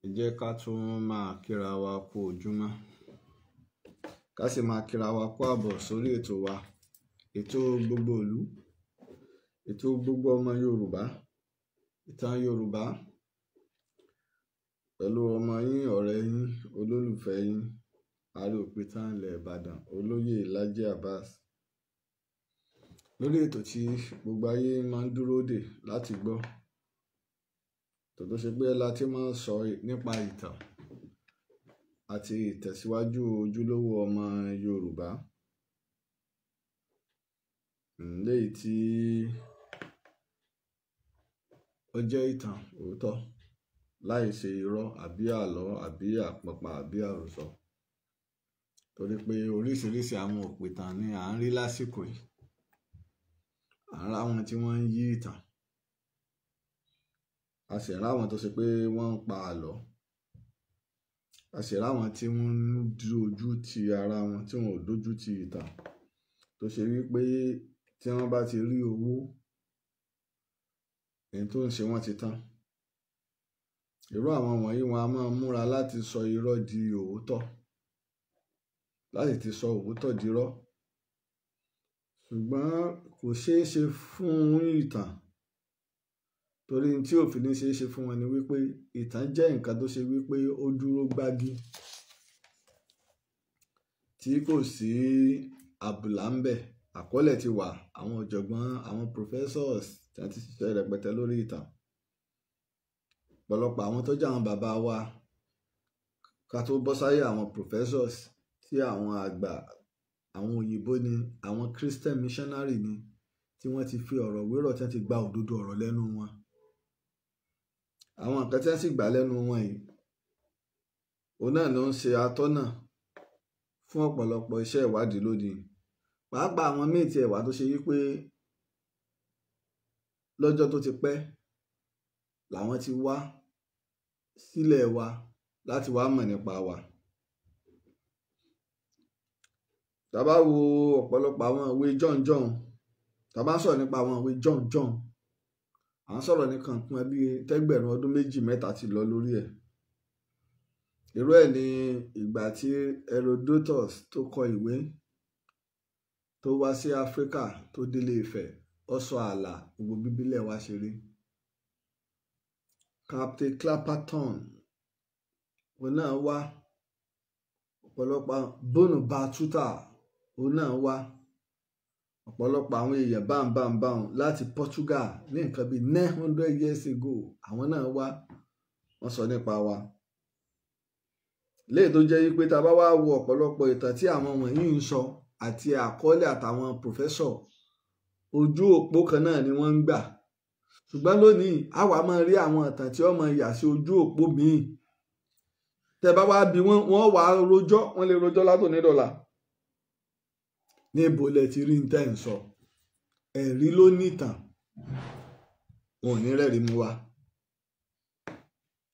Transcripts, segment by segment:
Ẹ jẹ́ ká tún máa kíra wa kú ojúmọ́, ká sì máa kíra wa kú àbọ̀ sórí ètò wa, ètò gbogbo ìlú, ètò gbogbo ọmọ Yorùbá, ìtàn Yorùbá, pẹ̀lú ọmọ yín, ọ̀rẹ́ yín, olólùfẹ́ yín, Ààrẹ Òpìtàn ilẹ̀ Ìbàdàn, Olóyè Laji Abbas. Lórí ètò tí gbogbo ayé máa ń dúró dè láti gbọ́, tó ṣe pé láti máa ń sọ nípa ìtàn àti ìtẹ̀síwájú ojúlówó ọmọ Yorùbá, léyìí tí ó jẹ́ ìtàn òótọ́ láì ṣe irọ́ àbí àlọ́ àbí àpọ̀pá àbí àròsọ, torí pé oríṣiríṣi àwọn òpìtàn ni à ń rí lásìkò yìí. À ń ráwọn tí wọ́n ń yí ìtàn, a sì ráwọn tó ṣe pé wọ́n ń pa àlọ́, a sì ráwọn tí wọ́n ń dojú ti ara wọn, tí wọn ò dojú ti ìtàn, tó ṣe wípé tí wọ́n bá ti rí owó, èyí tó ń ṣe wọ́n ti tán. Irú àwọn wọ̀nyí wọn a máa múra láti sọ irọ́ di òótọ́, láti ti sọ òótọ́ di irọ́. Ṣùgbọ́n kò ṣeé ṣe fún ìtàn, torí tí ò fi ní ṣeé ṣe fún wọn ni wípé ìtàn jẹ́ nǹkan tó ṣe wípé ó dúró gbági, tí kò sí àbùlà ń bẹ̀. Àkọọ́lẹ̀ ti wà, àwọn ọ̀jọ̀gbọ́n, àwọn professors tí wọ́n ti ṣiṣẹ́ rẹpẹtẹ lórí ìtàn. Ọ̀pọ̀lọpọ̀ àwọn tó jẹ́ àwọn bàbá wa ká tó bọ́ sáyé àwọn professors, tí àwọn àgbà, àwọn òyìnbó ni, àwọn Christian missionary ni, tí wọ́n ti fi ọ̀rọ̀ wérọ̀, tí wọ́n ti gba òdodo ọ̀rọ̀ lẹ́nu wọn. Àwọn nǹkan tí wọ́n sì gbà lẹ́nu wọn yìí, òun náà ló ń ṣe atọ́nà fún ọ̀pọ̀lọpọ̀ iṣẹ́ ìwádìí lónìí. Pàápàá àwọn míì tí ẹ̀wà tó ṣe wípé lọ́jọ́ tó ti pẹ́ làwọn ti wá sílẹ̀ wa láti wá mọ̀ nípa wa. Tá bá wo ọ̀pọ̀lọpọ̀ àwọn ìwé jọ̀hún, tá bá sọ̀rọ̀ nípa àwọn ìwé jọ̀hún, à ń sọ̀rọ̀ nìkan kan bí tẹ́gbẹ̀rún ọdún 2-3 ti lọ lórí ẹ̀. Irú ẹ̀ ni ìgbà tí Herodotus tó kọ ìwé tó wá sí Áfíríkà, tó délé Ifẹ̀, ó sọ ààlà gbogbo bíbélẹ̀ wa ṣe rí. Captain Clapperton òun náà wá, ọ̀pọ̀lọpọ̀ Bonabatuta òun náà wá, ọ̀pọ̀lọpọ̀ àwọn èèyàn báńbáńbáń láti Portugal ní nǹkan bíi 900 years ago, àwọn náà wá, wọ́n sọ nípa wa. Léyìí tó jẹ́ wípé tá bá wá wo ọ̀pọ̀lọpọ̀ ìtàn tí àwọn wọ̀nyí ń sọ àti àkọọ́lẹ̀ àtàwọn professor, ojú òpó kan náà ni wọ́n ń gbà. Ṣùgbọ́n lónìí àwa máa rí àwọn ìtàn tí wọ́n máa yà sí ojú òpó míì. Tẹ́ bá wá bí wọ́n wá rojọ́, wọ́n lè rojọ́ látòní dọ̀la. Níbo lẹ ti rí tẹ́ ń sọ? Ẹ̀rí ló ní ìtàn, wọn ò ní rẹ́rìí mú wa.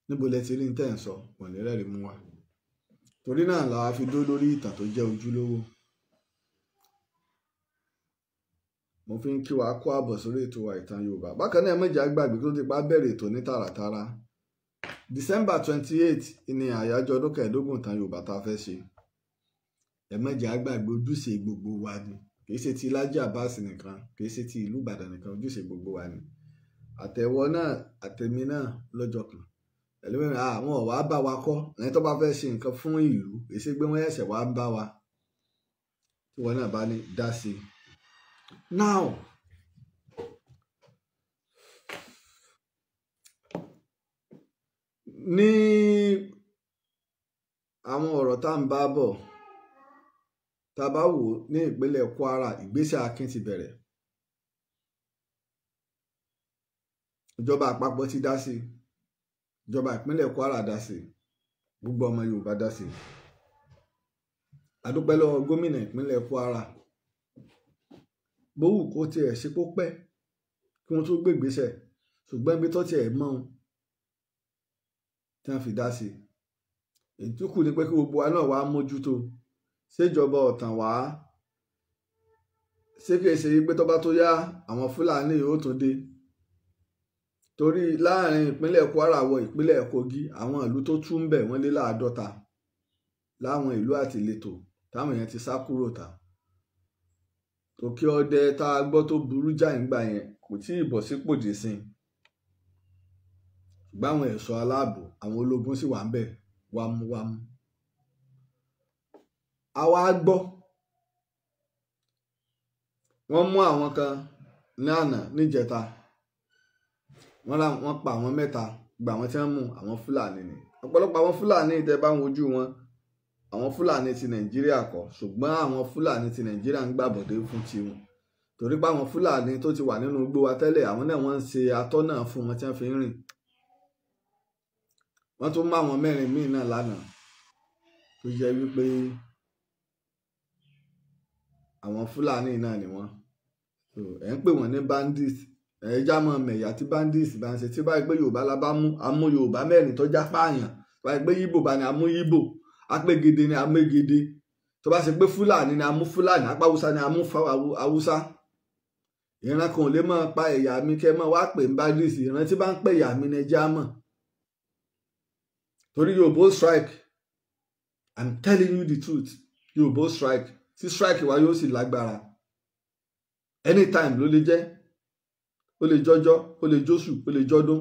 Níbo lẹ ti rí tẹ́ ń sọ? Wọn ò ní rẹ́rìí mú wa. Torí náà làwa fi dó lórí ìtàn tó jẹ́ ojúlówó. Mo fi ń kí wa kú àbọ̀ sórí ètò wa ìtàn Yorùbá. Bákan náà ẹ má jẹ́ á gbàgbé tó ti pa bẹ̀rẹ̀ ètò ní tààràtàrà. December 28 ni àyájọ́ ọdún 15 ìtàn Yorùbá tá a fẹ́ ṣe. Ẹ má jẹ́ á gbàgbé, ojúṣe gbogbo wa ni. Kì í ṣe ti Laji Abbas nìkan, kì í ṣe ti ìlú Ìbàdàn nìkan, ojúṣe gbogbo wa ni. Àtẹ̀wọ́ náà, àtẹ̀mí náà lọ́jọ́ kan. Ẹlòmíràn àwọn ọ̀wá bá wa kọ́, ẹni tó bá fẹ́ ṣe nǹkan fún ìlú, èsì gbé wọ́n ẹ̀ṣẹ̀ wá ń bá wa, tí wọ́n náà bá ní dá sí. Now, ní àwọn ọ̀rọ̀ tá ń bá bọ̀, tá bá wò ní ìpínlẹ̀ Kwara, ìgbésẹ̀ akin ti bẹ̀rẹ̀. Ìjọba àpapọ̀ ti dá sí, ìjọba ìpínlẹ̀ Kwara dá sí, gbogbo ọmọ Yorùbá dá sí. A dúpẹ́ lọ́wọ́ gómìnà ìpínlẹ̀ Kwara. Bówù kó tiẹ̀ ṣe kó pẹ́ kí wọ́n tó gbé ìgbésẹ̀, ṣùgbọ́n ibi tó tiẹ̀ mọ́ ọ́n tí wọ́n fi dá sí. Èyí tó kù ni pé kí gbogbo wa náà wá mójútó. Ṣèjọba ọ̀tàn wá, ṣé kìí ṣe pé tó bá tó yá àwọn Fúlàní yóò tún dé. torí láàrin ìpínlẹ̀ Kwara wọ ìpínlẹ̀ Kogi àwọn ìlú tó tún bẹ̀ wọ́n lé láàádọ́ta láwọn ìlú àti ìletò táwọn èèyàn ti sá kúrò ta. Òkè Ọdẹ tá a gbọ́ tó burú jáì ńgbà yẹn kò tí ì bọ̀ sípò dì sí i, ṣùgbọ́n àwọn ẹ̀ṣọ́ aláàbò àwọn ológun sì wà ń bẹ̀ wámúwámú. àwa gbọ́ wọ́n mú àwọn kan ní àná níjẹta wọ́n pa àwọn mẹ́ta gba àwọn tí wọ́n mú àwọn Fúlàní ni ọ̀pọ̀lọpọ̀ àwọn Fúlàní tẹ́ bá ń wojú wọn àwọn Fúlàní ti Nàìjíríà kọ́ ṣùgbọ́n àwọn Fúlàní ti Nàìjíríà ń gbàbọ̀dé fún tiwọn torí pé àwọn Fúlàní tó ti wà nínú igbó wa tẹ́lẹ̀ àwọn náà wọ́n ń ṣe atọ́nà fún wọn tí wọ́n fi ń rìn. Wọ́n tún mú àwọn mẹ́rin míì náà lánàá tó jẹ́ wípé àwọn Fúlàní náà ni wọ́n ẹ̀ ń pè wọ́n ní bandits ẹ̀ já mọ́ mẹ̀yà tí bandits bá ń ṣe tí báyìí pé Yorùbá la bá mú Yorùbá mẹ́rin tó já pààyàn báyìí pé Yíbò bá ní amú Yíbò apégede ni amégede tó bá ṣe pé Fúlàní ni amú Fúlàní apá Haúsá ni amú Haúsá. Ìran kan ò lè máa pa ẹ̀yà mi kẹ́ mọ́ wá pè ń bandits ìran tí bá ń pè ẹ̀yà mi ní ẹja mọ̀ torí Yorùbá strike I'm telling you the truth Yorùbá strike tí strike wa yóò sì lágbára anytime ló lè jẹ́ ó lè jọjọ́ ó lè jóṣù ó lè jọdún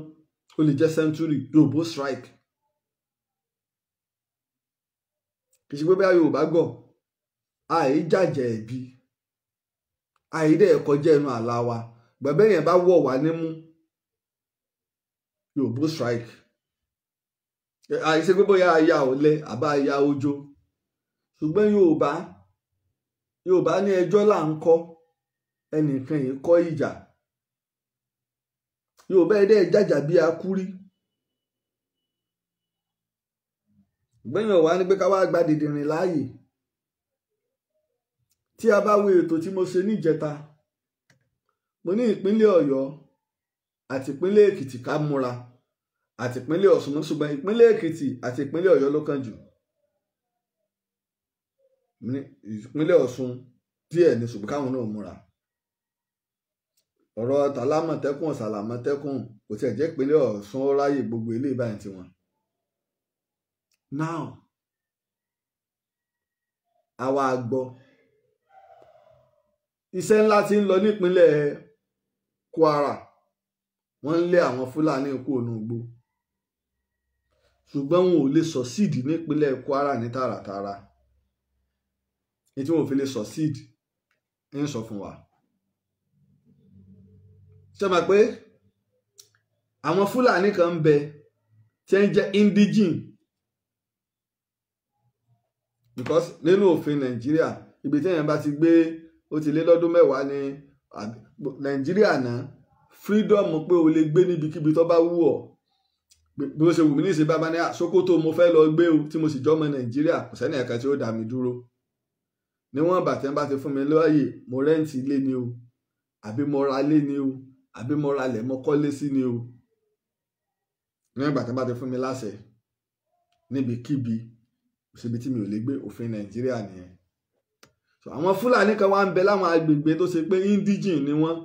ó lè jẹ́ century Yorùbá strike. Kì í ṣe pé bí Yorùbá gbọ́ àìjàjẹ́ ẹ̀bi àìdẹ́ ẹ̀kọ́ jẹ́ ẹnu àlá wa gbẹ̀bẹ́ yẹn bá wọ̀ wá nímú Yorùbá strike. Àìṣe pé bóyá aya ọ̀lẹ àbá aya ojo ṣùgbọ́n Yorùbá ní ẹjọ́ là ń kọ́ ẹnìkan yìí kọ́ ìjà Yorùbá ẹ̀dẹ́ jàjà bí akúrí gbẹ̀yìn ọ̀wá ní pé ká wá gba dìdìrìn láàyè. Tí a bá wo ètò tí mo ṣe níjẹta mo ní ìpínlẹ̀ Ọ̀yọ́ àti ìpínlẹ̀ Èkìtì ká múra àti ìpínlẹ̀ Ọ̀ṣun ṣùgbọ́n ìpínlẹ̀ Èkìtì àti ìpínlẹ̀ Ọ̀yọ́ ló kàn jù. Ìpínlẹ̀ Ọ̀ṣun díẹ̀ ní ṣùgbọ́n káwọn náà múra. Ọ̀rọ̀ tàlámọ̀tẹ́kùn ọ̀sàlámọ̀tẹ́kùn kò tiẹ̀ jẹ́ ìpínlẹ̀ Ọ̀ṣun ó ráyè gbogbo ilé ìbáyìí tiwọn. Now àwa gbọ́ iṣẹ́ ńlá tí ń lọ nípínlẹ̀ Kwara wọ́n ń lé àwọn Fúlàní kúrò nínú igbó ṣùgbọ́n wọn ò lè sọ̀síìdì nípínlẹ̀ Kwara ní tààràtààrà ní tí wọn ò fi lè sọ̀síìdì ń sọ fún wa. Ṣé mọ̀ pé àwọn Fúlàní kan ń bẹ tí ń jẹ́ indigene because nínú òfin Nàìjíríà ibi tí èèyàn bá ti gbé ó ti lé lọ́dún mẹ́wàá ní Nàìjíríà náà freedom pé o lè gbé níbikíbi tó bá wù ọ́ bí ó ṣe wù mí ní ìṣe bàbá ní Sókótó mo fẹ́ lọ gbé o tí mo sì jọ́mọ Nàìjíríà kò sẹ́ni ẹ̀ka tí ó dá mi dúró níwọ̀n bàtẹ́ bá ti fún mi láàyè mo rẹ́ǹtì ilé ni o àbí mo ra ilé ni o àbí mo ra ilẹ̀ mo kọ́lé sí ni o níwọ̀n bàtẹ́ bá ti fún mi láṣẹ níbikíbi síbi tí mi ò lè gbé òfin Nàìjíríà nìyẹn. Àwọn Fúlàní kan wá ń bẹ láwọn agbègbè tó ṣe pé indigene ni wọ́n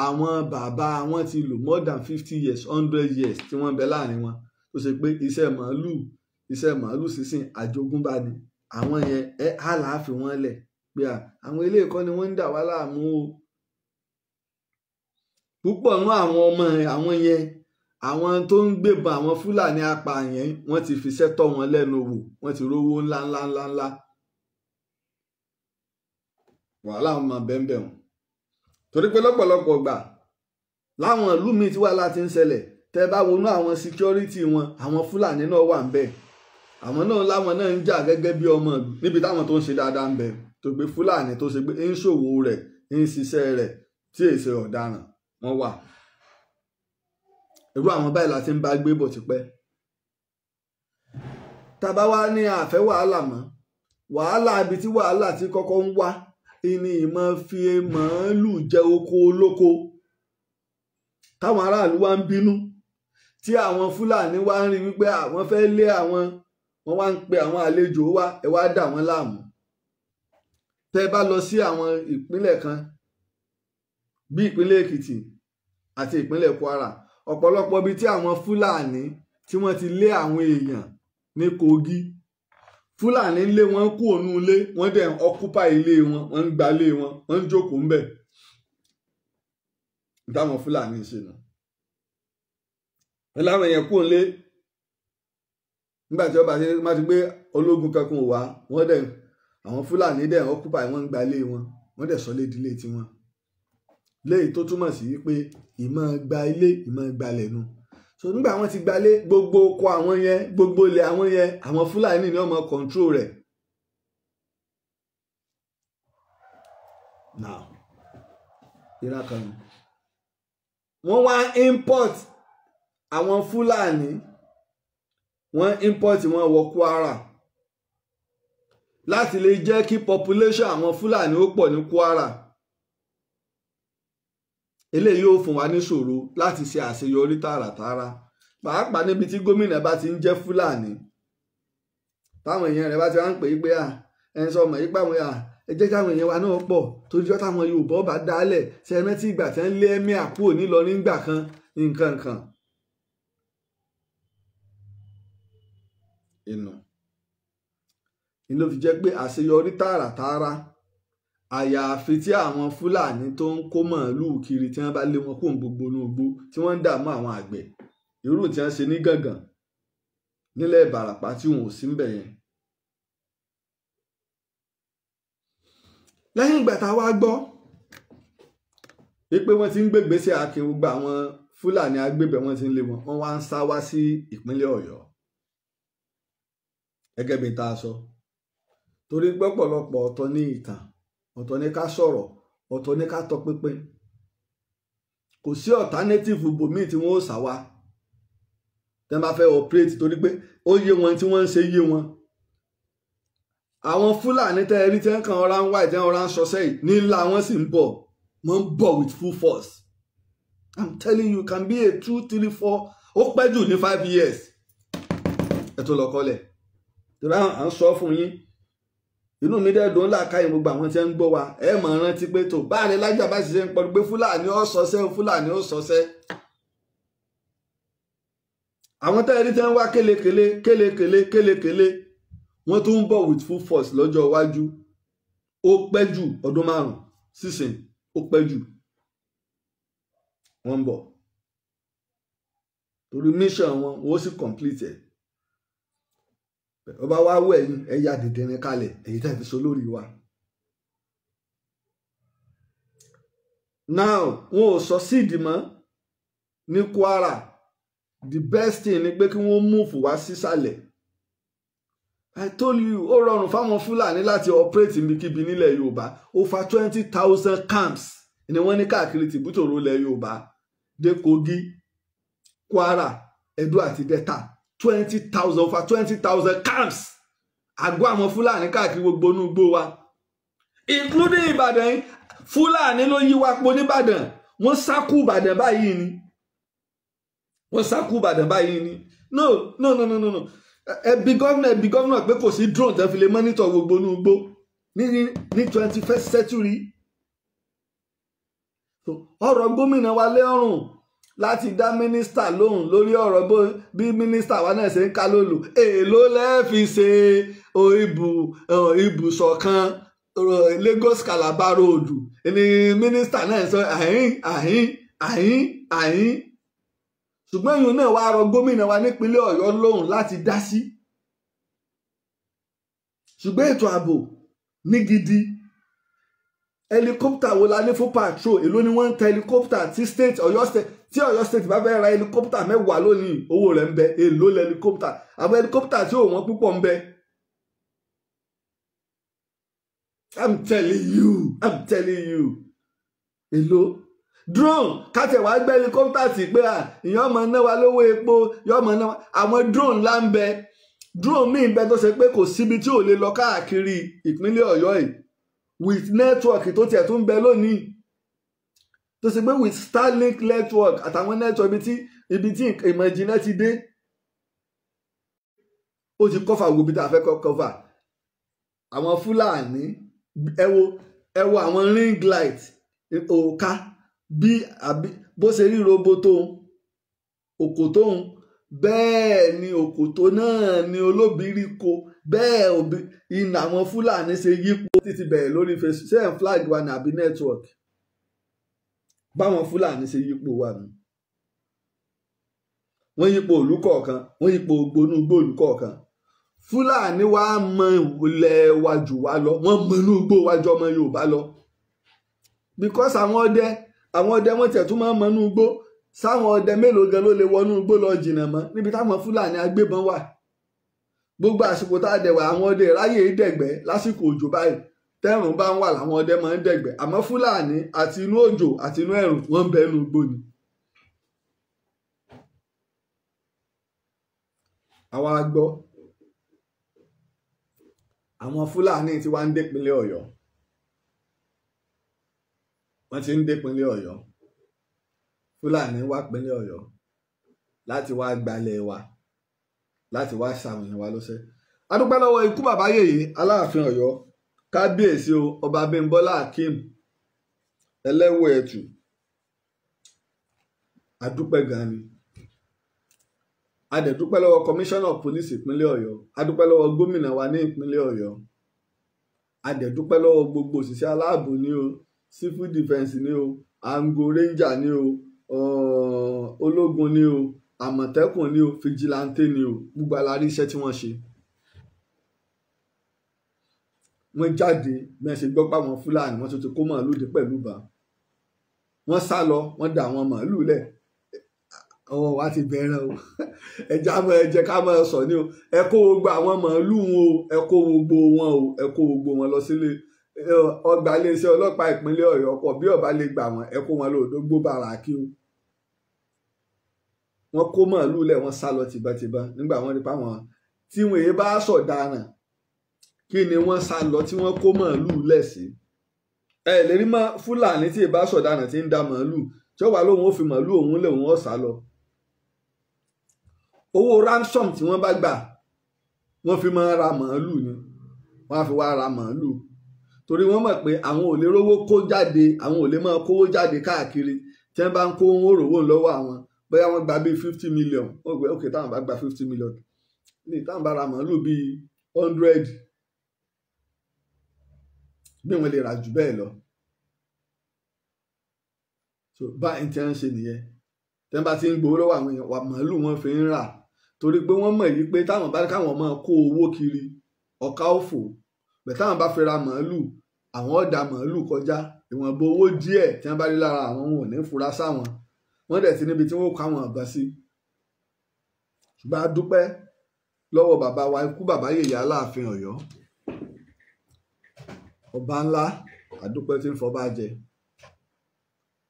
àwọn bàbá wọn ti lò more than 50 years 100 years tí wọ́n ń bẹ láàrin wọn tó ṣe pé iṣẹ́ màálù sísìn àjogúnbá ni àwọn yẹn á láàfi wọn lẹ̀ pé àwọn ilé ẹ̀kọ́ ni wọ́n ń dà wá láàmú o. Púpọ̀ nú àwọn ọmọ àwọn yẹn àwọn tó ń gbébọn àwọn Fúlàní apààyàn wọ́n ti fi iṣẹ́ tọ́ wọn lẹ́nu wò wọ́n ti rówó ńláńláńláńlá wàhálà wọn máa bẹ́ẹ̀ wọn torí pé lọ́pọ̀lọpọ̀ gbà láwọn ìlú míì tí wàhálà ti ń ṣẹlẹ̀ tẹ́ bá wọnú àwọn security wọn àwọn Fúlàní náà wà ń bẹ̀ àwọn náà láwọn náà ń jà gẹ́gẹ́ bí ọmọ ìlú níbi táwọn tó ń ṣe dáadáa ń bẹ tó gbé Fúlàní tó ṣe pé ń ṣòwò rẹ̀ ń ṣiṣẹ́ rẹ̀ tí èsè ọ̀daràn wọn wà irú àwọn báyìí la ti ń bá gbé bọ̀ tipẹ́. Tàbá wá ní àfẹ́ wàhálà mọ́ wàhálà ibi tí wàhálà ti kọ́kọ́ ń wá ìní ìmọ̀ fi màálù jẹ oko olóko táwọn aráàlú wá ń bínú tí àwọn Fúlàní wá ń rí wípé àwọn fẹ́ lé àwọn wọn wá ń pe àwọn àlejò wá ẹ wá dà wọ́n láàmú. Tẹ́ bá lọ sí àwọn ìpínlẹ̀ kan bí ìpínlẹ̀ Èkìtì àti ìpínlẹ̀ Kwara ọ̀pọ̀lọpọ̀ ibi tí àwọn Fúlàní tí wọ́n ti lé àwọn èèyàn ní Kogi, Fúlàní lé wọn kú ònú ilé, wọ́n dẹ̀ ń occupy ilé wọn, wọ́n ń gbalé wọn, wọ́n ń jókòó ń bẹ̀. Táwọn Fúlàní ṣe nù. Wọ́n láwọn èèyàn kú ònlé nígbà tí ọba ṣe má ti gbé ológun kankan wá, wọ́n dẹ̀ àwọn Fúlàní dẹ̀ ń occupy, wọ́n ń gbalé wọn, wọ́n dẹ̀ sọ lédìlé tiwọn. Léyìí tó túmọ̀ sí pé ìmọ̀ gba ilé, ìmọ̀ gbalẹ̀ nu. So nígbà wọ́n ti gbalé, gbogbo oko àwọn yẹn, gbogbo ilẹ̀ àwọn yẹn, àwọn Fúlàní ni wọ́n mọ control rẹ̀. Now ìran kan wọ́n wá import àwọn Fúlàní, wọ́n import wọn wọ Kwara láti lè jẹ́ kí population àwọn Fúlàní ó pọ̀ ní Kwara. Eléyìí yóò fún wa ní ṣòro láti ṣe àṣeyọrí tààràtààrà, pàápàá níbi tí gómìnà bá ti ń jẹ́ Fúlàní, táwọn èèyàn rẹ̀ bá ti wá ń pè é pé ẹni sọ ọmọ yìí pàwọn ẹ jẹ́ káwọn èèyàn wa náà pọ̀, torí jọ́ táwọn Yorùbá bá dálẹ̀ ṣe rántí ìgbà tí wọ́n lé Emir kúrò nílọrin nígbà kan nǹkan kan. Inú fi jẹ́ pé àṣeyọrí tààràtààrà àyàfi tí àwọn Fúlàní tó ń kó màálùú kiri tí wọ́n bá lé wọn kó gbogbo inú igbó, tí wọ́n ń dààmú àwọn àgbẹ̀, irú tí wọ́n ṣe ní Gàngàn nílẹ̀ Ìbàràpá tí wọn ò sí ń bẹ̀ yẹn. Lẹ́yìn ìgbà tá a wá gbọ́ pé wọ́n ti ń gbégbèsè akin, gbogbo àwọn Fúlàní agbébẹ̀ wọ́n ti ń lé wọn, wọ́n wá ń sá wá sí ìpínlẹ̀ Ọ̀yọ́ gẹ́gẹ́ bí tá a sọ, torí pọ́pọ̀lọpọ̀ ọ̀tọ̀ ní ìtàn, ọ̀tọ̀ ní ká sọ̀rọ̀, ọ̀tọ̀ ní ká tọpinpin. Kò sí alternative bòmíì tí wọ́n ó sá wá tẹ́ bá fẹ́ operate, torí pé ó yé wọn tí wọ́n ń ṣe yé wọn. Àwọn Fúlàní tẹ́ ẹ rí tí wọ́n kàn ọ̀rá ń wá ìtẹ́ ọ̀rá ń sọ sẹ́yìn ní ńlá wọn sì ń bọ̀, wọ́n ń bọ̀ with full force. I'm telling you, can be a 2, 3, 4 ó pẹ́ jù ní 5 years. Ẹ tó lọ kọ́lẹ̀ torí à ń sọ fún yín, inú mi dẹ́ dùn láàkáyè gbogbo àwọn tí ń gbọ́ wa, ẹ mọ̀ rántí pé tó báàrin lájà bá ṣiṣẹ́ ń pọ̀ pé Fúlàní ó sọsẹ́, Fúlàní ó sọsẹ́. Àwọn tẹ́ẹ̀rí tẹ́ ń wá kélekèlé wọ́n tún ń bọ̀ with full force lọ́jọ́ iwájú. Ó pẹ́ jù ọdún 5 sísìn, ó pẹ́ jù wọ́n ń bọ̀ torí mission wọn ó sì complete ẹ̀. Ọba wa wẹ̀ ní ẹ̀yà dìdìrín kalẹ̀, èyí tẹ́ fi so lórí wa. Now wọn ò sọ síìdì mọ́ ní Kwara, the best thing ni pé kí wọ́n move wá sísàlẹ̀. I told you, ó rọrùn fáwọn Fúlàní láti operate níbikíbi nílẹ̀ Yorùbá. Over 20,000 camps ni wọ́n ní káàkiri tìbútòrò ilẹ̀ Yorùbá, dé Kogi, Kwara, Edo àti Delta. 20,000, over 20,000 camps àgọ́ àwọn Fúlàní káàkiri gbogbo inú igbó wa, including Ìbàdàn. Fúlàní ló yí wa po nìbàdàn, wọ́n sákú Ìbàdàn báyìí ni, wọ́n sákú Ìbàdàn báyìí ni. No. Ẹbí gọ́vnà pé kò sí drone tẹ́ fi lè monitor gbogbo inú igbó ní 21st century. Ọ̀rọ̀ gómìnà wa lẹ́rùn láti dá mínísítà lóhùn lórí ọ̀rọ̀ bí mínísítà wa náà ṣe ń ká lólu. Èèló lẹ́ẹ̀fi ṣe ibùsọ̀kan Lagos Calabar road ni mínísítà náà sọ àhín. Ṣùgbọ́n ìyún náà wá rọ gómìnà wa nípínlẹ̀ Ọ̀yọ́ lóhùn láti dá sí. Ṣùgbọ́n ètò ààbò ní gidi, helicopter wo la ní fún patrol, èló ni wọ́n ń ta helicopter tí Ọ̀yọ́ state bá fẹ́ ra helicopter 10 lónìí, owó rẹ̀ ń bẹ, èló lẹ helicopter. Àwọn helicopter tí ò wọ́n púpọ̀ ń bẹ. I'm telling you èló. Drone kátẹ̀wá gbé helicopter tí pé ìyọ́n mọ̀ náà wá lówó epo, yọ́n mọ̀ náà wá. Àwọn drone ńlá ń bẹ, drone míì ń bẹ tó ṣe pé kò síbi tí ò lè lọ káàkiri ìpínlẹ̀ Ọ̀yọ́ yìí with network tó tiẹ̀ tún bẹ lónìí, tó ṣe pé with Starlink network àtàwọn network ibi tí ìmọ̀ ìjìnlẹ̀ ti dé, ó ti cover gbogbo ibi tá a fẹ́ cover. Àwọn Fúlàní ẹ wo àwọn ring light òòka bó ṣe rí roboto, òkòtó ń bẹ́ẹ̀ ni òkòtó náà ni olóbìríko bẹ́ẹ̀ iná àwọn Fúlàní ṣe yípo títí bẹ̀rẹ̀ lórí Facebook ṣé ẹ̀ flag wa ní àbí network báwọn Fúlàní ṣe yípo wà nù wọ́n yípo ìlú kọ̀ọ̀kan wọ́n yípo gbónúgbó ìlú kọ̀ọ̀kan Fúlàní wa mọ ilẹ̀ wa jù wá lọ wọ́n mọ inú igbó wa jọ ọmọ Yorùbá lọ because àwọn ọdẹ wọ́n tẹ̀ tún máa ń mọ inú igbó sáwọn ọdẹ mélòó gan ló lè wọnú igbó lọ jìnnà mọ́ níbi táwọn Fúlàní agbébọn wà gbogbo àsìkò tá a dẹ̀ wà àwọn ọdẹ ráyè dẹ̀gbẹ́ lásìkò òjò báyìí tẹ́rùn bá ń wà láwọn ọdẹ máa ń dẹ̀gbẹ́ àmọ́ Fúlàní àti inú òjò àti inú ẹ̀rùn wọ́n ń bẹ inú igbó ni. àwa gbọ́ àwọn Fúlàní tí wá ń dépínlẹ̀ Ọ̀yọ́ wọ́n ti ń dépínlẹ̀ Ọ̀yọ́ Fúlàní wá pínlẹ̀ Ọ̀yọ́ láti wá gbalẹ̀ wa láti wá ṣàmìyàn wa lọ́sẹ̀. A dúpẹ́ lọ́wọ́ ikú bàbá yèyé Aláàfin Ọ̀yọ́ kábíyèsí o ọba Bímbọ́lá Akeem ẹlẹ́wọ̀ ẹ̀tù a dúpẹ́ gan ni. A dẹ̀ dúpẹ́ lọ́wọ́ commissioner of police ìpínlẹ̀ Ọ̀yọ́ a dúpẹ́ lọ́wọ́ gómìnà wa ní ìpínlẹ̀ Ọ̀yọ́ a dẹ̀ dúpẹ́ lọ́wọ́ gbogbo òṣìṣẹ́ aláàbò ní o civil defence ní o ango ranger ní o ológun ní o àmọ̀tẹ́kùn ní o fìjìláńtẹ́ ní o gbogbo alárí iṣẹ́ tí wọ́n ṣe. Wọ́n jáde bí wọ́n ṣe gbọ́ pé àwọn Fúlàní wọ́n tún ti kó màálù dé pẹ̀lú bá wọ́n sá lọ wọ́n dà àwọn màálù lẹ̀ ọwọ́ wa ti bẹ̀rẹ̀ o ẹ̀jẹ̀ ká máa sọ ní o ẹ kó gbogbo àwọn màálù wọn o ẹ kó gbogbo wọn o ẹ kó gbogbo wọn lọ sílé ọgbà iléeṣẹ́ ọlọ́pàá ìpínlẹ̀ Ọ̀yọ́ pọ̀ bí ọba lè gbà wọ́n ẹ kó wọn lọ Òdògbó Bàràkí o. Wọ́n kó màálù lẹ̀ wọ́n sá lọ tìbátìbá nígbà wọ́n rí pa wọn tí wọn èyí bá sọ̀daràn kí ni wọ́n sá lọ tí wọ́n kó màálù lẹ̀ sí. ẹ lè rí Fúlàní tí èyí bá sọ̀daràn tí ń da màálù tí ó wà lóhun ó fi màálù òun lẹ̀ òun ó sá lọ. Owó ransom tí wọ́n bá gbà wọ́n fi máa ra màálù ni wọ́n á fi wá ra màálù torí wọ́n mọ̀ pé àwọn ò lè rówó kó jáde àwọn ò lè máa kówó jáde káàkiri tí wọ́n bá ń kó owó rówó lọ́wọ́ àwọn bóyá wọ́n gba bíi 50 million wọ́n gbé òkè táwọn bá gba 50 million ní táwọn bá ra màálù bíi 100 bí wọ́n lè rà jù bẹ́ẹ̀ lọ. So báyìí tí wọ́n ń ṣe nìyẹn tí wọ́n bá ti ń gbowó lọ́wọ́ àwọn èèyàn wà màálù wọ́n fi ń rà torí pé wọ́n mọ̀ yìí pé táwọn bá káwọn máa kó owó kiri ọ̀ká òfò bẹ̀ táwọn bá fẹ́ ra màálù àwọn ọ̀dà màálù kọjá ìwọ̀nba owó díẹ̀ tí wọ́n bá rí lára àwọn wọn ò ní fura sáwọn wọ́n dẹ̀ ti níbi tí wọ́n kó àwọn àgbà sí. ṣùgbọ́n a dúpẹ́ lọ́wọ́ bàbá wa ikú bàbá yèyé Aláàfin Ọ̀yọ́ ọba ńlá a dúpẹ́ tí ń fọba jẹ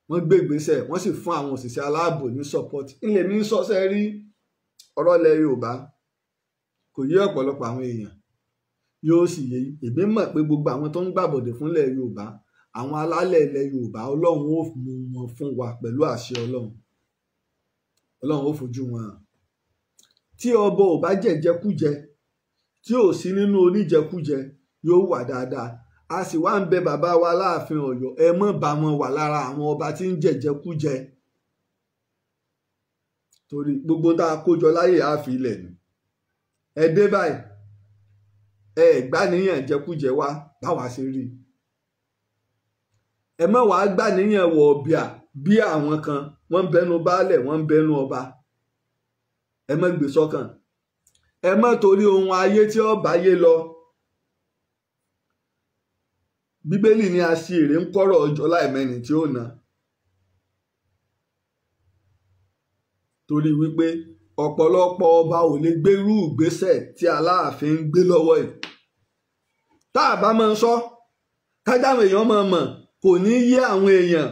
wọ́n gbé ìgbésẹ̀ wọ́n sì fún àwọn òṣìṣẹ́ aláàbò ní support ilẹ̀ mi ń sọ́sẹ́ rí ọ̀rọ̀ ilẹ̀ Yorùbá kò yé ọ̀pọ̀lọpọ̀ àwọn èèyàn yóò sì yé èmi mọ̀ pé gbogbo àwọn tó ń gbàbọ̀dẹ̀ fúnlẹ̀ Yorùbá àwọn alálẹ̀ ilẹ̀ Yorùbá Ọlọ́run ó mú wọn fún wa pẹ̀lú àṣẹ Ọlọ́run ó fojú wọn hàn. Tí ọba ò bá jẹ̀jẹkújẹ tí ò sí nínú oníjẹkújẹ yóò wà dáadáa a sì wá ń bẹ bàbá wa Láàfin Ọ̀yọ́ ẹ mọ́ bá wọn wà lára àwọn ọba tí ń jẹ̀jẹkújẹ torí gbogbo tá a kójọ láyè àfi ilẹ̀ ni ẹ dé báyìí ẹ gbá níyàn jẹkújẹ wá báwa ṣe rí ẹ mọ́ wàá gbá níyàn wọ̀ bíà bí àwọn kan wọ́n ń bẹnu baálẹ̀ wọ́n ń bẹnu ọba ẹ mọ́ gbé sọ́kàn ẹ mọ́ torí ohun ayé tí ó báyé lọ. Bíbélì ní aṣiwèrè ń kọ́rọ̀ ọjọ́ láìmẹ́ni tí ó na torí wípé ọ̀pọ̀lọpọ̀ ọba ò lè gbérú ìgbésẹ̀ tí Aláàfin ń gbé lọ́wọ́ yìí tá a bá máa ń sọ kájáwọn èèyàn máa mọ̀ kò ní yé àwọn èèyàn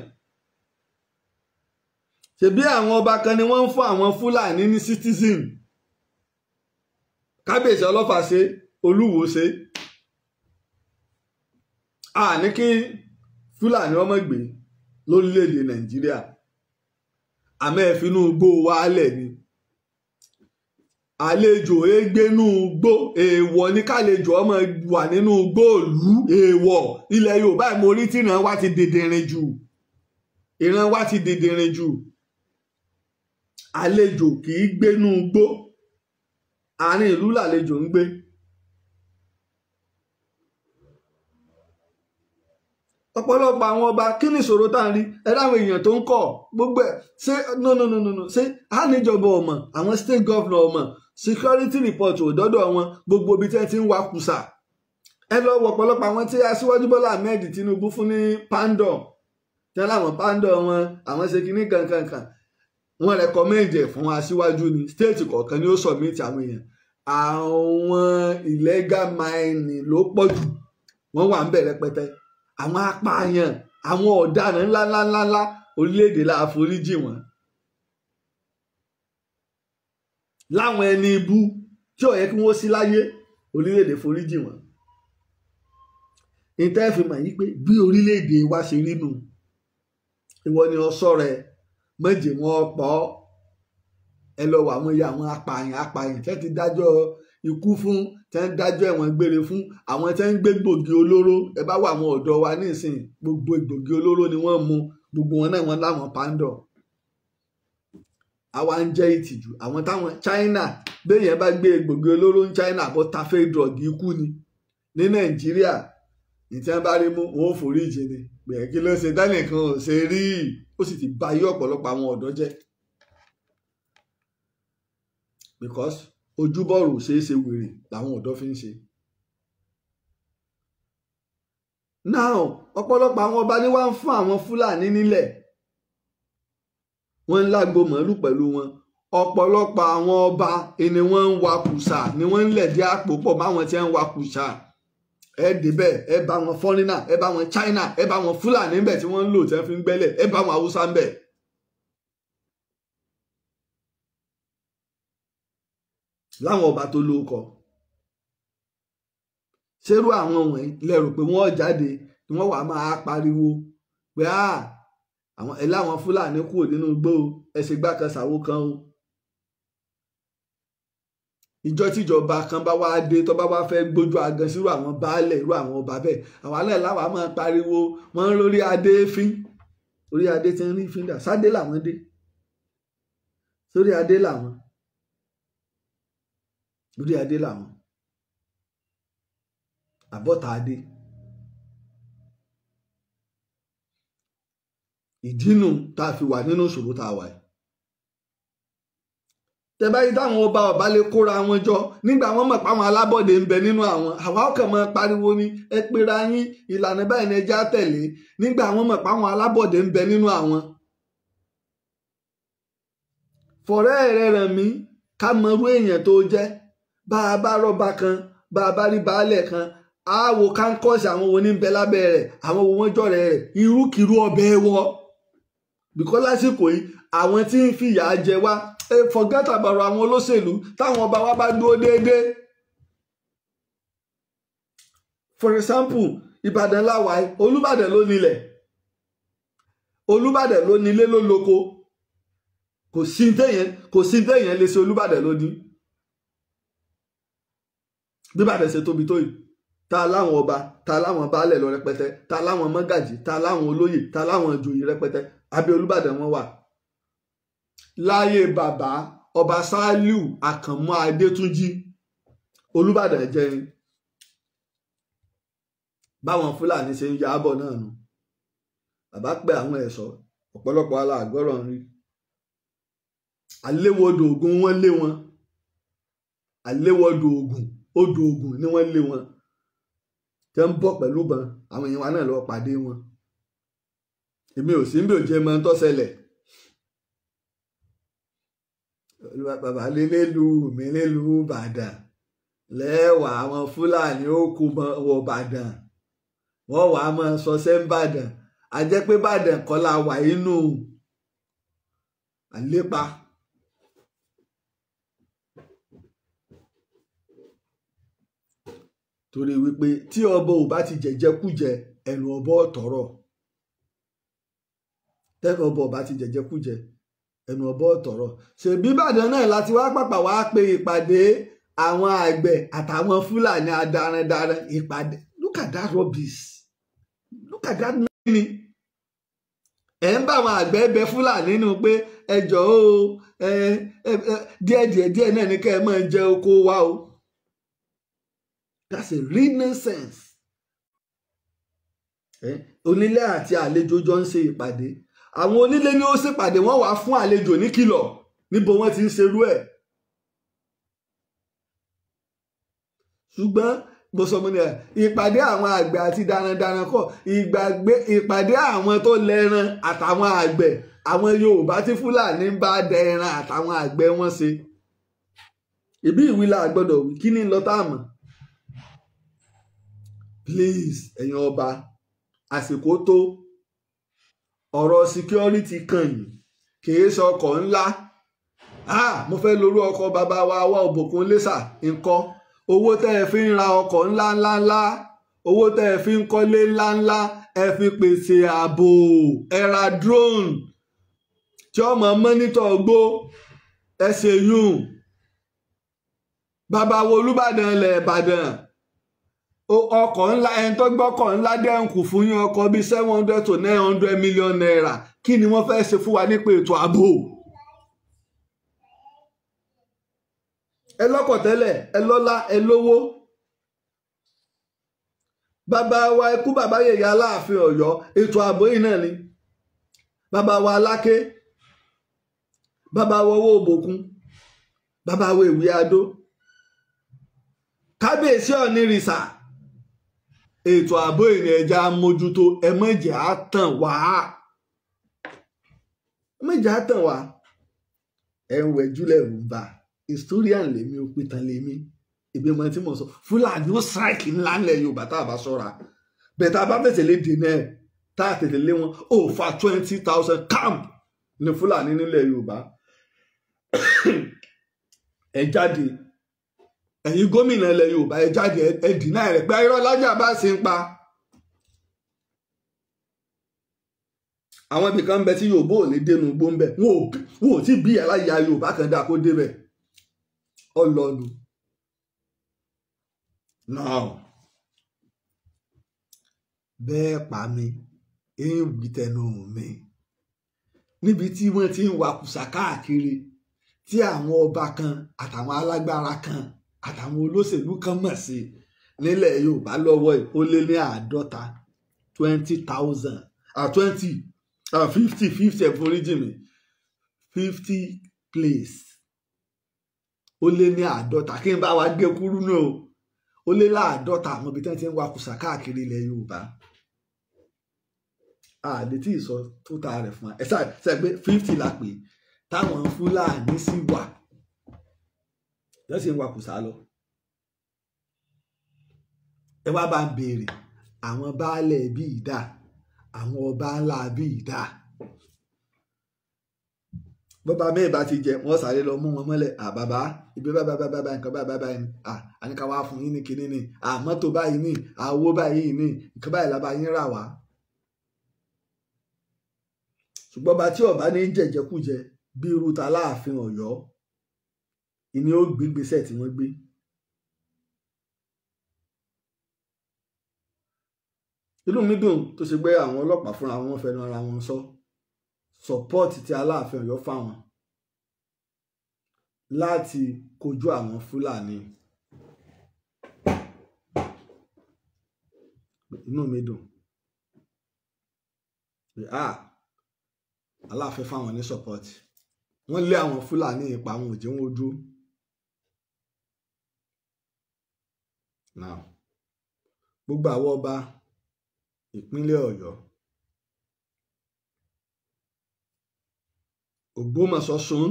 ṣebí àwọn ọba kan ni wọ́n ń fún àwọn Fúlàní ní citizen kábíyèsí Ọlọ́fà ṣe Olúwo ṣe a ní kí Fúlàní ọmọ gbé lórílẹ̀‐èdè Nàìjíríà àmọ́ ẹ finú gbó wálẹ̀ ni àlejò égbénú gbó èèwọ̀ ní kálejò ọmọ wà nínú gbóòlù èèwọ̀ ilẹ̀ Yorùbá ìmọ̀rí tí ìran wa ti dèdèrìn jù ìran wa ti dèdèrìn jù àlejò kì í gbénú igbó, àárín ìlú làlejò ń gbé. ọ̀pọ̀lọpọ̀ àwọn ọba kí ni ìṣòro tá à ń rí ẹ láwọn èèyàn tó ń kọ̀ gbogbo ẹ̀ ṣé no ṣé á níjọba ọmọ àwọn state governor ọmọ security report ò dọ́dọ̀ wọn gbogbo ibi tí wọ́n ti ń wa kùsà. ẹ lọ wọ ọ̀pọ̀lọpọ̀ àwọn tí aṣíwájú Bọ́lá Ahmed Tinubu fún ní pandor tí wọ́n láwọn pandor wọn àwọn ṣe kínní kankankan wọ́n recommend ẹ̀ fún aṣíwájú ní state kọ̀ọ̀kan ni ó submit àwọn èèyàn. àwọn illegal mining ló pọ̀ jù wọ́n wà ń bẹ̀ rẹpẹtẹ. àwọn apààyàn àwọn ọ̀daràn ńláńláńlá orílẹ̀-èdè la foríjì wọn. láwọn ẹni ibú tí ò yẹ kí wọ́n sí láyé orílẹ̀-èdè foríjì wọn. ìtẹ́ fi mọ̀ yí pé bí orílẹ̀-èdè wa ṣe rí nù ìwọ ni ọ̀ṣọ́ rẹ̀ méje wọn pọ̀ ẹ lọ wà àwọn àwọn apààyàn tẹ́ ti dájọ́ ikú fún tẹ́ ń dájọ́ ẹ̀wọ̀n gbére fún àwọn tẹ́ ń gbé gbòógì olóró ẹ bá wà àwọn ọ̀dọ́ wa nísìn gbogbo gbòógì olóró ni wọ́n mu gbogbo wọn náà wọ́n láwọn pandọ̀. àwa ń jẹ́ ìtìjú àwọn táwọn China béèyàn bá gbé gbòógì olóró ní China bó ta fẹ́ drug ikú ni ní Nàìjíríà ìtẹ́ bá rí mú wọn ò forí ìjì ni bẹ̀rẹ̀ kí ló ṣe dánìkan ò ṣe rí ó sì ti ba ayé ọ̀pọ̀lọpọ̀ àwọn ọ̀dọ́ jẹ́ because ojúbọ̀rò ṣeéṣe wèrè làwọn ọ̀dọ́ fi ń ṣe. now ọ̀pọ̀lọpọ̀ àwọn ọba ni wọ́n ń fún àwọn Fúlàní nílẹ̀ wọ́n ń lágbo màálù pẹ̀lú wọn ọ̀pọ̀lọpọ̀ àwọn ọba ni wọ́n ń wa kùsà ni wọ́n ń lẹ̀dí àpò pọ̀ máwọn tí wọ́n ń wa kùsà ẹ débẹ̀ ẹ bá wọn fọ́nrínà ẹ bá wọn China ẹ bá wọn Fúlàní ńbẹ̀ tí wọ́n ń lò tí wọ́n fi ń gbẹ́lẹ̀ ẹ bá wọn Haúsá ńbẹ̀. láwọn ọba tó lóko ṣerú àwọn wọ̀nyí lẹ́rù pé wọ́n jáde ni wọ́n wà máa pariwo pé àwọn ẹ láwọn Fúlàní kúrò nínú igbó ẹ ṣe gbá kan ṣàwó kan o. ìjọ tíjọba kan bá wá dé tó bá wá fẹ́ gbójú agan sírú àwọn baálẹ̀ irú àwọn ọba bẹ́ẹ̀ àwọn alẹ́ láwa máa pariwo wọ́n ń lórí adé fín orí adé ti ń rí fín dà sádé làwọn dé sórí adé làwọn lórí adé làwọn àbọ̀tà adé. ìdínú tá a fi wà nínú ìṣòro tá a wà yìí. tẹ́báyé táwọn ọba lè kóra wọn jọ nígbà wọn mọ̀ páwọn alábọ̀dé ń bẹ nínú àwọn àwa ọkàn máa pariwo ni ẹ pera yín ìlànà báyìí ni ẹja tẹ̀lé nígbà wọn mọ̀ páwọn alábọ̀dé ń bẹ nínú àwọn. fọ̀rẹ́ rẹ̀ ràn mí ká mọrú èèyàn tó jẹ́ bá a bá rọ́bà kan bá a bá rí baálẹ̀ kan á wo kánkọ́ọ̀sì àwọn wo ní ń bẹ lábẹ́ rẹ̀ àwọn wo wọ́n jọ̀rẹ̀ rẹ̀ irúkìrú ọbẹ̀ wọ́ bìkọ́ lásìkò yìí àwọn tí ń fìyà jẹ wá forget about àwọn olóṣèlú táwọn ọba wa bá dúró déédéé. for example Ìbàdàn láwa Olúbàdàn ló nílẹ̀ Olúbàdàn ló nílé ló lóko kò sí téèyàn lè ṣe Olúbàdàn ló ní. bí Ìbàdàn ṣe tóbi tó yìí ta láwọn ọba ta láwọn baálẹ̀ lọ rẹpẹtẹ ta láwọn mọ́gàjì ta láwọn olóyè ta láwọn ìjòyè rẹpẹtẹ abẹ́ Olúbàdàn wọn wà. láyé bàbá ọba Sàlíù Àkànmú Adétúnjì Olúbàdàn jẹrin báwọn Fúlàní ṣe ń ya bọ̀ náà nù bàbá pé àwọn ẹ̀ṣọ́ ọ̀pọ̀lọpọ̀ aláàgbọ́rọ̀ ń rí àléwọ́dọ̀ Ògùn wọ́n lé wọn àléwọ́dọ̀ Ògùn odò Ògùn ni wọ́n lé wọn tẹ́ ń bọ̀ pẹ̀lú bọn àwọn èèyàn wa náà lọ pàdé wọn èmi ò sí ń bí òjé mọ́ ń tó ṣẹlẹ̀ bàbá lélélu mi lélu Ìbàdàn lẹ́wà àwọn Fúlàní ó kú wọ Ìbàdàn wọ́n wàá mọ́ sọsẹ́ ń Ìbàdàn a jẹ́ pé Ìbàdàn kọ́ la wà inú àlépa. torí wípé tí ọba ò bá ti jẹjẹkújẹ ẹnu ọba ọ̀tọ̀rọ̀ tẹ́nu ọba ò bá ti jẹjẹkújẹ ẹnu ọba ọ̀tọ̀rọ̀ ṣèbí Ìbàdàn náà láti wá pàpà wá pe ìpàdé àwọn àgbẹ̀ àtàwọn Fúlàní adarandaran ìpàdé look at that rubbish look at that money ẹ̀ ń bá àwọn àgbẹ̀ bẹ Fúlàní nínú pé jọ̀ọ́ o díẹ̀ náà ní kẹ́ ẹ máa jẹ oko wa o. That's a real nonsense. Onílé àti àlejò jọ ń ṣe ìpàdé, àwọn onílé ni ó ṣèpàdé wọ́n wá fún àlejò ní kìlọ̀ níbo wọ́n ti ń ṣerú ẹ̀. ṣùgbọ́n mo sọ mo ní ìpàdé àwọn àgbẹ̀ àti darandaran kọ́, ìpàdé àwọn tó lẹ́ran àtàwọn àgbẹ̀, àwọn Yorùbá tí Fúlàní ń bá dẹ ẹran àtàwọn àgbẹ̀ wọn ṣe. ìbí ìwílà gbọ́dọ̀ wí kí ni lọ tá a mọ̀. Please ẹ̀yin ọba, àsìkò tó, ọ̀rọ̀ security kan yìí kìí ṣe ọkọ̀ ńlá. Mo fẹ́ lórú ọkọ̀ bàbá wa wá Òbòkun lẹ́sà nǹkan. Owó tẹ́ ẹ fi ń ra ọkọ̀ ńláńlá, owó tẹ́ ẹ fi ń kọ́lé ńláńlá, ẹ fi pèsè ààbò, ẹ ra drone tí ọmọ mọ́nítọ̀ gbó, ẹ ṣe yùn. Bàbá wo Olúbàdàn ilẹ̀ Ìbàdàn, ọkọ̀ ńlá, ẹni tó gbọ́kọ̀ ńlá dẹ́nkù fún yín ọkọ̀ bíi 700 to 900 million naira. Kí ni wọ́n fẹ́ ṣe fún wa nípa ètò ààbò? Ẹ lọ́kọ̀ tẹ́lẹ̀, ẹ lọ́lá, ẹ lówó. Bàbá wa ikú bàbá yèyé Aláàfin Ọ̀yọ́, ètò ààbò yìí náà ni. Bàbá wa Aláké, bàbá wa owó Òbòkun, bàbá wa Ìwé Adó, Kábíyèsí Ọ̀nìrìṣà. Ètò ààbò yìí ni ẹja mójútó, ẹ má jẹ́ á tàn wá. Ẹ má jẹ́ á tàn wá. Ẹ ń wẹ̀júlẹ̀ rúbà. Historian lèmi, òpìtàn lèmi, ìbímọ tí mo sọ. Fúlàní ó strike ńlá ńlẹ̀ Yorùbá tá a bá ṣọ́ra. Bẹ́ẹ̀ tá a bá fẹsẹ̀ lé dènà ẹ̀, tá a tètè lé wọn, fa 20,000 camp ní Fúlàní nílẹ̀ Yorùbá. Ẹ jáde, ẹ̀yin gómìnà ilẹ̀ Yorùbá, ẹ jáde, ẹ dìnnà rẹ̀ pé irọ́ Lájí Abbas ń pa. Àwọn ibì kan ń bẹ tí Yorùbá ò lè dénú gbó ń bẹ, wọn ò tí bí aláya Yorùbá kan dá kó débẹ̀. Ọlọ́nu now bẹ́ẹ̀ pa mi ń wí tẹnu mi níbi tí wọ́n ti ń wakùsà káàkiri, tí àwọn ọba kan àtàwọn alágbára kan àtàwọn olóṣèlú kan mọ̀ sí nílẹ̀ Yorùbá lọ́wọ́ ó lé ní 50,000 50 ẹ̀fọ́ríjì mi 50 place. Ó lé ní 50, kí n bá wa gé kúrú náà, ó lé ní 50 àwọn ibi tí wọ́n ti ń wakùsà káàkiri ilẹ̀ Yorùbá. Àdé tí ìsọ tó ta rẹ̀ fún wa ẹ ṣe pé 50 la pè táwọn Fúlàní sì wà lọ́sẹ̀ ń wakùsà lọ. Ẹ wá bá ń béèrè àwọn baálẹ̀ bí ìdá, àwọn ọba ńlá bí ìdá. Bọ́ba mẹ́ẹ̀ bá ti jẹ wọ́n sáré lọ mú wọn mọ́lẹ̀. Bàbá ibi bábá nǹkan bábá ni àníkà wá fún yín ní kinní ni, mọ́tò báyìí ní, owó báyìí ní, nǹkan báyìí lábá yín rà wá. Ṣùgbọ́n bá tí ọba ní jẹjẹkújẹ bí irú ta Aláàfin Ọ̀yọ́, ìní ó gbé gbèsè tí wọ́n gbé. Inú mi dùn tó ṣe pé àwọn ọlọ́pàá fúnra wọn fẹnu ara wọn sọ support tí Aláàfin Ọ̀yọ́ fáwọn láti kojú àwọn Fúlàní. Inú mi dùn pé Aláàfin fáwọn ní support. Wọ́n lé àwọn Fúlàní ipa, àwọn ò jẹ́ wọn ojú. Now gbogbo àwọn ọba ìpínlẹ̀ Ọ̀yọ́, Ògbómọ̀ṣọ́ sún,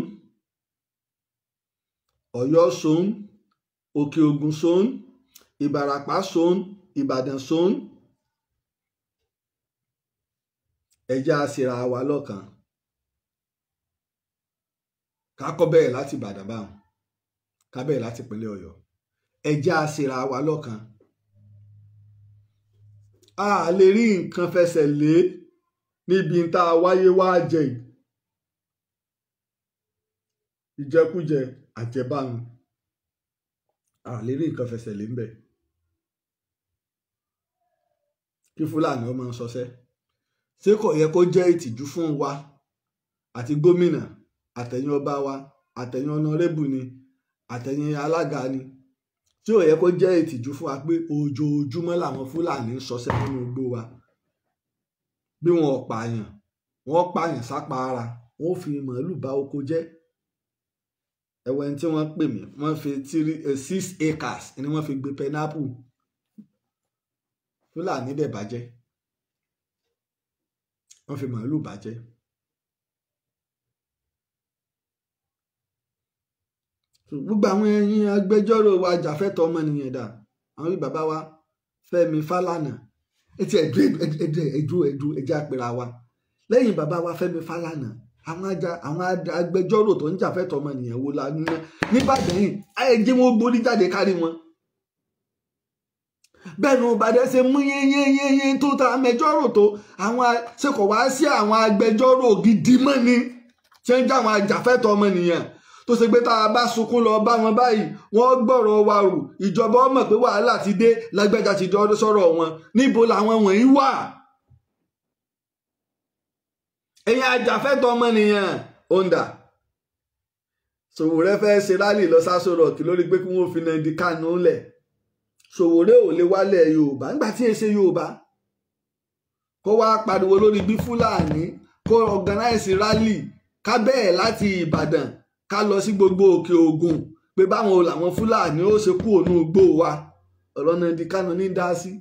Ọ̀yọ́ sún, Òkè Ògùn sún, Ìbàràpá sún, Ìbàdàn sún. Ẹ jẹ́ á ṣera wa lọ́kan. Ká kọ́ bẹ̀rẹ̀ láti Ìbàdàn báwọn, ká bẹ̀rẹ̀ láti ìpínlẹ̀ Ọ̀yọ́. Ẹ jẹ́ á ṣera wa lọ́kan. A lè rí nǹkan fẹsẹ̀ lé níbi tá a wáyé wá jẹ ìjẹkújẹ àjẹbánu. A lè rí nǹkan fẹsẹ̀ lé ń bẹ̀. Kí Fúlàní ọmọ ń sọsẹ́, ṣé kò yẹ kó jẹ́ ìtìjú fún wa àti gómìnà àtẹ̀yìn ọba wa àtẹ̀yìn ọ̀nàrẹ́bù ni àtẹ̀yìn alága ni tí ò yẹ kó jẹ́ ìtìjú fún wa pé ojoojúmọ́ làwọn Fúlàní ń ṣọṣẹ́ nínú igbó wa bí wọn ò pààyàn wọ́n pààyàn sápá ara wọ́n fi màálù bá oko jẹ́ ẹ̀wọ̀n ẹni tí wọ́n pè mí wọ́n fi 6 acres ni wọ́n fi gbé pineapple Fúlàní dẹ̀ bàjẹ́ wọ́n fi màálù bàjẹ́. Gbogbo àwọn ẹ̀yin agbẹjọ́rò wa jàfẹ́tọ̀ ọmọnìyàn dà àwọn bí bàbá wa Fẹ́mi Fálànà etí ẹjẹ àpèrà wa lẹ́yìn bàbá wa Fẹ́mi Fálànà àwọn agbẹjọ́rò tó ń jàfẹ́tọ̀ ọmọnìyàn wo la ní nìbàdàn yìí ayé jí wọn borí jáde kárí wọn bẹ́ẹ̀ ni Ìbàdàn ṣe mú yẹ́yẹ́yẹ́ tó ta agbẹjọ́rò tó àwọn ṣèkọ̀ wá sí àwọn agbẹjọ́rò gidi mọ́ ni tí ń já àwọn ajàfẹ́tọ̀ ọmọnìyàn tó ṣe pé tá a bá sunkún lọ bá wọn báyìí wọ́n gbọ́rọ̀ wa rù ìjọba mọ̀ pé wàhálà ti dé lágbájá ti dọ́dọ́ sọ̀rọ̀ wọn níbo làwọn wọ̀nyí wà. ẹ̀yin ajàfẹ́tọ̀ ọmọnìyàn onda Sowore fẹ́ ṣe rálì lọ s'Aso Rock lórí pé kí wọ́n fi Nnamdi Kanu lẹ̀ Sowore ò lè wálẹ̀ Yorùbá nígbà tí èsè Yorùbá kó wá pariwo lórí bí Fúlàní kó organize rálì ká bẹ́ẹ̀ láti Ìbàdàn ká lọ sí gbogbo Òkè Ògùn pé báwọn làwọn Fúlàní ó ṣe kú ònú igbó wa ọ̀rọ̀ Nnamdi Kanu ní dá sí.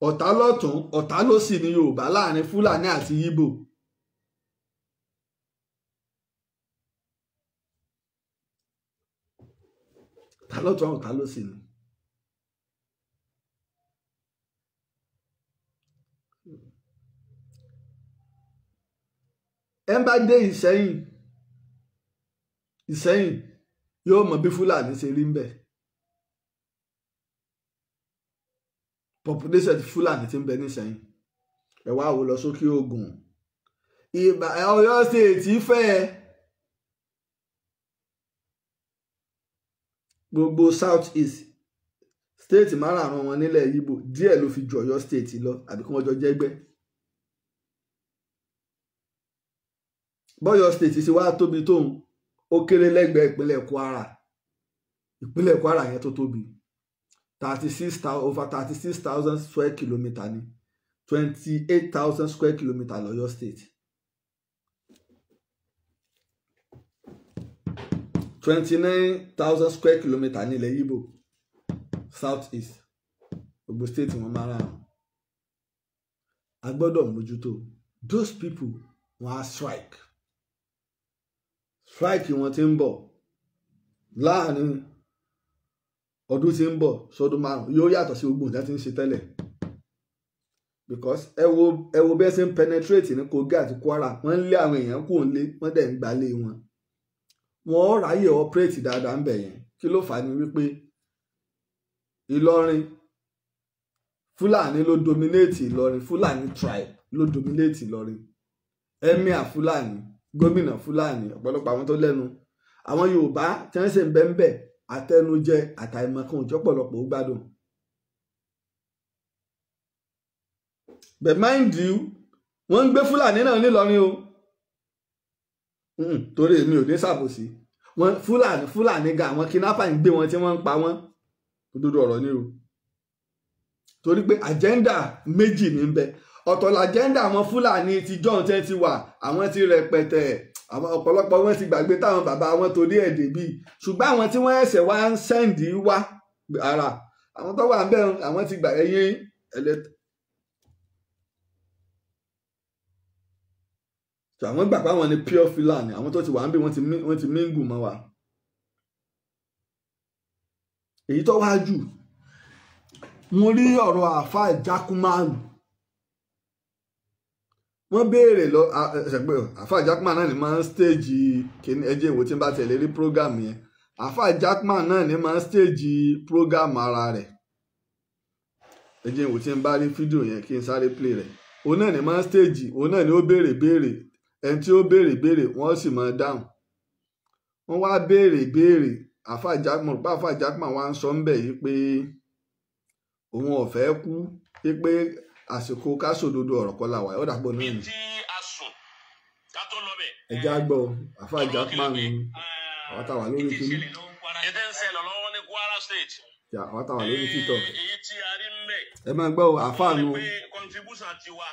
ọ̀tá lọ́tún ọ̀tá lósì ní Yorùbá láàrin Fúlàní àti Ìgbò. ọ̀tá lọ́tún ọ̀tá lósì ni. ẹ bá dé Ìṣẹ́yìn yóò mọ bí Fúlàní ṣe rí ń bẹ̀. population ti Fúlàní ti ń bẹ nísẹ́yìn ẹ wá wò lọ sókè Ògùn Ọ̀yọ́ state fẹ́ gbogbo south east state márààrún wọn nílẹ̀ Ìgbò díẹ̀ ló fi ju Ọ̀yọ́ state lọ àbí kí wọ́n jọ jẹ́gbẹ́. bọ́yọ̀ state sì wá tóbi tóun ó kéré lẹ́gbẹ̀ẹ́ ìpínlẹ̀ Kwara yẹn tó tóbi 36,000 square kilometre ni 28,000 square kilometre lọ́yọ́ state 29,000 square kilometre nílẹ̀ Ìgbò south east gbogbo state wọn márùn-ún a gbọ́dọ̀ mójútó those people wọ́n á strike wọn ti ń bọ̀ láàrin ọdún tí ń bọ̀ sọdún márùn yóò yàtọ̀ sí gbogbo nǹkan tí ń ṣe tẹ́lẹ̀ because ẹ wo bẹ́ẹ̀ ṣe ń penetrate ní Kogi àti Kwara wọ́n ń lé àwọn èèyàn kúrò nílé wọ́n dẹ̀ ń gbalé wọn wọ́n ráyè operate dáadáa ń bẹ̀ yẹn kí ló fà á ní wípé Ìlọrin Fúlàní ló dominate Ìlọrin Fúlàní tribe ló dominate Ìlọrin emir Fúlàní gómìnà Fúlàní ọ̀pọ̀lọpọ̀ àwọn tó lẹ́nu àwọn Yorùbá tí wọ́n ṣe ń bẹ́ ń bẹ̀ àtẹnujẹ àtàìmọ̀kan òjò pọ̀lọpọ̀ ó gbádùn. but mind you wọ́n ń gbé Fúlàní náà nílọrin o torí èmi ò ní ṣàbòsí wọn Fúlàní ga àwọn kidnapper ń gbé wọn tí wọ́n ń pa wọ́n òdodo ọ̀rọ̀ ni o torí pé agenda méjì ní ń bẹ ọ̀tọ̀ l'agenda àwọn Fúlàní ti john tẹ́ ti wà àwọn ti rẹpẹtẹ àwọn ọ̀pọ̀lọpọ̀ wọn ti gbàgbé táwọn bàbá wọn torí ẹ̀dẹ̀ bíi ṣùgbọ́n àwọn tí wọ́n ẹ̀sẹ̀ wá ń sẹ́ǹdì wá ara àwọn tó wà ń bẹ̀ àwọn ti gbà ẹ̀yìn ẹlẹ́tẹ̀. àwọn gbà pé àwọn ni pure Fúlàní àwọn tó ti wà ń bí wọ́n ti mingu mọ́ wa. èyí tó wá jù mo rí ọ̀rọ̀ àáfàá Jákúmánù wọ́n béèrè lọ ṣẹ̀gbẹ́ àáfàá Jákúmánù náà ni máa ń stage kíní ẹjẹ́ ìwò tí ń bá tẹ̀lé rí program yẹn àáfàá Jákúmánù náà ni máa ń stage program ara rẹ̀ ẹjẹ́ ìwò tí ń bá rí fídíò yẹn kí n sáré play rẹ̀ òun náà ni máa ń stage òun náà ni ó béèrè ẹni tí ó béèrè wọ́n sì máa dáhùn wọ́n wá béèrè àáfàá Jákúmánù wá ń sọ ń bẹ̀ yìí pé òun ò fẹ́ kú pé àsìkò ká sòdodo ọ̀rọ̀ kọ́ la wà ó dàpọ̀ náà ni. tí a sùn ẹja gbọ́ àfa Jackman àwọn táwa lórí kí ètò ń ṣẹlẹ̀ lọ́wọ́ ní Kwara State. àwọn táwa lórí TikTok èyí tí a rí mbẹ. ẹ máa gbọ́ àfa nu. contribution ti wa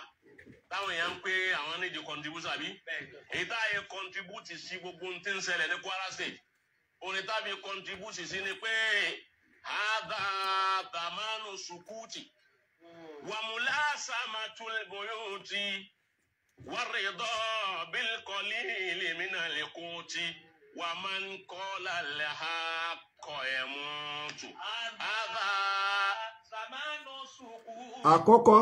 táwọn èèyàn ń pé àwọn nídìí contribution àbí èyí tá a yẹ contribute sí gbogbo ohun tí ń ṣẹlẹ̀ ní Kwara State òní tàbí contribute sí ni pé hadha tamanu sukuti wàmúlá sàmàtúl buyuti wàrídọ́ bilqalili minal quti wàmán qala laha qayamutu hadha tamanu sukuti. àkọ́kọ́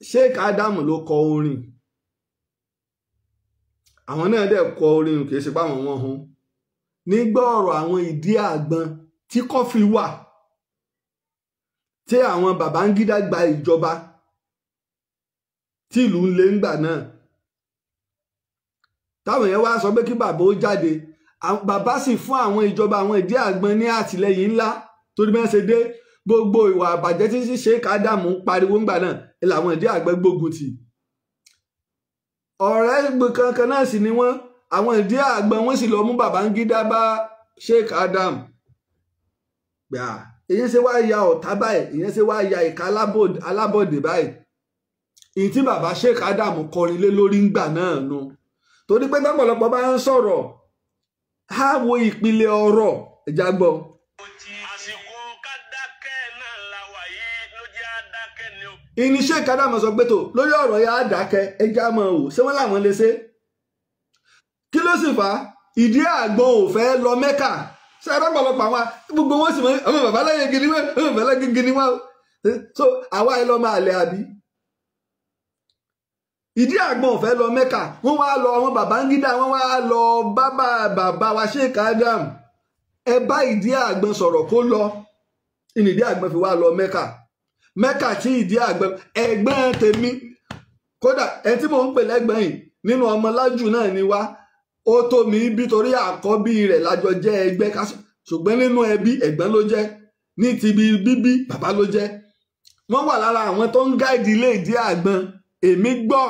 Sheikh Adam ló kọ orin àwọn náà dẹ̀ kọ orin kì í ṣe báwọn wọn hun nígbà ọ̀rọ̀ àwọn ìdí àgbọn tí kọfí wà tí àwọn Babangida gba ìjọba tí ìlú ń lé ńgbà náà táwọn yẹn wá sọ pé kí bàbá ó jáde bàbá sì fún àwọn ìjọba àwọn ìdí àgbọn ní àtìlẹ́yìn ńlá torí bẹ́ẹ̀ ṣe dé gbogbo ìwà àbàjẹ́ tí Sheikh Adam ń pariwo ńgbà náà làwọn ìdí àgbẹ̀ gbógun tì ọ̀rẹ́ kankan náà sì ni wọ́n àwọn ìdí àgbẹ̀ wọ́n sì lọ mú Babangida bá Sheikh Adam gbà èyàn ṣe wá ya ọ̀tá báyìí èyàn ṣe wá ya ìka alábọ̀dé báyìí ìyí tí bàbá Sheikh Adam kọrin lé lórí ńgbà náà nu torí pé tọ́pọ̀lọpọ̀ bá ń sọ̀rọ̀ á wo ìpìlẹ̀ ọ̀rọ̀ ẹ̀já gbọ́. ìní Sheikh Adam sọ pé tó lórí ọ̀rọ̀ yà á dákẹ́ ẹja máa wò ṣé wọ́n làwọn lè ṣe kí ló sì fà á ìdí àgbọn ò fẹ́ lọ Mẹ́kà ṣe é rọ́pọ̀lọpọ̀ àwọn gbogbo wọn sì mọ ọmọ bàbá lẹ́yìn gidi wọn ọmọ bàbá lẹ́yìn gidi wọn so àwa ẹ lọ máa lẹ àbí ìdí àgbọn ò fẹ́ lọ Mẹ́kà wọ́n wá lọ ọmọ Babangida wọ́n wá lọ bàbá wa Sheikh Adam ẹ bá ìdí àgbọn sọ̀rọ̀ kó lọ ìní ìdí àgbọn fi wá lọ Mẹ́kà tí ìdí àgbọn ẹ̀gbọ́n tèmi kódà ẹ tí mò ń pè lẹ́gbọ̀n yìí nínú ọmọlájù náà ni wá ó tó mi bí torí àkọ́bí rẹ̀ lájọ jẹ́ ẹgbẹ́ ṣùgbọ́n nínú ẹbí ẹ̀gbọ́n ló jẹ́ ní ti bíbí bàbá ló jẹ́ wọ́n wà lára àwọn tó ń gáìdì ilé ìdí àgbọn èmi gbọ́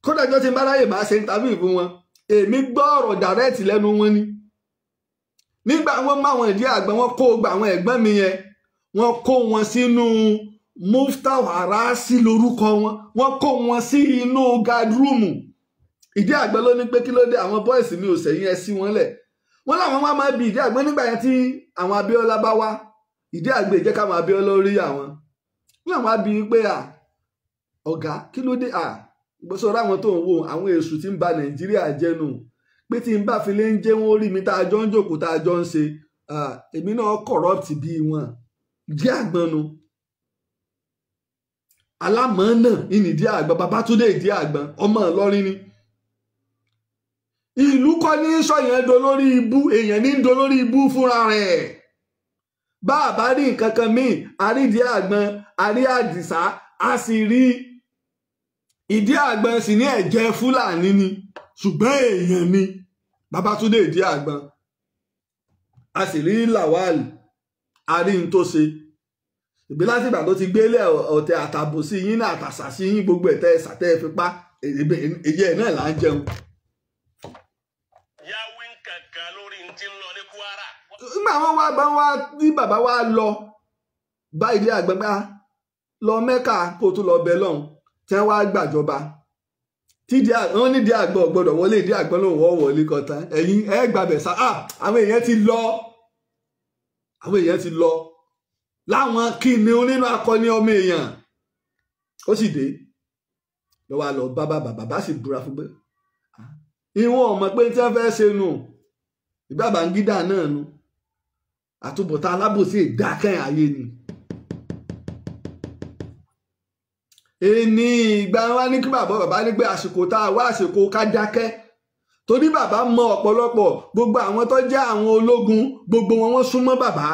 kódà jọ ti ń báráyè máa ṣe interview fún wọn èmi gbọ́ ọ̀rọ̀ direct lẹ́nu wọn ni nígbà wọn máwọn ìdí àgbọn wọn kó gba àwọn ẹ̀gbọ́n mi yẹn wọ́n kó wọn sínú Muftau Harasi lórúkọ wọ́n kó wọn sí inú gadroomu ìdí àgbẹ̀ ló ní pé kí ló dé àwọn bọ́ìsì mi ò sẹ́yìn ẹ sí wọn lẹ̀ wọ́n láwọn wá máa bi ìdí àgbẹ̀ nígbà yẹn tí àwọn Abíọ́lá bá wá ìdí àgbẹ̀ jẹ́ káwọn Abíọ́lá rí àwọn láwọn á bi pé ọ̀gá kí ló dé gbọ́sọ̀rọ̀ àwọn tó ń wo àwọn èṣù tí ń ba Nàìjíríà jẹ́nu pé tí n bá fi lé ń jẹ́ wọ́n rí mi tá a jọ ń jókòó tá a jọ ń ṣe èmi náà corrupt bí wọn ìdí àgbọn nu alámọ̀ọ́nà ìnìdí àgbọn Babátúndé ìdí àgbọn ọmọ Ìlọrin ni ìlú kọ́ ní sọ̀yẹn dolórí ibú èèyàn ní dolórí ibú fúnra rẹ̀ bá a bá rí nǹkan kan míì àrídìí àgbọn àrí Àdìsá a sì rí ìdí àgbọn sì ní ẹ̀jẹ̀ Fúlàní ni ṣùgbọ́n èèyàn ni Babátúndé ìdí àgbọn a sì rí Lawal àrí n tó ṣe ìbí láti ìgbà tó ti gbélé ọ̀tẹ̀ àtàbòsí yín náà àtàṣà sí yín gbogbo ẹ̀tẹ́ ẹ̀sàtẹ́ fipá èyí ẹ̀ náà là ń jẹun. yàwé kankan lórí ti ń lọ ní Kwara. nígbà wọn wá bí bàbá wa lọ bá ilé àgbẹ̀gbá lọ Mẹ́kà kó tún lọ bẹ lọ́hùn tí wọ́n wá gbàjọba wọ́n ní ìdí àgbọn gbọ́dọ̀ wọlé ìdí àgbọn lòun wọ́ wọlé kọta ẹ̀yin ẹ̀ gbàbẹ̀ sá àwọn èèyàn ti lọ láwọn kìnìún nínú akọni ọmọ èèyàn ó sì dé lọ́wọ́ lọ bá bàbá sì búra fún pé ìwọ̀n ọmọ pé tí wọ́n fẹ́ ṣe nù Babangida náà nu àtúbọ̀tán alábòsí ìdákẹ́yìn ayé ni. èní ìgbà wa ní kí bàbá ní pé àsìkò tá a wá àsìkò ká dákẹ́ torí bàbá mọ ọ̀pọ̀lọpọ̀ gbogbo àwọn tó jẹ́ àwọn ológun gbogbo wọn súnmọ́ bàbá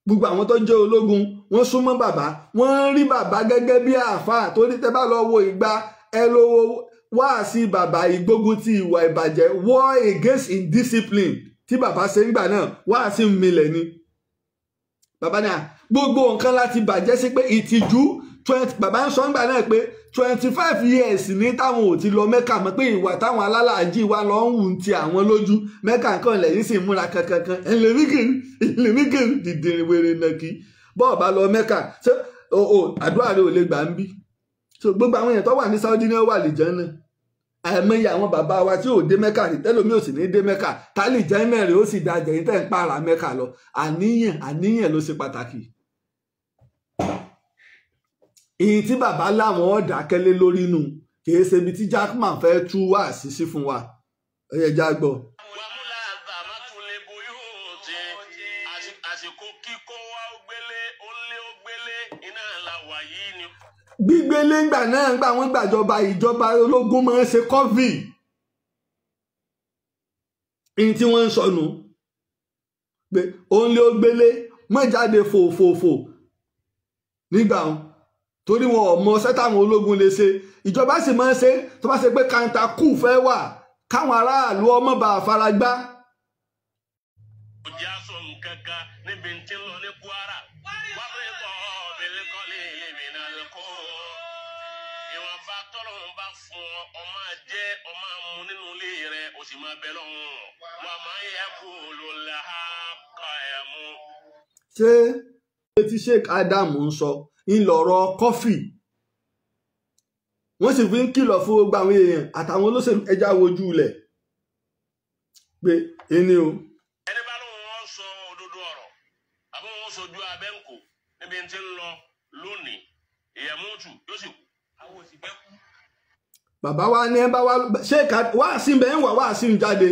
gbogbo àwọn tó jẹ́ ológun wọ́n súnmọ́ bàbá wọ́n rí bàbá gẹ́gẹ́ bí àáfàá torí tẹ́ bá lọ wo ìgbà ẹ lọ wá sí bàbá ìgbógun ti ìwà ìbàjẹ́ war against indiscipline tí bàbá ṣe ń gbà náà wá sí milẹ̀ ni bàbá ní gbogbo nǹkan láti bàjẹ́ sí pé ìtìjú bàbá ń sọ ńgbà náà pé 25 years ní táwọn ò ti lọ mẹ́kà mọ́ pé ìwà táwọn alálàájì wa lọ ń wù ti àwọn lójú mẹ́kà nǹkan lẹ́yìn sì múra kankan ẹlẹ́mìkìrì dìdìrín wèrè nàkí bọ́ọ̀ bá lọ mẹ́kà ṣé àdúrà rẹ ò lè gbà ń bí so gbogbo àwọn èèyàn tó wà ní Saudi ní wà lè jẹ́ náà àìmọye àwọn bàbá wa tí ò dé mẹ́kà rí tẹ́lómi ò sì ní dé mẹ́kà tálì jẹ́ mẹ́rin ó sì da jẹ̀yìn tẹ́ ń pààrà mẹ́kà lọ àníyàn ló ṣe pàtàkì. èyí tí bàbá láwọn ọ̀dà kẹ́lẹ́ lórí nù kìí ṣe ibi tí Jackman fẹ́ tú wá sísí fún wa ẹ̀yẹ já gbọ́. gbígbélé ńgbà náà ńgbà wọ́n gbàjọba ìjọba ológun máa ń ṣe kọ́fì ní tí wọ́n ń sọnù pé òun lé ó gbélé mọ́ jáde fòfòfò nígbà wọn torí wọn ò mọ sẹ́tàwọn ológun lè ṣe ìjọba sì máa ń ṣe tó bá ṣe pé kàńtà kù fẹ́ wà káwọn aráàlú ọmọ bá faragbá. ìjà sọ nǹkan kan níbi tí ń lọ ní Kwara wọ́n fi bọ̀ ọ̀bẹ̀lẹ̀ kọ́lé ìmìnà lẹ́kọ́ ìwọ̀nba tọ́lọ́run bá fún ọ máa jẹ́ ọ máa mu nínú ilé rẹ̀ o sì máa bẹ lọ́hùn wà máa yẹ kó ló la ká ẹ̀ mú. ṣé tí Sheikh Adam ń sọ ńlọrọ kọfì wọ́n sì fi ń kìlọ̀ fún gbogbo àwọn èèyàn àtàwọn olóṣèlú ẹja wojú ilẹ̀ pé ẹni o. ẹni bá lóun wọn sọ òdodo ọ̀rọ̀ àbí wọn sojú abẹ́ǹkò níbi tí ń lọ lónìí ìyẹ̀mútù yóò sì kú àwọn òsì fẹ́ kú. bàbá wa ní ẹ bá wá Sheikh wá sí bẹ́ẹ̀ ń wá sí ń jáde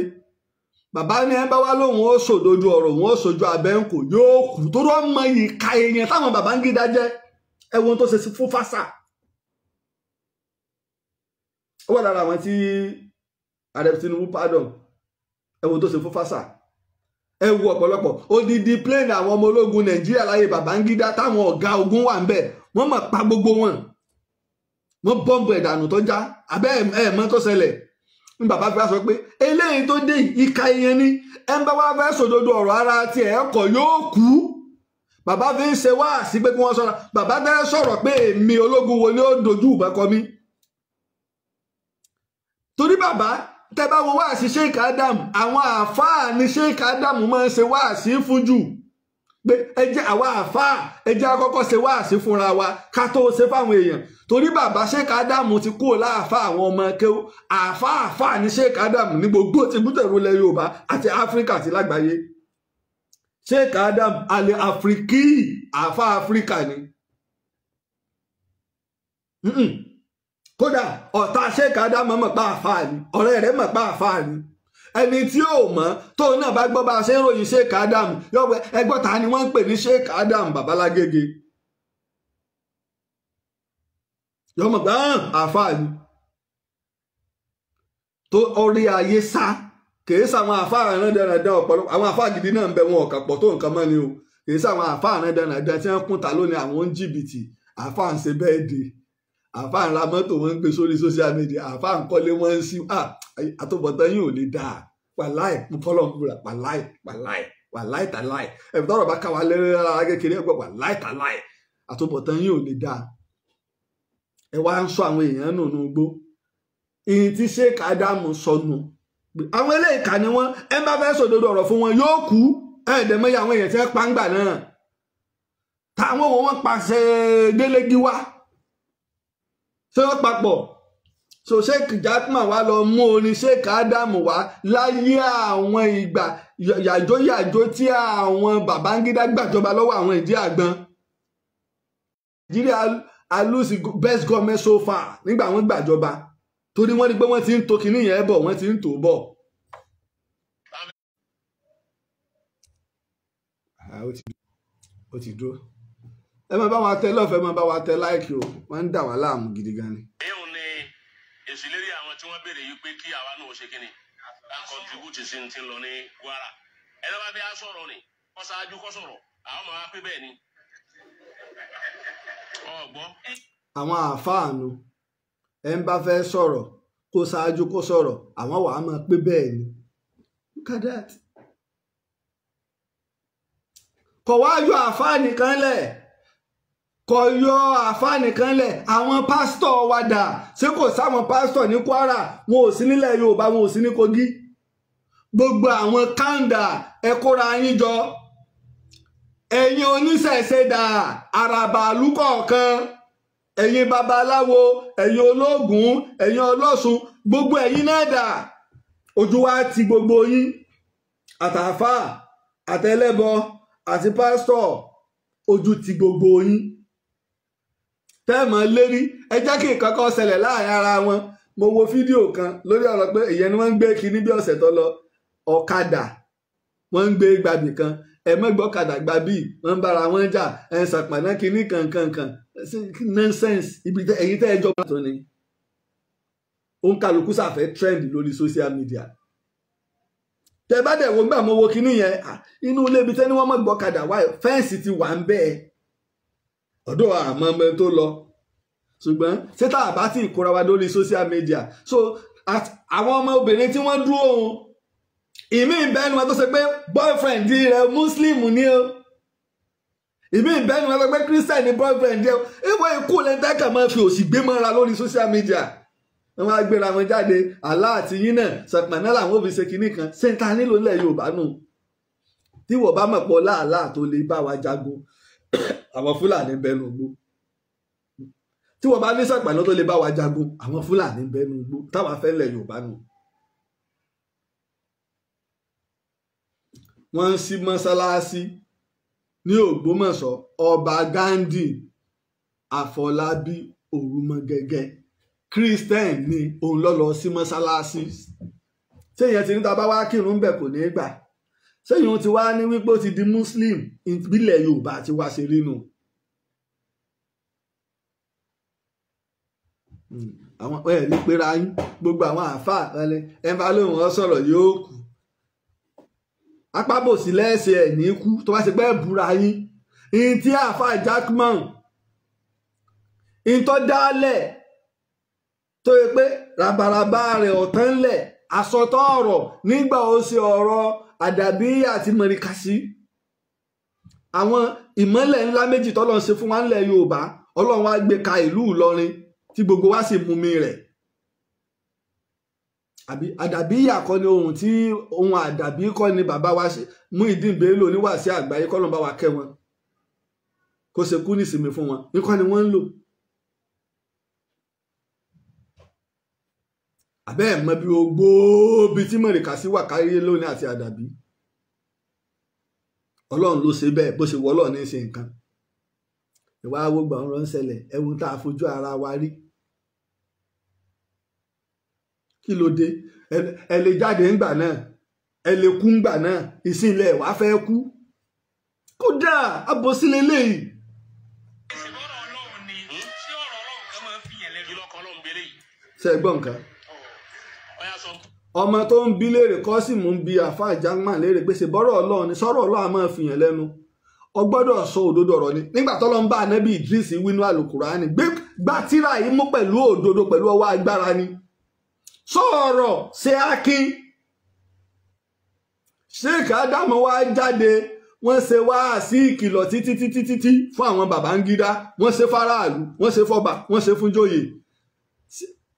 bàbá ní ẹ bá wá lóun ó sòdodo ọ̀rọ̀ wọn ó sojú abẹ́ǹkò yóò kú tó rọ́ mọ ìka èèyàn táwọn Babangida jẹ́ ẹ̀wọ̀n tó ṣe fún fásà ó wà lára àwọn tí ààrẹ Tinubu pardon ẹ̀wọ̀n tó ṣe fún fásà ẹ̀wù ọ̀pọ̀lọpọ̀ odidi plane àwọn ọmọ ológun Nàìjíríà láyé Babangida táwọn ọ̀gá ogun wà ń bẹ̀ wọ́n mọ̀ pa gbogbo wọn wọ́n bọ́ǹbù ẹ̀dànù tó já abẹ́ ẹ̀mọ́ tó ṣẹlẹ̀ ní bàbá fi wá sọ pé eléyìí tó dé ìka ìyẹn ni ẹ̀ ń bá wá fẹ́ sòdodo ọ̀rọ̀ ara tiẹ̀ ẹ̀kọ́ yóò kú bàbá fi ń ṣe wáàsí pé kí wọ́n sọ̀rọ̀ bàbá fẹ́ sọ̀rọ̀ pé èmi ológun wo ni ó dojú ìbọn kọ mí torí bàbá tẹ́ bá wo wáàsí Sheikh Adam àwọn àáfàá ni Sheikh Adam máa ń ṣe wáàsí fún jù pé ẹ jẹ́ àwa àáfàá ẹ jẹ́ àkọ́kọ́ ṣe wáàsí fúnra wa ká tó ṣe fáwọn èèyàn torí bàbá Sheikh Adam ti kúrò láàfáà àwọn ọmọ kéwú àáfàá ni Sheikh Adam ní gbogbo ti bútẹ̀rù ilẹ̀ Yorùbá àti Áfíríkà àti lágbàáyé Sheikh Adam alẹ́ Afriki àfa Áfíríkà ni kódà ọ̀tá Sheikh Adam mọ̀ pa àfa ni ọ̀rẹ́ rẹ̀ mọ̀ pa àfa ni ẹni tí ò mọ̀ tóun náà bá gbọ́ bá a ṣe ń ròyìn Sheikh Adam yọ̀wẹ́ ẹgbọ́n ta ni wọ́n ń pè ní Sheikh Adam Babalágége yọ̀mọ̀ gbà àfa ni tó orí ayé sá kìí sáwọn àfáà rán dandan ọ̀pọ̀lọpọ̀ àwọn àfáà gidi náà ń bẹ wọn ọ̀kà pọ̀ tó nǹkan mọ́ ni o kìí sáwọn àfáà rán dandan tí wọ́n kún ta lónìí àwọn jìbìtì àfáà ń ṣe bẹ́ẹ̀dì àfáà ń ra mọ́tò wọn ń gbé sórí social media àfáà ń kọ́lé wọn ń sí àtúbọ̀tán yìí ò lè dáa wàláì fọlọ́mùbúra wàláì tàláì ẹ̀fọ́ tọ́rọ̀ bá káwa lẹ́rẹ́ rárá kékeré ẹ̀gbọ́n wàláì tàláì àtúbọ̀tán yìí ò lè dáa ẹ wá ń sọ àwọn èèyàn nù nù gbó ìyìn tí Sheikh Adam sọnù àwọn eléyìí kà ní wọn ẹ bá fẹ́ sòdodo ọ̀rọ̀ fún wọn yóò kú ẹ̀ẹ́dẹ̀mọ́yà àwọn èèyàn tí wọ́n pa ń gbà náà táwọn wọn pàṣẹ délégi wá ṣé wọ́n papọ̀ so Sheikh Jackman wá lọ mú orin Sheikh Adam wá láyé àwọn ìgbà yàjóyàjó tí àwọn Babangida gbàjọba lọ́wọ́ àwọn ìdí àgbọn Nàìjíríà alùsí best government so far nígbà wọn gbàjọba torí wọ́n rí pé wọ́n ti ń to kinní yẹn bọ̀ wọ́n ti ń tò bọ̀. ó ti dúró ẹ máa bá wa tẹ lọ́fẹ̀ẹ́ ẹ máa bá wa tẹ láìkì o wọ́n ń dà wá láàmú gidi gan ni. èyí ni èsì lérí àwọn tí wọ́n béèrè yìí pé kí àwa náà ṣe kíni ká contribute sí ti ń lọ ní Kwara ẹni bá fi á sọ̀rọ̀ ni kọ́ ṣáájú kọ́ sọ̀rọ̀ àwọn máa pé bẹ́ẹ̀ ni ọ̀gbọ́n. àwọn àáfàá nu ẹ ń bá fẹ́ sọ̀rọ̀ kó ṣáájú kó sọ̀rọ̀ àwọn wàá máa pé bẹ́ẹ̀ ni look at that. kọ̀ wá yọ àáfàá nìkan lẹ̀ kò yọ àáfàá nìkan lẹ̀ àwọn pásítọ̀ wa dà ṣé kò sáwọn pásítọ̀ ní Kwara wọn ò sí nílẹ̀ Yorùbá wọn ò sí ní Kogi gbogbo àwọn kanda ẹ kóra yín jọ ẹ̀yin oníṣẹ̀ṣe dà àràbàlú kọ̀ọ̀kan ẹ̀yin babaláwo ẹ̀yin ológun ẹ̀yin ọlọ́ṣun gbogbo ẹ̀yin náà dà ojú wa ti gbogbo yín àtàfà àtẹlẹ́bọ àti pásítọ̀ ojú ti gbogbo yín tẹ́ẹ̀mọ́ lérí ẹ jẹ́ kí nǹkan kan ṣẹlẹ̀ láàrin ara wọn mo wo fídíò kan lórí ọ̀rọ̀ pé ìyẹn ni wọ́n ń gbé kiri bí ọ̀sẹ̀ tó lọ ọ̀kadà wọ́n ń gbé gbàbì kan ẹ̀mọ́gbọ́kadà gbàbì wọ́n ń bára wọn jà ẹ̀ ṣàpàná kínní kankankan nonsense ibi ẹ̀yin tẹ́ ẹ jọ pàtó ni òun kálukú sàfẹ́ trend lórí social media tẹ bá dẹ̀ wo gbà mo wo kínní yẹn inú ilé ibi tẹ́ ni wọ́n mọ̀ gbọ́kadà wáyé fẹ́ǹsì ti wà ń bẹ́ẹ̀ ọ̀dọ̀ àmọ́ ọmọ tó lọ ṣùgbọ́n ṣé tá a bá ti kóra wa lórí social media so àwọn ọmọ obìnrin tí wọ́n dúró ohun ìmí ìbẹ́nu wọn tó ṣe pé boyfriend rẹ̀ muslim ni o ìmí ìbẹ́nu wọn tó ṣe pé christian ni boyfriend rẹ̀ ìwọ ikú lẹ́ńtẹ́kà máa fi òsì gbé mọ́ra lórí social media wọ́n á gbéra wọn jáde àlá àti yín náà sọpàná làwọn òbí ṣe kinní kan ṣéńtà nílò ilẹ̀ Yorùbá nù tí wọ́n bá mọ̀ pọ̀ láàlá tó lè bá wa jagun àwọn Fúlàní bẹnu gbó tí wọ́n bá ní sọpàná tó lè bá wa jagun àwọn Fúlàní bẹnu gbó táwa fẹ́ lẹ̀ Yorùbá nù. wọ́n ń ṣí mọ́sálásí ní Ògbómọ̀ṣọ́ ọba Ghandi Àfọlábí Òrùmọgẹgẹ Christian ni òun lọ sí mọ́sálásí sẹ́yìn ti ní ta bá wá kírun bẹ̀ kò ní í gbà sẹ́yìn ti wá ní wípé ó ti di Muslim ìpínlẹ̀ Yorùbá ti wá ṣe rínu. àwọn ẹ̀ ní pera yín gbogbo àwọn àáfàá ẹ̀ bá lóun ọ sọ̀rọ̀ yóò kù apábòsí lẹ́sẹ̀ ẹ̀ ní kú tó bá ṣe pẹ́ búra yín ìyìn tí àáfàá Jackman ìyìn tó dálẹ̀ tó yẹ pé rabaraba rẹ̀ ọ̀tán ńlẹ̀ àsọtọ́ ọ̀rọ̀ nígbà ó ṣe ọ̀rọ̀ àdàbí àti mọ̀ríkàsí àwọn ìmọ́lẹ̀ ńlá méjì tọ́lọ́ ṣe fún wa ńlẹ̀ Yorùbá Ọlọ́run wá gbé ka ìlú Ìlọrin tí gbogbo wa sì mú mi rẹ̀ àbí àdàbí ìyàkọ́ ni ohun àdàbí kọ́ ni bàbá wa ṣe Muyideen Bello oníwàásí àgbáyé kọ́ ló ń bá wa kẹ́ wọn kó ṣe kú nísìmí fún wọn nìkan ni wọ́n ń lò. àbẹ́ ẹ̀ mọ bí ogbó bíi tí mọ̀ríkàsí wà káyé lónìí àti àdàbí Ọlọ́run ló ṣe bẹ́ẹ̀ bó ṣe wọ Ọlọ́run ní ṣe nǹkan ìwà awógbà ń ránṣẹ́lẹ̀ ẹ̀wùn tá a fojú ara wa rí kí ló dé ẹ lè jáde ńgbà náà ẹ lè kú ńgbà náà ìsìnlẹ̀ wàá fẹ́ kú kódà abọ́sílẹ̀ léyìí. ṣe é gbọ́ nǹkan ọmọ tó ń bi léèrè Kọ́símù ń bi àfáà Jackman léèrè pé ṣe bọ́rọ̀ Ọlọ́run ni sọ̀rọ̀ Ọlọ́run a máa fìyàn lẹ́nu ọ gbọ́dọ̀ sọ òdodo ọ̀rọ̀ ni nígbà tó lọ ń bá Ànábì Idris wínú Àlùkùránì gbá tírà yìí mú pẹ̀lú òdodo pẹ̀lú ọwọ́ agbára ni sọ̀rọ̀ ṣe akin Sheikh Adamu wá jáde wọ́n ṣe wá sí ìkìlọ̀ títí fún àwọn Babangida wọ́n ṣe fáráàlú wọ́n ṣe fọ́ba wọ́n ṣe fún jóyè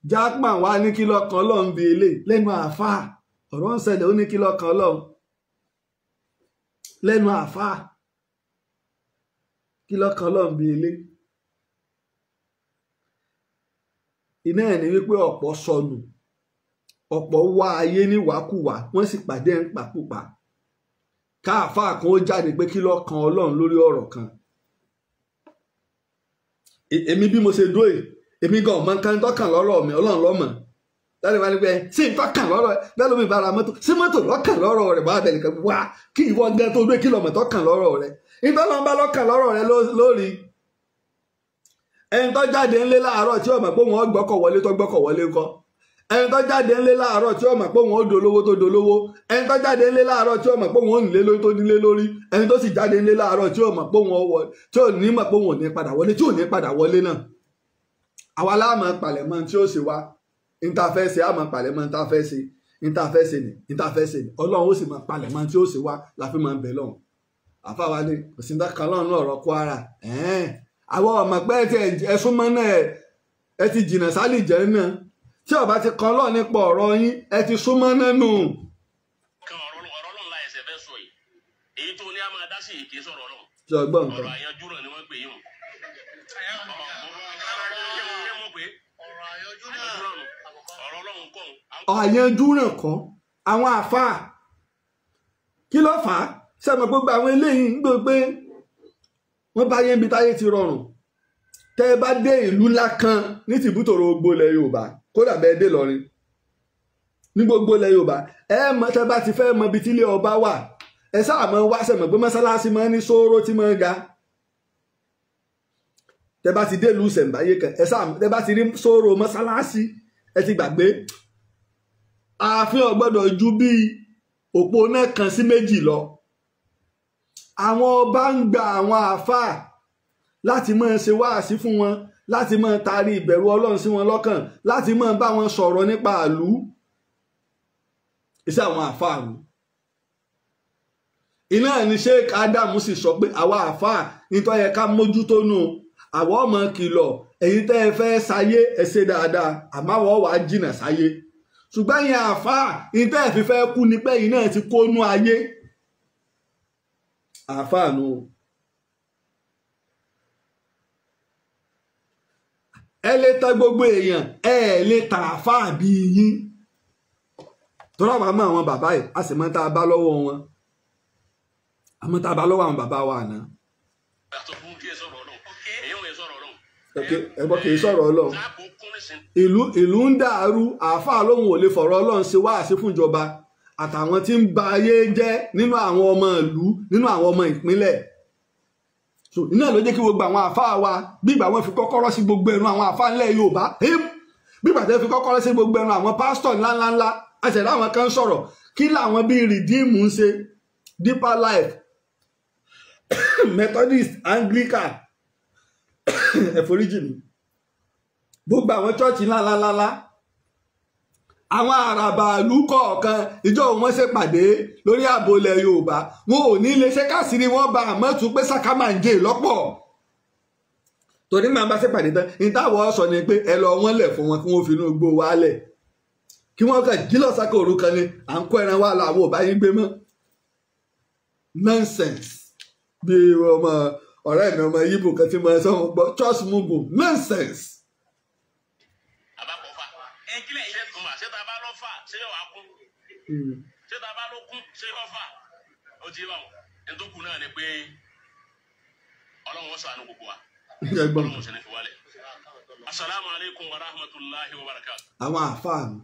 Jackman wá ní kí lọ́kàn Ọlọ́run bí ilé lẹ́nu àáfàá ọ̀rọ̀ ń ṣẹlẹ̀ ó ní kí lọ́kàn Ọlọ́run lẹ́nu àáfàá kí lọ́kàn Ọlọ́run bí ilé. iná ẹ̀ ní wípé ọ̀pọ̀ sọnù ọ̀pọ̀ wá ayé níwàkúwà wọ́n sì pàdé ń pàpùpà káàfáà kan ó jáde pé kí lọ́kàn Ọlọ́run lórí ọ̀rọ̀ kan. èmi bí mo ṣe dúró yìí èmi gan ọmọ nǹkan tọkàn lọ́rọ̀ mi Ọlọ́run lọ́mọ láti wá ní pé sí tọkàn lọ́rọ̀ bẹ́ẹ̀ lómi bára mọ́tò sí mọ́tò lọ́kàn lọ́rọ̀ rẹ̀ bá bẹ̀rẹ̀ kan wá kí ìwọ gan tó dé kìlọ̀mọ̀ tọkàn lọ́rọ̀ rẹ̀ ìtọ́lọ́n bá lọ́kàn lọ́rọ̀ rẹ̀ lórí ẹni tó jáde ńlé láàárọ̀ tí ó mọ̀ pé wọ́n gbọ́kọ̀ wọlé tó gbọ́kọ̀ wọlé ńkọ́ ẹni tó jáde ńlé láàárọ̀ tí ó mọ̀ pé wọ́n ó dolówó tó dolówó ẹni tó jáde ńlé láàárọ̀ tí ó mọ̀ pé wọ́n ó nílé lórí tó nílé lórí ẹni tó sì jáde ńlé láàárọ̀ tí ó mọ̀ pé wọ́n tí ò ní mọ̀ pé wọ́n ò ní padà wọlé tí ò ní padà wọlé náà àwa láàmú palẹ̀mọ́ tí ó ṣe wá ìntàfẹ́sẹ̀ àmọ́ palẹ̀mọ́ ìntàfẹ́sẹ̀ ni Ọlọ́run ó sì máa palẹ̀mọ́ tí ó ṣe wá la fi máa ń bẹ̀ lọ́hùn àfáwa ní òsínta kan lọ́run ọ̀rọ̀ Kwara àwọn ọmọ pé ẹ súnmọ́ náà ẹ ti jìnnà sálì jẹ́ náà tí ọba ti kan lọ́ọ̀ nípa ọ̀rọ̀ yín ẹ ti súnmọ́ náà nù. kan ọ̀rọ̀ Ọlọ́run la ẹsẹ̀ fẹ́ sọ yìí èyí tó ní a máa dá sí ìké sọ̀rọ̀ Ọlọ́run. ṣọgbọ́n ọ̀rọ̀ àyànjú rẹ̀ ni wọ́n pè yín o. àyànjú rẹ̀ kọ́ àwọn àfáà kí ló fà á sẹ́mi gbogbo àwọn eléyìí ń gbé pé wọ́n bá yẹn bí táyé ti rọrùn tẹ́ ẹ bá dé ìlú ńlá kan ní tìbútòrò gbogbo ilẹ̀ Yorùbá kódà bẹ́ẹ̀ dé lọrin ní gbogbo ilẹ̀ Yorùbá ẹ mọ̀ tẹ́ bá ti fẹ́ mọ ibi tí ilé ọba wà ẹ sáà mọ wá sẹ́mi pé mọ́sálásí mọ́ ní sóró tí mọ́ ga tẹ́ bá ti dé ìlú Ṣẹ̀ǹbáyé kan ẹ sáà tẹ́ bá ti rí sóró mọ́sálásí ẹ ti gbàgbé ààfin ò gbọ́dọ̀ ju bíi òpó náà kan sí méjì lọ àwọn ọba ń gba àwọn àáfàá láti máa ṣe wáàsí fún wọn láti máa taari ìbẹ̀rù Ọlọ́run sí wọn lọ́kàn láti máa bá wọn sọ̀rọ̀ nípa ìlú iṣẹ́ àwọn àáfàá ni iná ní Sheikh Adamu sì sọ pé àwa àáfàá nítorí yẹ ká mójútó nù àwọn ọmọ kìlọ̀ èyí tẹ́ ẹ fẹ́ sáyé ẹ ṣe dáadáa àmọ́ àwọn wàá jìnnà sáyé ṣùgbọ́n yẹn àáfàá ní tẹ́ ẹ fi fẹ́ kú ni pé yìí náà ti kónú ayé àáfàá nù. ẹ lè ta gbogbo èèyàn ẹ lè ta àáfàá bí yín tọ́lá wa mọ àwọn bàbá yìí a sì mọ tá a bá lọ́wọ́ wọn àmọ́ tá a bá lọ́wọ́ àwọn bàbá wa àná. ẹgbọ́n kì í sọ̀rọ̀ Ọlọ́run ìlú ń dàrú àáfàá lóhùn ò lè fọ̀rọ̀ Ọlọ́run ṣe wáàsí fúnjọba àtàwọn tí ń ba ayé jẹ́ nínú àwọn ọmọ ìlú nínú àwọn ọmọ ìpínlẹ̀ so iná ló jẹ́ kí gbogbo àwọn àáfàá wa bí ìgbà wọn fi kọ́kọ́rọ́ sí gbogbo ẹnu àwọn àáfàá ńlẹ̀ Yorùbá bí ìgbà tẹ́ fi kọ́kọ́rọ́ sí gbogbo ẹnu àwọn pásítọ̀ ńláńláńlá àṣẹ̀dá àwọn kan sọ̀rọ̀ kí làwọn bíi Redeem ń ṣe Deeper Life Methodist Anglican ẹ̀foríjì mi gbogbo àwọn chọ́ọ̀chì ńláńláńlá àwọn àràbà ìlú kọ̀ọ̀kan ìjọ wọn ṣèpàdé lórí ààbò ilẹ̀ Yorùbá wọn ò ní lè ṣe káàsìrì wọn bá àmọ́ tún pé sàkámàǹjẹ lọ́pọ̀ torí máa bá ṣèpàdé tán ní táwọn sọ ni pé ẹ lọ wọn lẹ̀ fún wọn kí wọ́n fi inú gbó wa lẹ̀ kí wọ́n kàn jí lọ́sàkó òru kan ni à ń kó ẹran wa lọ àwọn ò bá yín gbé mọ́ nonsense bí ọmọ ọ̀rẹ́ mi ọmọ yíbò kan tí mo sọ wọn gbọ́ trust mugu nonsense. ṣé ta bá lọ fà ṣé yọ wá kún ṣé ta bá lọ kún ṣé yọ fà ó ti bá wọn ẹni tó kù náà ni pé Ọlọ́run ṣàánú gbogbo wa Ọlọ́run ṣe ní fi wálẹ̀. Assalamu alaikum wa rahmatullahi wa barakatuh. àwọn àáfàá mi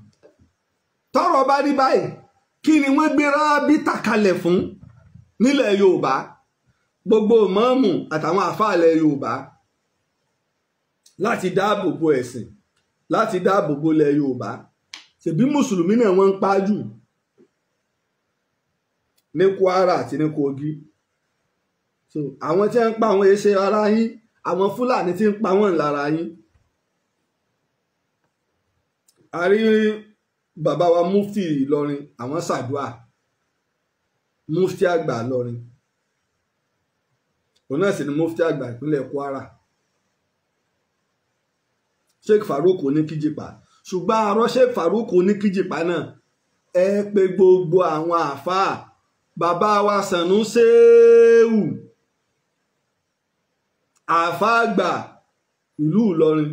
tọ́rọ̀ bá rí báyìí kí ni wọ́n gbé rábítà kalẹ̀ fún nílẹ̀ Yorùbá gbogbo ìmáàmù àtàwọn àáfàá ilẹ̀ Yorùbá láti dáàbò bo ẹ̀sìn láti dáàbò bo ilẹ̀ Yorùbá ṣèbí mùsùlùmí náà wọ́n ń pa jù ní Kwara àti ní Kogi so àwọn tí ń pa àwọn ẹṣẹ ara yín àwọn Fúlàní tí ń pa wọ́n lára yín a rí bàbá wa mufti Ìlọrin àwọn ṣàdúà mufti àgbà Ìlọrin òun náà sì ni mufti àgbà ìpínlẹ̀ Kwara Sheikh Farouk Oníkíjìpá ṣùgbọ́n àrọ́ Sheikh Farouk Oníkíjìpá náà ẹ pé gbogbo àwọn àáfàá bàbá wa Sànúséwù àáfàá àgbà ìlú Ìlọrin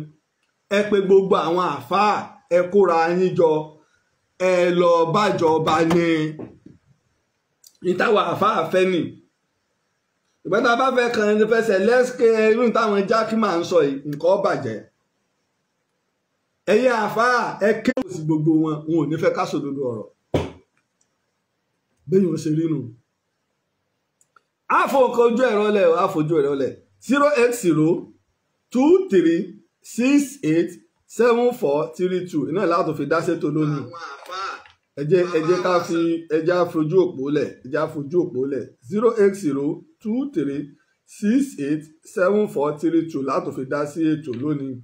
ẹ pé gbogbo àwọn àáfàá ẹ kóra yín jọ ẹ lọ bájọba ní ìtawà àáfàá fẹ́ nì ìgbà tá a bá fẹ́ kàn ní fẹsẹ̀ lẹ́sìkẹ́ irú táwọn jákèmá ń sọ nǹkan bàjẹ́ ẹ̀yin àáfàá ẹ kéwò sí gbogbo wọn ò ní fẹ́ ká sòdodo ọ̀rọ̀ bẹ́ẹ̀ yóò ṣe rí nù. àfọ̀kọ̀ ojú ẹ̀rọ lẹ̀ àfojú ẹ̀rọ lẹ̀ 08023687432 iná láti fi dá sétò lónìí ẹ jẹ́ ká fi ẹjẹ́ àfojú òpó lẹ̀ 08023687432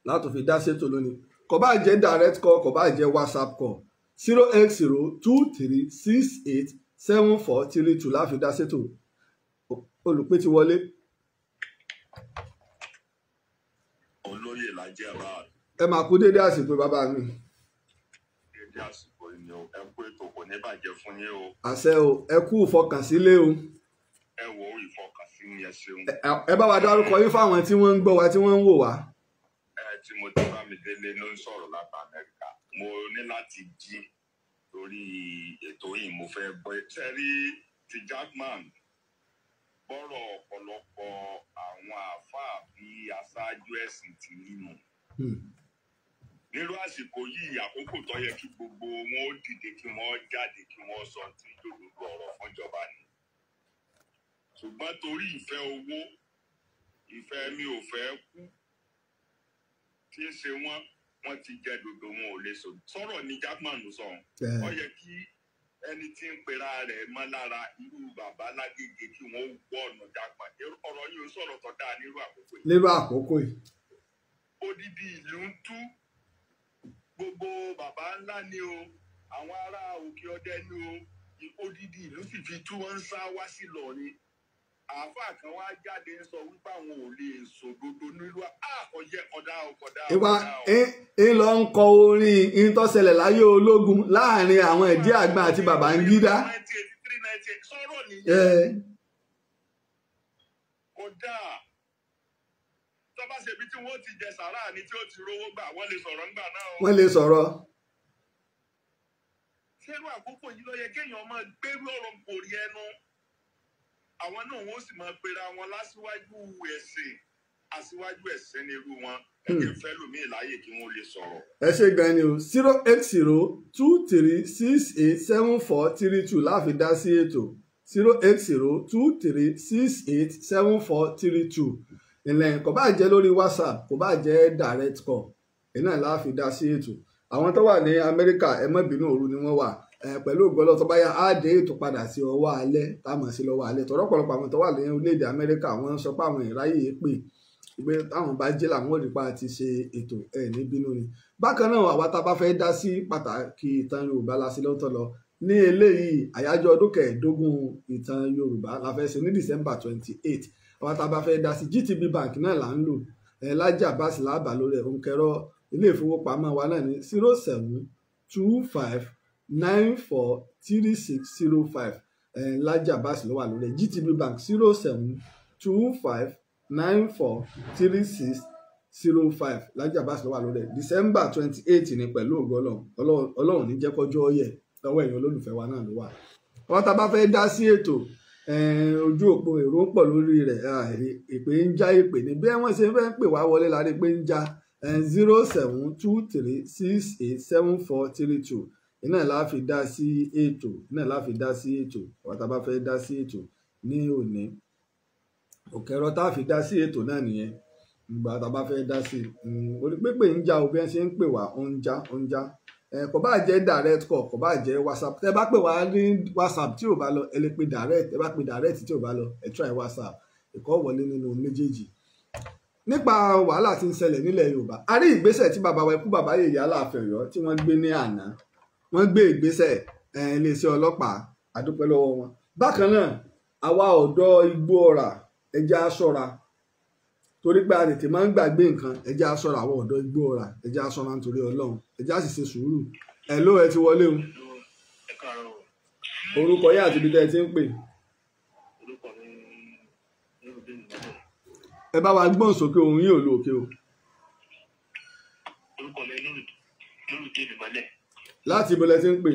láti fi dá sí ètò lónìí kò bá jẹ́ direct call kò bá jẹ́ WhatsApp call 08023687432 láfi dá sétò olùpẹ̀ ti wọlé. jẹ́ bá. Ẹ máa kú dédé àsìkò bàbá mi. Dédé àsìkò ni o, ẹ kú ètò kò ní bàjẹ́ fún yín o. Àṣẹ o, ẹ kú ìfọkànsílé o. Ẹ wo ìfọkànsí ni ẹ ṣeun. Ẹ bá wa dárúkọ yín fáwọn tí wọ́n ń gbọ́ wa tí wọ́n ń wò wá. Timothy Bámidélé ló ń sọ̀rọ̀ láti Amẹ́ríkà. Mo ní láti jí lórí ètò yìí mo fẹ́ gbọ́. Ṣé rí ti Jackman bọ́rọ̀ ọ̀pọ̀lọpọ̀ àwọn àáfàá bíi aṣáájú ẹ̀sìn ti nínú. Nírú àsìkò yìí àkókò tó yẹ kí gbogbo wọn ó dìde kí wọ́n jáde kí wọ́n sọ tí lòlòlò ọ̀rọ̀ fúnjọba ni. Ṣùgbọ́n torí ìfẹ́ owó, ìfẹ́ mi ò fẹ́ kú tí ń ṣe wọ́n ti jẹ dòdò wọn ò lè sọ. Sọ̀rọ̀ ni Jackman sọ. Ó yẹ kí ẹni tí ń pera rẹ̀ mọ́ lára irú bàbá Lágége kí wọ́n wọ ọ̀nà Jackman. Ọ̀rọ̀ yìí ó sọ̀rọ̀ tó dáa nírú àkókò yìí. Nírú àkókò yìí. Odidi ìlú ń tú. Gbogbo bàbá ńlá ni o, àwọn ará Òkè Ọdẹ ni o, odidi ìlú sì fi tú wọn ń sá wá sí Ìlọrin. Àáfàá kan wá jáde ń sọ wípé àwọn ò lè sòdodo nílùú àkọyẹ kọdá ọkọdá. Ìwà ń lọ ń kọ orin ìtọ́sẹ̀lẹ̀ láyé ológun láàrin àwọn ìdí àgbà àti Babangida. 1983 sọ̀rọ̀ nìyẹn. Kódà tọ́ba ṣe bí tí wọ́n ti jẹ sàrà ni tí ó ti rówó gbà wọ́n lè sọ̀rọ̀ ńgbà náà. Wọ́n lè sọ̀rọ̀. Ṣérú àkókò yìí ló yẹ kéèyàn máa gbérú ọ̀rọ̀ kòrí ẹnu. Àwọn náà wọ́n sì máa pera wọn lásìwájú ẹ̀sìn, aṣíwájú ẹ̀sìn ní irú wọn. Ẹgbẹ́ fẹ́ lómi láàyè kí wọ́n lè sọ̀rọ̀. Ẹ ṣe gan ni o 08023687432 láfi dá sí ètò 08023687432 ìlẹ̀ kò bá jẹ́ lórí WhatsApp kò bá jẹ́ direct call iná láfi dá sí ètò. Àwọn tó wà ní Amẹ́ríkà ẹ má bínú òru ni wọ́n wà pẹ̀lú ògbọ́lọ́ tó bá yá á dé ètò padà sí ọwọ́ alẹ́ táwọn sí lọ́wọ́ alẹ́ tọ́rọ́pọ̀lọpọ̀ àwọn tó wà ní orílẹ̀-èdè Amẹ́ríkà wọ́n sọ pé àwọn ìráyè pè pé táwọn bá jẹ́ làwọn ò nípa ti ṣe ètò ẹ̀ ní bínú ni. Bákan náà àwa tá a bá fẹ́ dá sí pàtàkì ìtàn Yorùbá la sí lọ́tọ̀ lọ ní eléyìí àyájọ́ ọdún kẹẹ̀ẹ́dógún ìtàn Yorùbá la fẹ́ ṣe ní December 28 àwa tá a bá fẹ́ dá sí GTB Bank náà là ń lò Lájà Báàsì láàbà lórí òǹkẹrọ ilé ìfowópamọ́ wa náà ní 0725943605 Lájà Báàsì ló wà lórí GTB Bank 0725943605 Lájà Báàsì ló wà lórí December 28 ní pẹ̀lú ògo Ọlọ́run ní jẹ́ kọjọ́ ọyẹ lọ́wọ́ ẹ̀yin olólùfẹ́ wa náà ló wà. Àwọn tá a bá fẹ́ dá sí ètò ojú òpó èrò ń pọ̀ lórí rẹ̀ ìpè ń já ìpè ní bí wọ́n ṣe fẹ́ pè wá wọlé la rí pé ń já 0723687432 iná la fi dá sí ètò àwọn tá a bá fẹ́ dá sí ètò ní òní òkèrò tá a fi dá sí ètò náà nìyẹn ìgbà tá a bá fẹ́ dá sí orí pépè ń já òbí ẹ ṣe ń pè wá ó ń já kò bá jẹ́ direct call kò bá jẹ́ WhatsApp tẹ́ bá pè wá ní WhatsApp tí ò bá lọ ẹ lè pe direct tẹ́ bá pe direct tí ò bá lọ ẹ try WhatsApp ìkọ́ wọlé nínú méjèèjì. Nípa wàhálà tí ń ṣẹlẹ̀ nílẹ̀ Yorùbá a rí ìgbésẹ̀ tí bàbá wa ikú bàbá Yèyé Aláàfin Ọ̀yọ́ tí wọ́n gbé ní àná wọ́n gbé ìgbésẹ̀ iléeṣẹ́ ọlọ́pàá àdúpẹ́ lọ́wọ́ wọn. Bákan náà àwa ọ̀dọ́ Igbó Ọrà ẹja ṣọ́ra torí pé a tètè máa ń gbàgbé nǹkan ẹja ṣọ́ra àwọn ọ̀dọ́ Igbó Ọrà ẹja ṣọ́ra nítorí Ọlọ́run ẹja sì ṣe sùúrù. ẹ ló ẹ ti wọlé o. Orúkọ yín àti ibi tẹ́ ẹ ti ń pè. Ẹ bá wa gbọ́n sókè ohùn yín ò lo òkè o. Orúkọ mi lórúkẹ ìmọ̀lẹ̀. Láti ibo lẹ ti ń pè.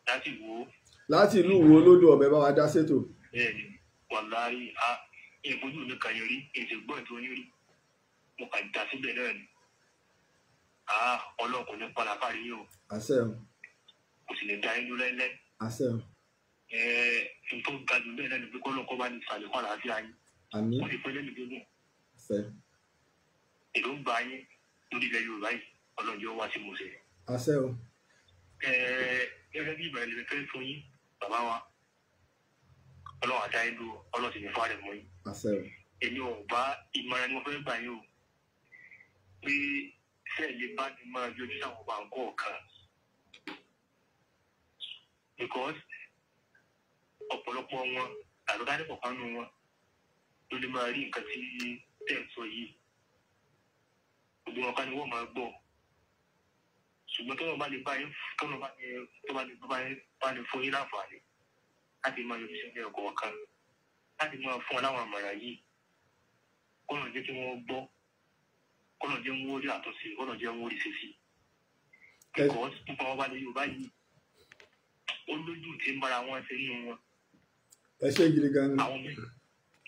Láti Ìwó. Láti ìlú Ìwó lódò ọ̀bẹ bá wa dá sétò. Bẹ́ẹ̀ni wàláhì ìfojú mi kàn yín rí ìṣègbọ́n tó ní rí mo kàn dá síbẹ̀ náà ni Ọlọ́run kò ní padà parí yín o. Àṣẹ o. Kò sì lè dá inú lẹ́lẹ́. Àṣẹ o. N tó ga jù bẹ́ẹ̀ náà ni pé kọ́lọ́kọ́ bá ní ìsàlẹ̀ kọ́ àlàáfíà yín. Àmín. Wọ́n ti pẹ́ lẹ́nu gbogbo. Àṣẹ. Èròǹgbà yín lórí ilẹ̀ Yorùbá yìí Ọlọ́run yóò wá sí mo ṣe. Àṣẹ o. Gẹ́gẹ́ bí ìbẹ̀rẹ̀ lè fẹ́ fún yín bàbá wa Ọlọ́run àdá ìlú Ọlọ́run sì ní fún àrẹ̀ mọ́ yín. Àṣẹ o. Èmi ò bá ìmọ̀ràn ni mo fẹ́ gbà yín o pé sẹ́ẹ̀lì bá ti máa yọjú sáwọn ọba nǹkan ọ̀kan because ọ̀pọ̀lọpọ̀ wọn àlọ́dá ní pọ̀pánú wọn ló lè máa rí nǹkan tí tẹ̀ ń sọ yìí gbogbo wọn ká ni wọ́n máa gbọ́ ṣùgbọ́n tó wọn bá lè bá yín tó wọn bá lè fún yín láǹfààní láti máa yọjú sí ọkọ̀ kan láti máa fún wọn láwọn àmọ̀ràn yìí kọ́nà jẹ́ kí wọ́n gbọ́ kọ́nà jẹ́ ń wórí àtúnṣe kọ́nà jẹ́ ń wórí ṣèṣì because nípa wọn bá lè Yorùbá yìí ó lójú tí ń bára wọn ṣe nínú wọn. ẹ ṣe gidi gan ni. àwọn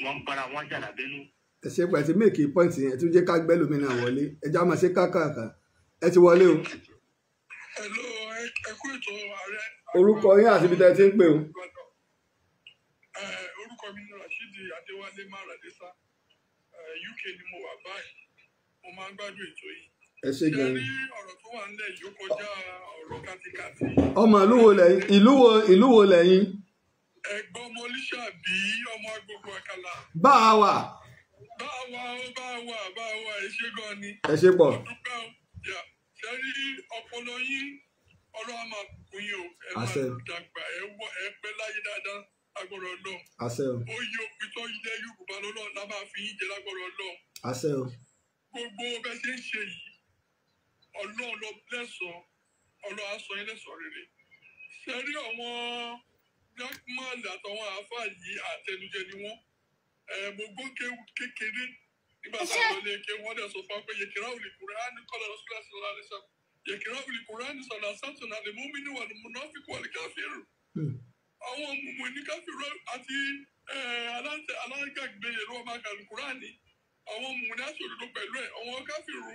wọn ń bára wọn jà lábẹ́nú. ẹ ṣe pé ẹ ti méèkì pọ́ìntì yẹn tí ó jẹ́ ká gbẹ́ lómìnira wọlé ẹ já máa ṣe káàkàkà ẹ ti wọlé o. Hello, ẹ kú ètò ààrẹ. orúkọ yín àti ibi tẹ́ ẹ ti ń pè o. Orúkọ mi ni Rashidi Adéwálé Máradésá. UK ni mo wà báyìí. Mo máa ń gbádùn ètò yìí. ẹ ṣe gan ni. Ṣé rí ọ̀rọ̀ tó wà nílẹ̀ yìí ó kọjá ọ̀rọ̀ kátikàti? ọmọ ìlú wo lẹ́yìn? Ẹ̀gbọ́n ọmọ Lísàbí ọmọ Agbogbo Àkàlà. bá a wà. Bá a wà ẹ ṣé gan ni. ẹ ṣe pọ̀. Ọdúpẹ́ o. Ṣé rí ọpọlọ yín ọlọ́run máa bùkún yín o. Ẹ máa dàgbà ẹ pẹ́ láyé dáadáa lágbọ́dọ̀ lọ. àṣẹ o. Ó yí òpin tó ilẹ̀ Yorùbá lọ́lọ́ la máa fi yín jẹ lágbọ́dọ̀ lọ. àṣẹ o. Gbogbo bẹ́ẹ̀ ṣe ń ṣe yìí ọlọ́run lọ lẹ́sàn-án ọlọ́run á sọ yín lẹ́sàn-án rere. Ṣé rí àwọn blackmail àtàwọn àáfàá yìí àtẹnujẹ ni wọ́n. Mo gbọ́ kékeré nígbà táwọn ilé ike wọ́n dẹ̀ sọ fún wa pé yèkìrá òlì Kùránì kọ́lá Rasulullah sallallahu alaihi wasallam yèkìrá òlì Kùránì sọ̀rọ̀ sátún àlè mùmínì wal munafiqu wal káfírù. Àwọn mùmù ní káfírù àti alágàgbé ló wọ́n máa kàlù Kùránì. Àwọn mùmù ní aṣọ òdodo pẹ̀lú ẹ̀ àwọn káfírù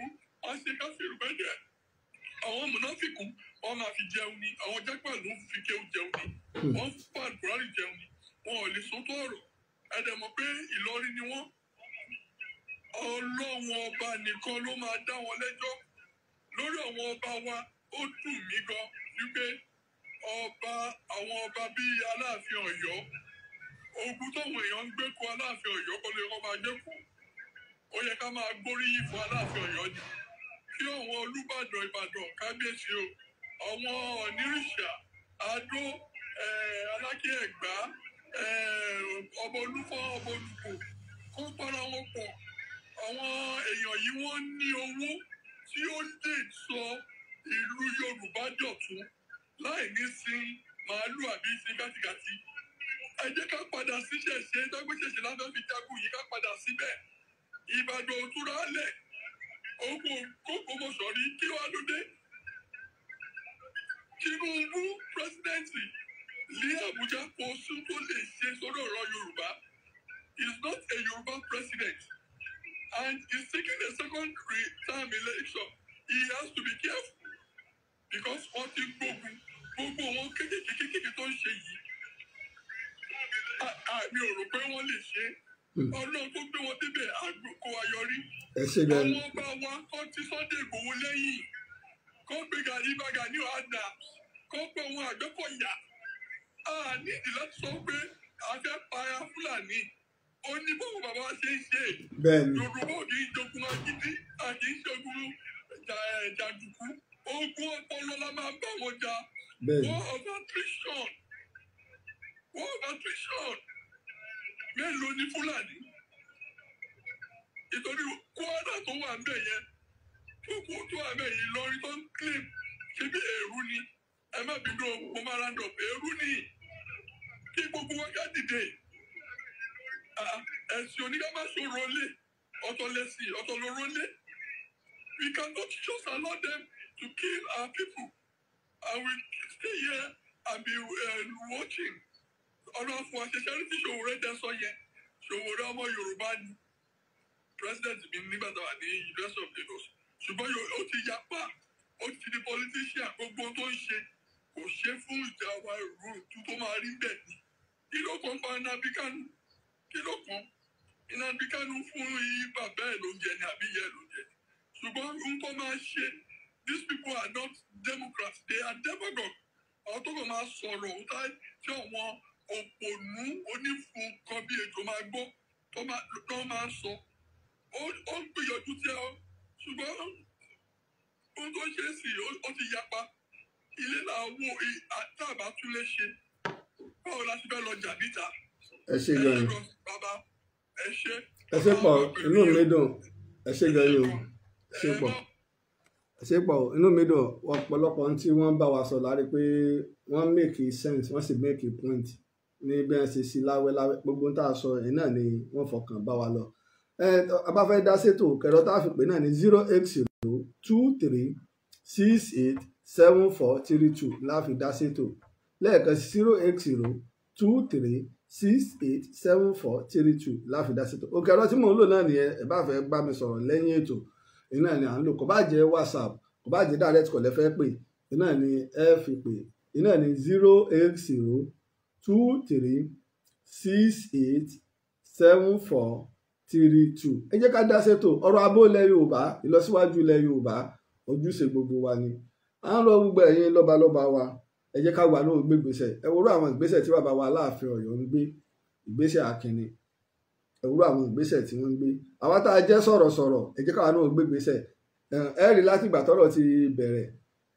á ṣe káfírù bẹ́ẹ̀ jẹ́. Àwọn mùnáfíkù wọ́n máa fi jẹun ni àwọn jápà ló ń fi kéwù jẹun ni wọ́n fà Kùránì jẹun ni wọn ò lè sọ́tọ̀ ọ̀rọ̀ ẹ̀dẹ̀ mọ̀ pé Ìlọrin ni wọ́n. Ọlọ́run ọba nìkan ló máa dá wọn lẹ́jọ́ lórí àwọn ọba wa ó dùn mí gan wípé àwọn ọba bíi Aláàfin Ọ̀yọ́ ogun táwọn èèyàn ń gbé kó Aláàfin Ọ̀yọ́ kọ́ lè kọ́ máa gbé kú ó yẹ ká máa gbóríyìn fún Aláàfin Ọ̀yọ́ ni kí àwọn Olúbàdàn Ìbàdàn kábíyèsí o àwọn Ọ̀nìrìṣà Adó Aláké Ẹ̀gbá ọba Olúfọ́n ọba Olùkò kó para wọn pọ̀ àwọn èèyàn yìí wọ́n ní owó tí ó lè sọ ìlú Yorùbá dọ̀tun láì ní sin màálù àbí sin kàtìkàtì ẹ jẹ́ ká padà sí ṣẹ̀ṣẹ̀ dágbéṣẹ̀ṣẹ̀ lábẹ́ fi jagun yìí ká padà síbẹ̀ Ìbàdàn òtúrá lẹ̀ ogun kókòmọ̀sọ̀ rí kí wàá lóde Tinubu pírẹsidẹ́ǹtì ní Àbújá kò sún tó lè ṣe sórí ọ̀rọ̀ Yorùbá is not a Yoruba president and he's taking a second term election he has to be careful because wọ́n ti gbogbo wọn kékeré tó ń ṣe yìí mi ò rò pé wọ́n lè ṣe Ọlọ́run tó gbé wọn débẹ̀ àgbòkò ayọrí àwọn ọba wa kọ́ tí Sunday Igboho lẹ́yìn kọ́ gbé Gani Gani Adams kọ́ pé wọn Àgbẹ̀kọ̀yà nídìí láti sọ pé a fẹ́ para Fúlàní ó ní báwo bàbá ṣe ń ṣe Yorùbá kì í jogun agídí àti ìṣègùn jàǹdùkú ogun ọpọlọ la máa bá wọn jà war of attrition mélòó ní Fúlàní ìtọ́jú Kwara tó wà ńbẹ̀ yẹn kókó tó wà ńbẹ̀ yìí lọ́rí tó ń claim ṣe bí èrú ni ẹ má bínú mo máa round up èrú ni kí gbogbo wọn ká dìde ẹ̀sìn oníkàmáṣòro lé ọ̀tọ̀ lẹ́sìn ọ̀tọ̀ lóró lé we cannot just allow them to kill our people and we stay here and be watching ọ̀rọ̀ fún àṣẹṣẹ́ rí tí Ṣòwòrẹ́ dẹ́ sọ yẹn Ṣòwòrẹ́ ọmọ Yorùbá ni president mi nígbà tó wà ní University of Lagos ṣùgbọ́n ó ti yapa ó ti di politician gbogbo tó ń ṣe kò ṣe fún ìjà wa ìlú tó máa rí bẹ́ẹ̀ ni kí ló kàn pa Nnamdi Kanu kí ló kàn Nnamdi Kanu fún bàbá ẹ̀ lóúnjẹ ni àbí ìyá ẹ̀ lóúnjẹ ni ṣùgbọ́n ohun tó máa ṣe these people are not democrats they are demagogues àwọn tó kàn máa sọ̀rọ̀ òótá tí àwọn òpònú onífun kan bí ètò máa gbọ́ tó máa sọ ó ń gbìyànjú tí ọ ṣùgbọ́n ohun tó ṣe é sì ó ti yapa ilé làwọn àtàbà tún lè ṣe báwo la ti fẹ́ lọ jà níta. ẹ ṣe gan-an bàbá ẹ ṣe. ẹ ṣe pọ̀ inú mi dùn ẹ ṣe gan-an o ṣe pọ̀ inú mi dùn ọ̀pọ̀lọpọ̀ tí wọ́n bá wa sọ lárí pé wọ́n make sense wọ́n sì make point ní bí wọ́n ṣe sí láwẹ́láwẹ́ gbogbo tá a sọ ẹ̀ náà ni wọ́n fọkàn bá wa lọ. Abáfẹ́ dá ṣètò kẹrọ tá a fi pè náà ní 08023687432 láfi dá ṣètò lẹ́ẹ̀kan 08023687432 láfi dá ṣètò. òkè ọ̀rọ̀ tí mò ń lò náà nìyẹn ẹ bá fẹ́ bá mi sọ̀rọ̀ lẹ́yìn ètò iná ni à ń lò kò bá jẹ́ WhatsApp kò bá jẹ́ direct call ẹ fẹ́ pè iná ni ẹ fi pè iná ni 08023687432. ẹ jẹ́ ká dá ṣètò ọ̀rọ̀ abó ilẹ̀ Yorùbá ìlọsíwájú ilẹ̀ Yorùbá ojúṣe gbogbo wa ni à ń lọ gbogbo ẹ̀yin lọ́balọ́ba wa ẹ jẹ́ ká wà náà gbé ìgbésẹ̀ ẹ wúrọ̀ àwọn ìgbésẹ̀ tí bàbá wa Aláàfin Ọ̀yọ́ ń gbé ìgbésẹ̀ akínni ẹ wúrọ̀ àwọn ìgbésẹ̀ tí wọ́n ń gbé àwa tá a jẹ́ sọ̀rọ̀sọ̀rọ̀ ẹ jẹ́ ká wà náà gbé ìgbésẹ̀ ẹ rí láti ìgbà tọ́rọ̀ ti bẹ̀rẹ̀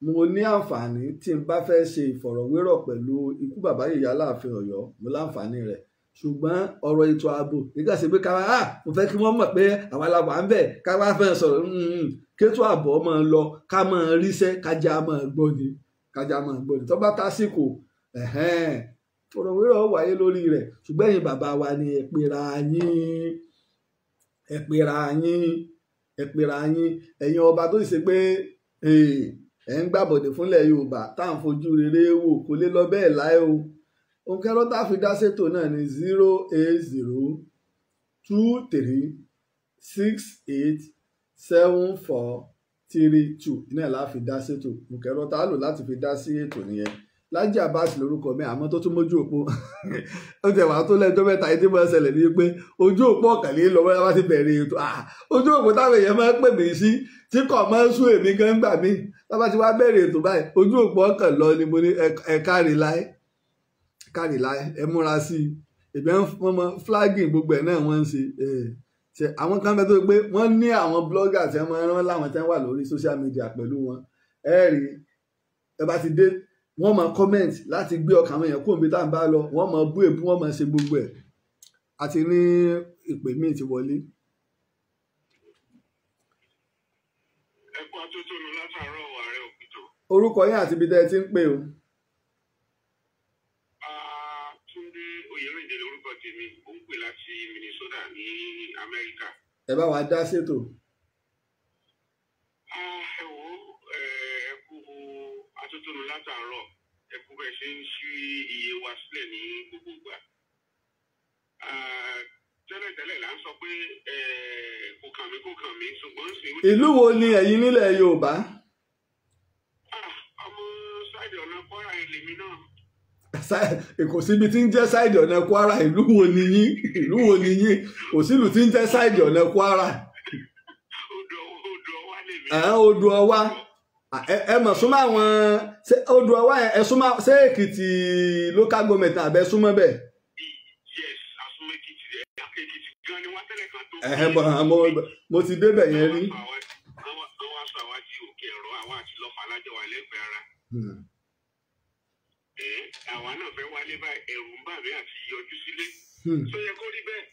mo ní àǹfààní tí n bá fẹ́ ṣe ìfọ̀rọ̀wérọ̀ pẹ̀lú ikú bàbá Yèyé Aláàfin Ọ̀yọ́ mo láǹfààní rẹ̀ ṣùgbọ́n ọ̀rọ̀ ètò ààbò nígbà sí pé káwá mo fẹ́ kí wọ́n mọ̀ pé àwa la wà ń bẹ̀ káwá fẹ́ sọ̀rọ̀ kétò ààbò máa lọ ká máa ríṣẹ́ kájà máa gbọ́ ni tó bá tásìkò ìfọ̀rọ̀wérọ̀ wáyé lórí rẹ̀ ṣùgbọ́n ẹ̀yin bàbá wa ni ẹ pera yín ẹ̀yin ọba tó ṣe pé ẹ̀ ń gbàbọ̀dẹ̀ fúnlẹ̀ Yorùbá tá à ń fojú rere wò kò lè lọ bẹ́ẹ̀ láé o. òǹkẹ́rọ́ tá a fi dá ṣètò náà ní 08023687432 iná ẹ̀ la fi dá ṣètò òǹkẹ́rọ́ tá a lò láti fi dá sí ètò nìyẹn. Lájí Abbas lórúkọ mi àmọ́ tó tún mójú òpó ó tẹ̀ wá tó lẹ́jọ́ mẹ́ta yìí tí mo ṣẹlẹ̀ ní pé ojú òpó ọ̀kànlẹ́ lọ́wọ́ bá ti bẹ̀rẹ̀ ètò ojú òpó táwọn èèyàn máa ń pè mí sí tí kò máa ń sún èmi gan gbà mí tábà ti wá bẹ̀rẹ̀ ètò báyìí ojú òpó ọ̀kàn lọ ni mo ní ẹ kárí láé ẹ múra sí i ìbẹ́ wọn mọ flagging gbogbo ẹ̀ náà wọ́n ń ṣe àwọn kan bẹ tó pé wọ́n ní àwọn blogger tí wọ́n rán láwọn tí wọ́n wà lórí social media pẹ̀lú wọn ẹ rí ẹ bá ti dé wọ́n máa comment láti gbé ọkàn àwọn èèyàn kó omi tá à ń bá lọ wọ́n máa bú èbú wọ́n máa ṣe gbogbo ẹ̀ àti ní ìpè míì ti wọlé. ẹ kú atótónu látàárọ̀ ààrẹ òkútó. orúkọ yín àti ibi tẹ́ ẹ ti ń pè o. Túndé Oyèrèdè lórúkọ tèmi ó ń pè láti Minnesota ní Amẹ́ríkà. ẹ bá wa dá ṣètò. Atótónu látàárọ̀ ẹ kú bẹ́ẹ̀ ṣe ń ṣí iye wa sílẹ̀ ní gbogbo ìgbà. Tẹ́lẹ̀tẹ́lẹ̀ là ń sọ pé kò kàn mí ṣùgbọ́n sì. ìlú wo ni ẹ̀yin nílẹ̀ Yorùbá? ọmọ ṣáìdì ọ̀nà Kwara lèmi náà. kò síbi tí ń jẹ́ ṣáìdì ọ̀nà Kwara ìlú wo ni yín kò sílù tí ń jẹ́ ṣáìdì ọ̀nà Kwara. Odò Ọwá lèmi. Odò Ọwá ẹ mọ̀ súnmọ́ àwọn odò Ọwá ẹ súnmọ́ ṣé Èkìtì local government àbẹ súnmọ́ bẹ́ẹ̀. Yes, àsúnmọ́ Èkìtì rẹ̀ Èkìtì gan ni wọ́n tẹ́lẹ̀ kan tó. mo ti débẹ̀ yẹn rí. àwọn aṣọ àwájú òkè ẹ̀rọ àwa àti lọ́fà alájọ wà lẹ́gbẹ̀ẹ́ ara. àwa náà fẹ́ wálé báyìí ẹ̀rù ń bà mí àti yọjú sílé. tó yẹ kó rí bẹ́ẹ̀.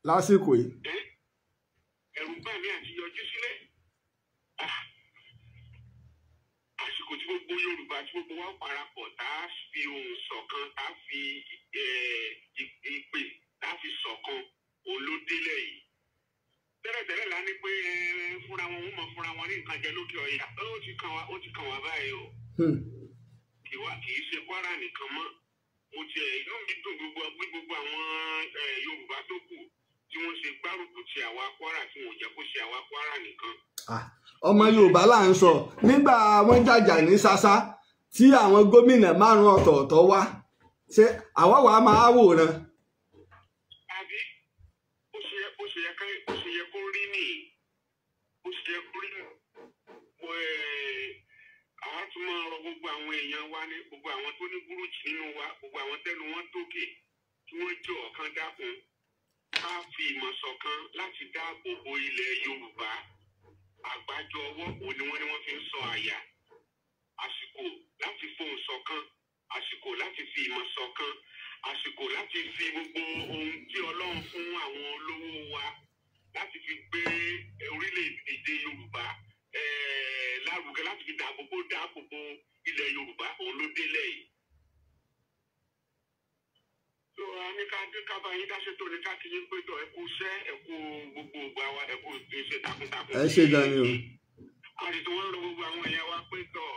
lásìkò yìí. ẹ̀rù ń bà mí àti yọjú sílé. àsìkò tí gbogbo Yorùbá tí gbogbo wa parapọ̀ tá a fi ohùn ṣọ̀kan tá a fi ìpè tá a fi ṣọ̀kan olódélẹ̀ yìí. tẹ́lẹ̀tẹ́lẹ̀ la ní pé fúnra wọn mọ̀ fúnra wọn ní nǹkan jẹ lókè ọ̀yà ó ti kàn wá báyìí o. kì í ṣe Kwara nìkan mọ́ mo ti inú mi dùn gbogbo àwọn Yorùbá tó kù tí wọ́n ṣe gbárùkù ti àwa Kwara tí wọ́n jẹ́ kó ṣe àwa Kwara nìkan. ọmọ Yorùbá là ń sọ nígbà wọ́n jàjà ní Ṣáṣá tí àwọn gómìnà 5 ọ̀tọ̀ọ̀tọ̀ wá ṣé àwa wàá máa wòran. àbí ó ṣe yẹ kó rí nìyí ó ṣe yẹ kó rí nìyí. àwa tún máa rọ gbogbo àwọn èèyàn wa ní gbogbo àwọn tó ní burújí nínú wa gbogbo àwọn tẹnu wọn tókè tí wọ́n jọ ọ̀kan dákun ká fi ìmọ̀ ṣọ̀kan láti dáàbò bo ilẹ̀ Yorùbá. Àgbájọ ọwọ́ òní wọ́n ní wọ́n fi ń sọ àyà. Àsìkò láti fohùn ṣọ̀kan, àsìkò láti fi ìmọ̀ ṣọ̀kan, àsìkò láti fi gbogbo ohun tí Ọlọ́run fún àwọn olówó wa láti fi gbé orílẹ̀-èdè Yorùbá lárugẹ, láti fi dáàbòbò ilẹ̀ Yorùbá, òun ló délẹ̀ yìí. So ní ká bá yín dáṣẹ́ tó ní ká kí yín pé tọ̀ ẹ kú iṣẹ́, ẹ kú gbogbo ògbà wa, ẹ kú iṣẹ́ takuntakun. ẹ ṣe gan ni o. a sì tún wọ́n rọ gbogbo àwọn èèyàn wa pé tọ̀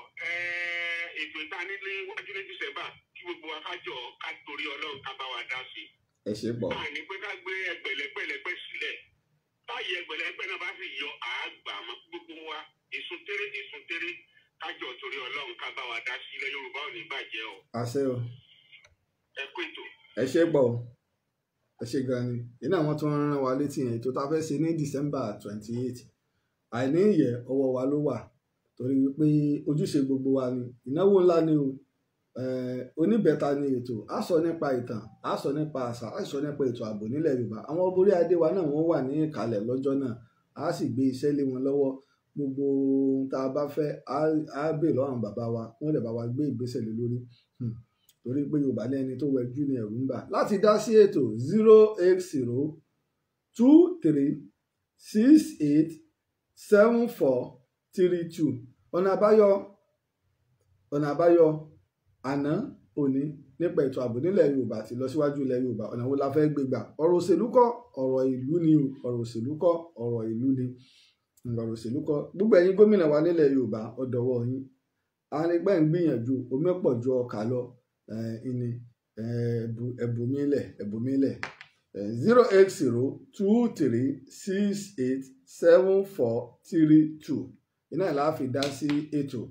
ètò ìta nílé wájú ní Dísẹ́mbà kí gbogbo wa ká jọ ká torí Ọlọ́run ká bá wa dá sí. ẹ ṣe pọ̀. àní pé ká gbé ẹgbẹ̀lẹ́gbẹ̀ sílẹ̀, báyìí ẹgbẹ̀lẹ́gbẹ̀ náà bá sì yọ àgbà àmọ́ gbogbo wa ìsun tẹ́rẹ́ kájọ torí Ọlọ́run ká bá wa dá sí. Ilẹ̀ Yorùbá ò ní bàjẹ́ o. àṣẹ o. ẹ kú ètò. ẹ ṣe pọ̀, ẹ ṣe gan ni. iná àwọn tó ń rán wa létí yẹn ètò tá a fẹ́ ṣe ní December 28 àìní ìyẹ ọwọ́ wa ló wà, torí wípé ojúṣe gbogbo wa ni. ìnáwó ńlá ni o. Oníbẹ̀ta ni ètò. A sọ nípa ìtàn, a sọ nípa àṣà, a sọ nípa ètò ààbò nílẹ̀ Yorùbá. àwọn orí adé wa náà wọ́n wà ní ìkàlẹ̀ lọ́jọ́ náà. A sì gbé iṣẹ́ lé wọn lọ́wọ́. gbogbo ohun tá a bá fẹ́ á bè lọ́wọ́ àwọn bàbá wa, wọ́n lè bá wa gbé ìgbésẹ̀ lé lórí. torí pé Yorùbá ní ẹni tó wẹjú ní ẹ̀rù ń bà. láti dá sí ètò 08023687432. ọ̀nà àbáyọ àná òní nípa ètò ààbò nílẹ̀ Yorùbá àti ìlọsíwájú ilẹ̀ Yorùbá. ọ̀nà wo la fẹ́ gbé gbà? ọ̀rọ̀ òṣèlú kọ́, ọ̀rọ̀ ìlú ni o. ọ̀rọ̀ òṣèlú kọ́, ọ̀rọ̀ ìlú ni. ọ̀rọ̀ òṣèlú kọ́. gbogbo ẹ̀yin gómìnà wa nílẹ̀ Yorùbá ọ̀dọ̀wọ́ yín. arígbẹ́ ń gbìyànjú, omi pọ̀ ju ọkà lọ. ẹ̀bùnmílẹ̀ 08023687432. iná ìlà fi dá sí ètò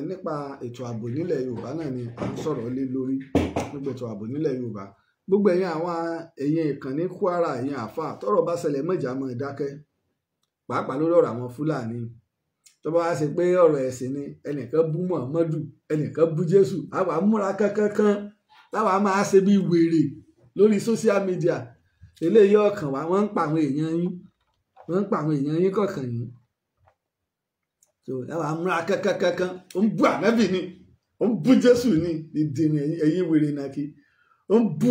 nípa ètò ààbò nílẹ̀ Yorùbá náà ni à ń sọ̀rọ̀ lé lórí. gbogbo ètò ààbò nílẹ̀ Yorùbá, gbogbo ẹ̀yin àwọn èèyàn ìkànnì Kwara, ẹ̀yin àáfàá, tọ́rọ̀ bá ṣẹlẹ̀ mọ̀jà mọ̀ dákẹ́, pàápàá lórí ọ̀rọ̀ àwọn Fúlàní. tó bá wá ṣe pé ọ̀rọ̀ ẹ̀sìn ni, ẹnìkan bú Muhammadu, ẹnìkan bú Jésù, àwa múra kankan táwa máa ṣe bí wèrè lórí social media. eléyìí ọkàn wa, wọ́n ń pa àwọn èèyàn yín, kọ̀ọ̀kan yín. so àwa múra kankan, ó ń bú ànábì ni, ó ń bú Jésù ni, ìdènà ẹ̀yìn wèrè náà kí ó ń bú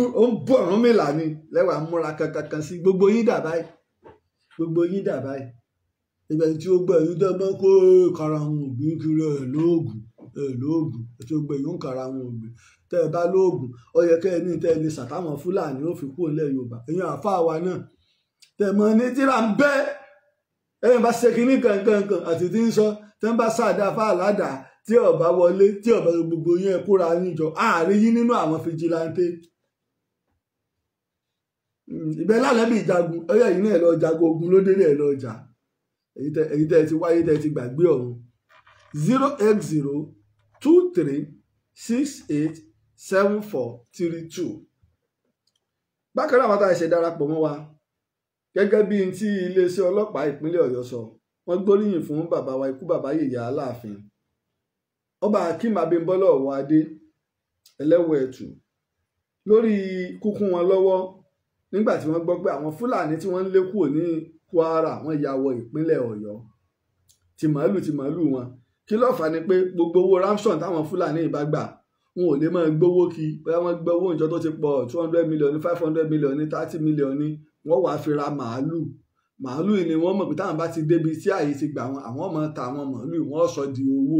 Ọ̀rúnmìlà ni, lẹ́wàá múra kankan sí. gbogbo yín dà báyìí. ibẹ̀ tí ó gbẹ̀ yín dẹ́gbẹ́ kó kara àwọn ògbìn kiri ẹ̀ lóògùn tí ó gbẹ̀ yín ń kara àwọn ògbìn. tẹ́ ẹ bá lóògùn, ó yẹ kẹ́ ẹ ní tẹ́ ẹ lè ṣàtàwọn Fúlàní ó fi kúrò nílẹ̀ Yorùbá. ẹ̀yin àáfàá wa náà tẹ́ mọ ní tíra ń bẹ́ ẹ̀yin bá ṣe kínní kankan àti tí ń sọ tẹ́ ń bá sáàdá fáàládà tí ọba wọlé tí ọba gbogbo yín kóra yín jọ, àárín yín nínú àwọn fìjìláńtẹ́. ìbẹ́ lálẹ́ bí ìjagun, ọyọ́ yìí náà lọ jagun, ogun ló délé ẹ̀ lọ jà. èyí tẹ́ ẹ ti wáyé, tẹ́ ẹ ti gbàgbé ọ̀run. 08023687432. bákan náà wọ́n tá a ṣe darapọ̀ mọ́ wa gẹ́gẹ́ bí n tí iléeṣẹ́ ọlọ́pàá ìpínlẹ̀ Ọ̀yọ́ sọ. wọ́n gbóríyìn fún bàbá wa ikú bàbá Yèyé Aláàfin Ọba Akeem Abímbọ́lá Ọ̀wọ́adé Ẹlẹ́wọ̀ Ẹ̀tù lórí kúkún wọn lọ́wọ́ nígbà tí wọ́n gbọ́ pé àwọn Fúlàní tí wọ́n ń lé kúrò ní Kwara wọ́n ya wọ ìpínlẹ̀ Ọ̀yọ́. ti màálù wọn. kí ló fà ní pé gbogbo owó ransom táwọn Fúlàní bá gbà, wọn ò lè máa gbowó kí bóyá wọ́n gbọ́ owó ìjọ tó ti pọ̀ 200 million ní 500 million ní 30 million ní, wọ́n wàá fi ra màálù yìí ni wọ́n mọ̀ pé táwọn bá ti débi tí ààyè ti gbà wọn, àwọn máa ta àwọn màálù, wọ́n sọ di owó.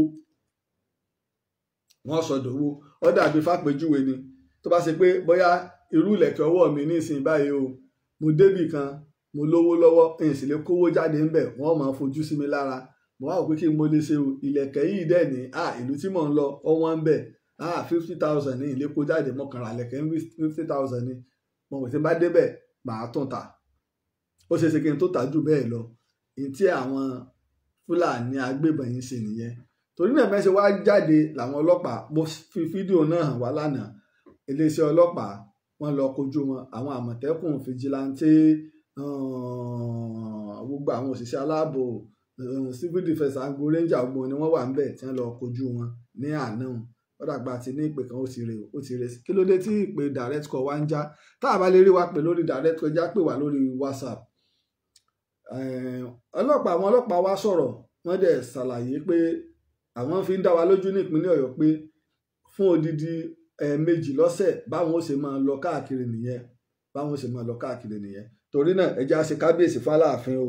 ó dàbí fàpèjúwe ni. tó bá ṣe pé bóyá irú ìlẹ̀kẹ̀ ọwọ́ mi ní ìsìn báyìí o, mo débì kan, mo lówó lọ́wọ́, n sì lè kówó jáde ńbẹ̀, wọ́n máa fojú sí mi lára. mo wá wò pé kí n mo lè ṣe o, ìlẹ̀kẹ̀ yìí dẹ̀ ní ìlú tí mò ń lọ ọwọ́n ń bẹ̀ 50,000 ní ilé kó jáde, mọ́kànlá ìlẹ̀kẹ̀ 50,000 ní. mo wò tí n bá débẹ̀ màá tún ta. ó ṣeé ṣe kí n tó tà jù bẹ́ẹ̀ lọ. èyí tí àwọn Fúlàní agbébọn yìí ṣe nìyẹn. torí náà mẹ́sẹ̀ wá jáde làwọn ọlọ́pàá, mo fi fídíò náà hàn wá lánàá. iléeṣẹ́ ọlọ́pàá wọ́n lọ kojú wọn, àwọn Àmọ̀tẹ́kùn fìjìláńtẹ́, gbogbo àwọn òṣìṣẹ́ aláàbò, civil defence àgbo ranger ọgbọ́n ni wọ́n wà ń bẹ̀ tí wọ́n lọ kojú wọn ní àná. wọ́n dàgbà àti ní ìpè kan ó ti rè kí ló dé tí ìpè direct call wá ń já? tá a bá lè rí wa pè lórí direct call, já pè wá lórí WhatsApp. àwọn ọlọ́pàá wá sọ̀rọ̀, wọ́n dẹ̀ ṣàlàyé pé àwọn fi ń dá wa lójú ní ìpínlẹ̀ Ọ̀yọ́ pé fún odidi ẹ̀ẹ̀mejì lọ́sẹ̀ báwọn ó ṣe máa lọ káàkiri nìyẹn. torí náà ẹ jẹ́ á ṣe kábíyèsí fáláàfin o,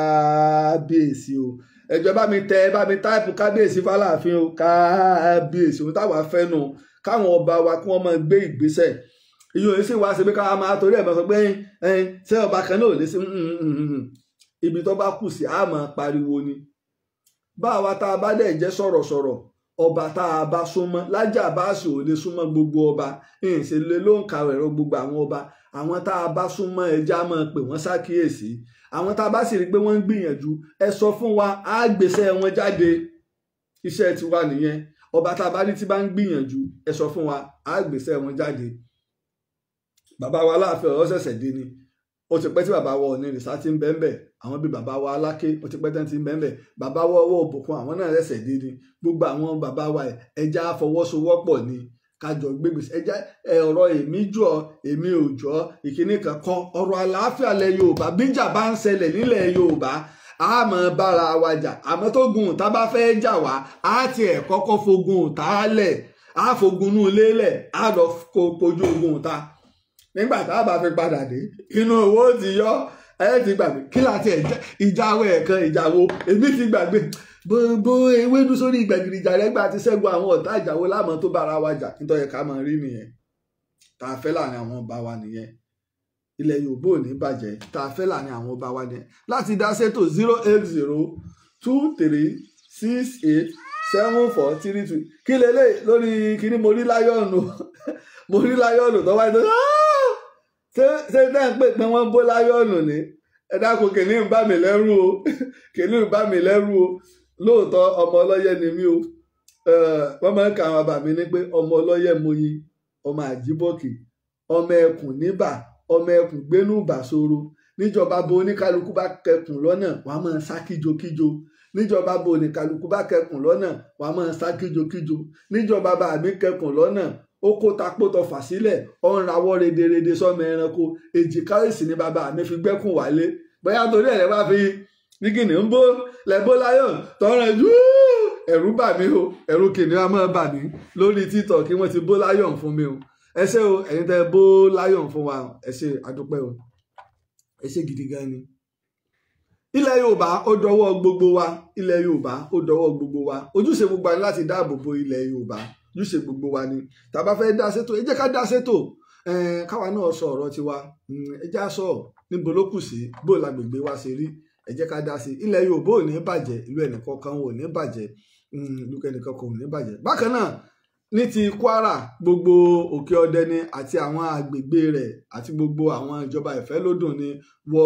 kábíyèsí o, ẹjọ́ bá mi táìpù kábíyèsí fáláàfin o, kábíyèsí o, táwa fẹ́ nu káwọn ọba wa kí wọ́n máa gbé ìgbésẹ̀. ìyóò sì wá sí pé káwa máa torí ẹ̀ máa sọ pé ṣé ọba kan náà ò lè sí ibi tó bá kù sí á máa pariwo ni. báwa tá a bá dẹ̀ jẹ́ sọ̀rọ̀sọ̀rọ̀ ọba tá a bá súnmọ́ Lájí Abbas ò lè súnmọ́ gbogbo ọba ìṣèlè ló ń kàwé ẹ̀rọ gbogbo àwọn ọba. àwọn tá a bá súnmọ́ ẹja máa pè wọ́n ṣàkíyèsí. àwọn tá a bá sì rí i pé wọ́n ń gbìyànjú ẹ sọ fún wa á gbèsè wọn jáde. iṣẹ́ tiwa nìyẹn. ọba tá a bá rí tí bá ń gbìyànjú ẹ sọ fún wa á gbèsè wọn jáde. bàbá wa Aláàfin Ọ̀yọ́ ṣẹ̀ṣẹ̀ dé ni ó ti pẹ́ tí bàbá wa Ọ̀nìrìṣà ti ń bẹ ńbẹ̀ àwọn bíi bàbá wa Aláké ó ti pẹ́ tẹ́ ti ń bẹ ńbẹ̀ bàbá wa Ọwọ́ Òbùkún àwọn náà ṣẹ̀ṣẹ̀ dé ni gbogbo àwọn bàbá wa ẹja fọwọ́sowọ́pọ̀ ni kájọ gbégbèsè ẹja ọ̀rọ̀ èmi jọ èmi ò jọ ìkíní kankan ọ̀rọ̀ àlàáfíà lẹ̀ Yorùbá bíjà bá ń ṣẹlẹ̀ nílẹ̀ Yorùbá a máa bára wa jà àmọ́ tó gun tá bá fẹ́ jà wá á tiẹ̀ kọ́kọ́ fogun tá lẹ̀ á fogun nú ilé lẹ̀ á lọ kojú ogun ta nígbà tá a bá fi padà dé inú owó ti yọ ẹ ti gbàgbé kí láti ìjáwé ẹ̀kan ìjàwó èmi ti gbàgbé gbogbo ewédú sórí ìgbẹ̀gìrì ìjà rẹ̀ gbà ti ṣẹ́gun àwọn ọ̀tá ìjàwó láàmú tó bára wa jà nítorí ká máa rí nìyẹn tá a fẹ́ láàrin àwọn ọba wa nìyẹn ilẹ̀ Yorùbá ò ní bàjẹ́ tá a fẹ́ láàrin àwọn ọba wa nìyẹn láti dá ṣètò 08023687432 kí lélẹ̀ lórí kíní mo rí láyọ̀nù tó wáyé tó ṣé dá ń pè pé wọ́n bó láyọ̀nù ní ẹ dákun kìíní ń bá mi lẹ́rù o kìíní ń bá mi lẹ́rù o lóòótọ́ ọmọ ọlọ́yẹ ni mí o wọ́n máa ń ka àwọn bàbá mi ní pé ọmọ ọlọ́yẹ moyin ọmọ àjíbọ̀kì ọmọ ẹkùn níbà ọmọ ẹkùn gbénú ìbàṣọrọ níjọba bo oníkálukú bá kẹkùn lọ́nà wọ́n á máa sá kíjokíjo níjọba bo oníkálukú bá kẹkùn lọ́nà wọ́n á máa sá kíjokíjo níjọba bá mi kẹkùn lọ́nà ó kó tapótọ fà sílẹ̀ ó ń rawọ́ rederede sọ́mọ ẹranko èjìká òsì ni bàbá mi fi gbẹ́kùn wálé bóyá torí ẹ̀ wá fi nígìnì ń bó lẹ́bó láyọ̀ tọrọ ẹ̀jú ẹ̀rù bà mí o ẹ̀rù kìnìún á máa bà mí lórí títọ̀ kí wọ́n ti bó láyọ̀ fún mi o ẹ ṣé o ẹ̀yin tẹ́ bó láyọ̀ fún wa ẹ ṣé àdúpẹ́ o ẹ ṣé gidi gan ni. ilẹ̀ Yorùbá ó dọwọ́ gbogbo wa ilẹ̀ Yorùbá ó dọwọ́ gbogbo wa ojúṣe gbogbo wa ni láti dáàbò bo ilẹ̀ Yorùbá ojúṣe gbogbo wa ni tá a bá fẹ́ dá sétò ẹ jẹ́ ká dá sétò káwa náà sọ ọ̀rọ̀ tiwa ẹ jẹ́ á sọ níbo ló kù sí bó lágbègbè wa ṣe rí ẹ jẹ́ ká dá sí ilẹ̀ Yorùbá ò ní bàjẹ́ ìlú ẹnìkankan ò ní bàjẹ́ ìlú ẹnìkankan ò ní bàjẹ́. bákan náà ní ti Kwara gbogbo Òkè Ọdẹ ni àti àwọn agbègbè rẹ̀ àti gbogbo àwọn ìjọba ìfẹ́lódùn ni wọ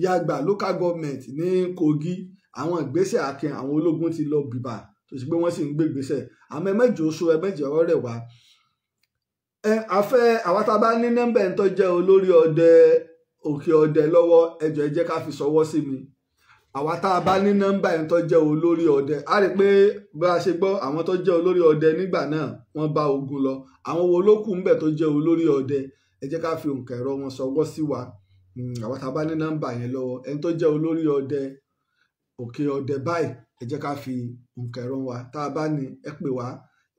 Yagba local government ní Kogi àwọn ìgbésẹ̀ akin àwọn ológun ti lọ bìbà tó sì pé wọ́n sì ń gbé ìgbésẹ̀ àmọ́ ẹ̀mẹ́jọ oṣù ẹ̀mẹ́jọ ọ̀rẹ́ wa àwa tá a bá ní nọ́mbà ń tó jẹ́ olórí ọdẹ Òkè Ọdẹ lọ́wọ́ ẹjọ́ ẹ jẹ́ ká fi ṣọwọ́ sí mi àwa tá a bá ní nọ́mbà ń tó jẹ́ olórí ọdẹ a rí pé bá a ṣe gbọ́ àwọn tó jẹ́ olórí ọdẹ nígbà náà wọ́n bá ogun lọ àwọn wo ló kù ńbẹ̀ tó jẹ́ olórí ọdẹ ẹ jẹ́ ká fi òǹkà ẹ̀rọ wọn ṣọwọ́ sí wa àwa tá a bá ní nọ́mbà yẹn lọ́wọ́ ẹni tó jẹ́ olórí ọdẹ Òkè Ọdẹ báyìí ẹ jẹ́ ká fi òǹkà ẹ̀rọ wa tá a bá ní ẹ pè wá